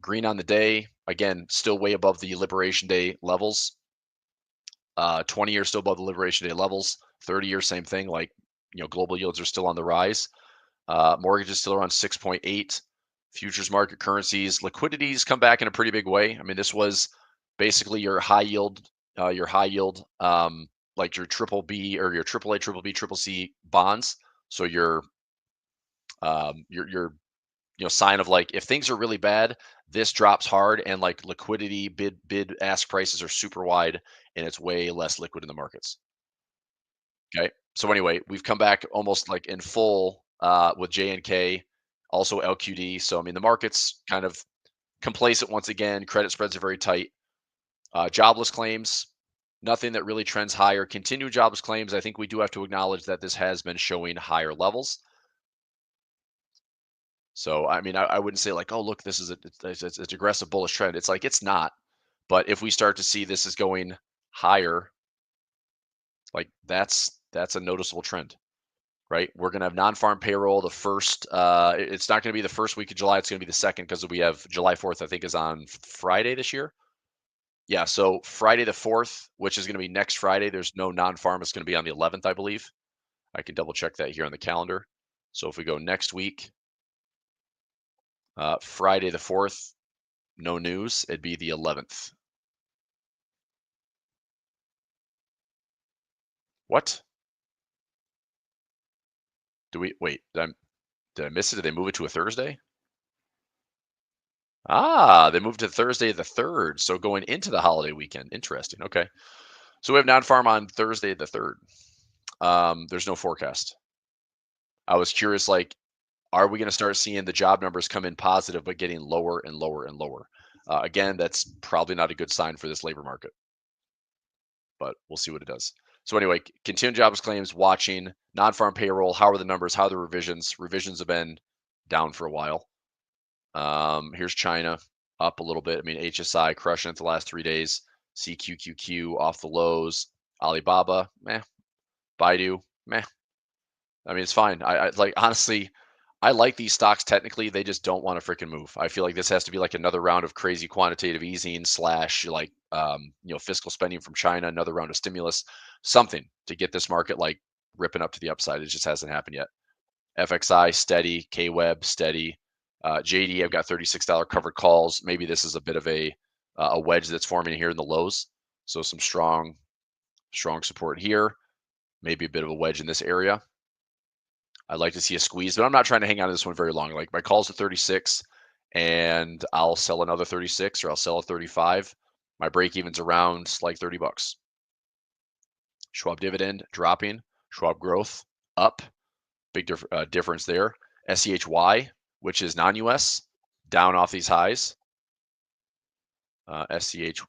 green on the day. Again, still way above the Liberation Day levels. 20 years still above the Liberation Day levels. 30 years, same thing. Like, global yields are still on the rise. Mortgages still around 6.8. Futures market currencies, liquidities come back in a pretty big way. I mean, this was basically your high yield, like your triple B or your triple A, triple B, triple C bonds. So your sign of like if things are really bad, this drops hard and like liquidity bid ask prices are super wide and it's way less liquid in the markets. Okay. So anyway, we've come back almost like in full with JNK, also LQD. So I mean the market's kind of complacent once again. Credit spreads are very tight. Jobless claims, nothing that really trends higher. Continued jobless claims. I think we do have to acknowledge that this has been showing higher levels. So I mean, I wouldn't say like, oh look, this is it's aggressive bullish trend. It's like it's not. But if we start to see this is going higher, like that's a noticeable trend, right? We're gonna have non-farm payroll the first. It's not gonna be the first week of July. It's gonna be the second because we have July 4th. I think is on Friday this year. Yeah, so Friday the 4th, which is gonna be next Friday. There's no non-farm. It's gonna be on the 11th, I believe. I can double check that here on the calendar. So if we go next week, Friday the 4th, no news. It'd be the 11th. What? Do we wait? Did I miss it? Did they move it to a Thursday? Ah, they moved to Thursday the 3rd. So going into the holiday weekend. Interesting. Okay. So we have non-farm on Thursday the 3rd. There's no forecast. I was curious, like, are we going to start seeing the job numbers come in positive, but getting lower and lower and lower? Again, that's probably not a good sign for this labor market, but we'll see what it does. So anyway, continuing jobs claims, watching non-farm payroll. How are the numbers? How are the revisions? Revisions have been down for a while. Here's China up a little bit. I mean, HSI crushing it the last 3 days. CQQQ off the lows. Alibaba, meh. Baidu, meh. I mean, it's fine. I like honestly, I like these stocks technically. They just don't want to freaking move. I feel like this has to be like another round of crazy quantitative easing slash like fiscal spending from China, another round of stimulus, something to get this market like ripping up to the upside. It just hasn't happened yet. FXI steady, KWeb steady. JD, I've got $36 covered calls. Maybe this is a bit of a wedge that's forming here in the lows. So some strong support here. Maybe a bit of a wedge in this area. I'd like to see a squeeze, but I'm not trying to hang on to this one very long. Like my call's at 36 and I'll sell another 36 or I'll sell a 35. My break even's around like 30 bucks. Schwab dividend dropping, Schwab growth up, big difference there. SCHY, which is non-US, down off these highs. SCH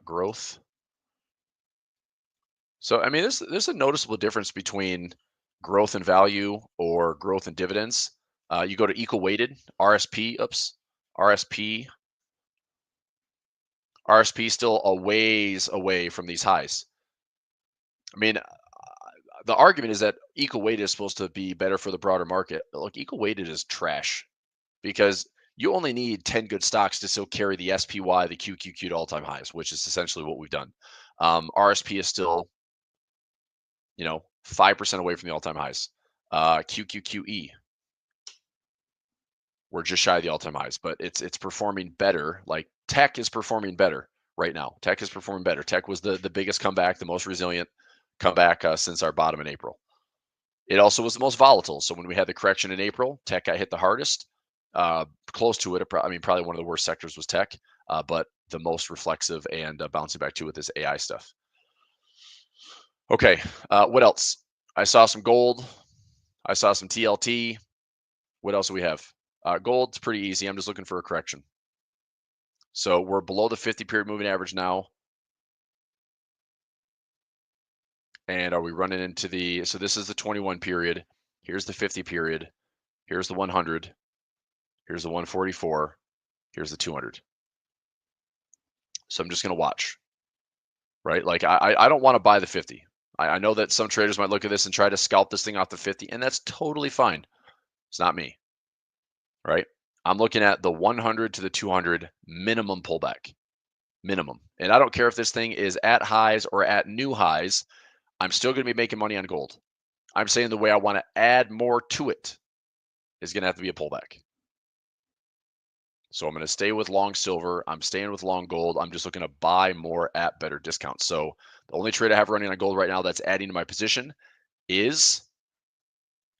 growth. So I mean, there's a noticeable difference between growth and value or growth and dividends. You go to equal weighted RSP. RSP still a ways away from these highs. I mean, the argument is that equal weighted is supposed to be better for the broader market. Look, equal weighted is trash because you only need 10 good stocks to still carry the SPY, the QQQ to all-time highs, which is essentially what we've done. RSP is still, 5% away from the all-time highs. QQQE, we're just shy of the all-time highs, but it's performing better. Like tech is performing better right now. Tech is performing better. Tech was the biggest comeback, the most resilient comeback since our bottom in April. It also was the most volatile. So when we had the correction in April, tech got hit the hardest. Close to it. Probably one of the worst sectors was tech, but the most reflexive and bouncing back to with this AI stuff. Okay, what else? I saw some gold. I saw some TLT. What else do we have? Gold's pretty easy. I'm just looking for a correction. So we're below the 50-period moving average now. And are we running into the, so this is the 21 period. Here's the 50 period. Here's the 100. Here's the 144. Here's the 200. So I'm just going to watch, right? Like I don't want to buy the 50. I know that some traders might look at this and try to scalp this thing off the 50, and that's totally fine. It's not me, right? I'm looking at the 100 to the 200 minimum pullback, minimum. And I don't care if this thing is at highs or at new highs. I'm still going to be making money on gold. I'm saying the way I want to add more to it is going to have to be a pullback. So I'm going to stay with long silver. I'm staying with long gold. I'm just looking to buy more at better discounts. So the only trade I have running on gold right now that's adding to my position is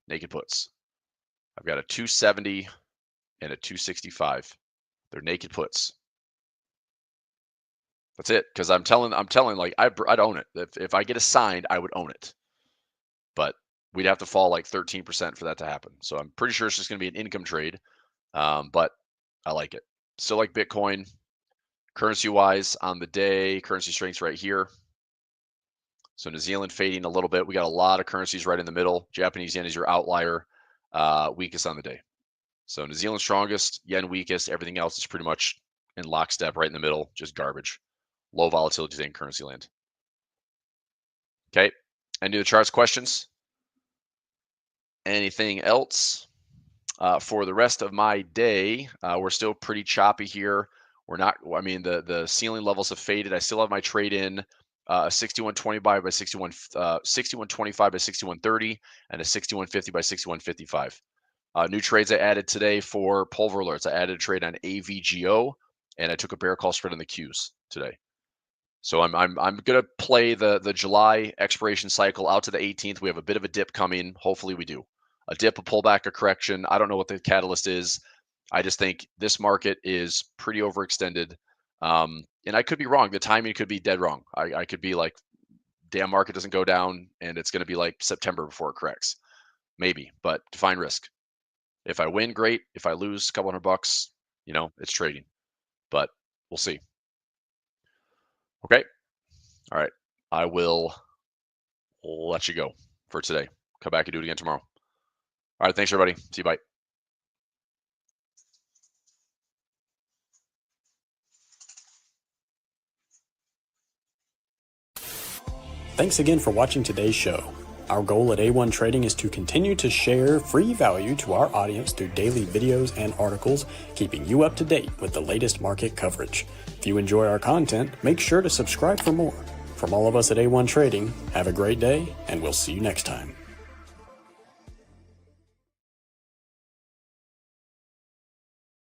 naked puts. I've got a 270 and a 265. They're naked puts. That's it. Because I'm telling, like I'd own it. If I get assigned, I would own it. But we'd have to fall like 13% for that to happen. So I'm pretty sure it's just going to be an income trade. But I like it. Still like Bitcoin. Currency wise on the day, currency strength's right here. So New Zealand fading a little bit. We got a lot of currencies right in the middle. Japanese yen is your outlier, weakest on the day. So New Zealand strongest, yen weakest. Everything else is pretty much in lockstep right in the middle, just garbage. Low volatility today in currency land. Okay, any of the charts questions? Anything else? For the rest of my day, we're still pretty choppy here. We're not, I mean, the ceiling levels have faded. I still have my trade in a 61.20 by 61.25 by 61.30 and a 61.50 by 61.55. New trades I added today for pulver alerts. I added a trade on AVGO and I took a bear call spread on the Qs today. So I'm gonna play the July expiration cycle out to the 18th. We have a bit of a dip coming. Hopefully we do. A dip, a pullback, a correction. I don't know what the catalyst is. I just think this market is pretty overextended. And I could be wrong. The timing could be dead wrong. I could be like, damn, market doesn't go down and it's going to be like September before it corrects. Maybe, but define risk. If I win, great. If I lose a couple $100, you know, it's trading. But we'll see. Okay. All right. I will let you go for today. Come back and do it again tomorrow. All right. Thanks, everybody. See you. Bye. Thanks again for watching today's show. Our goal at A1 Trading is to continue to share free value to our audience through daily videos and articles, keeping you up to date with the latest market coverage. If you enjoy our content, make sure to subscribe for more. From all of us at A1 Trading, have a great day, and we'll see you next time.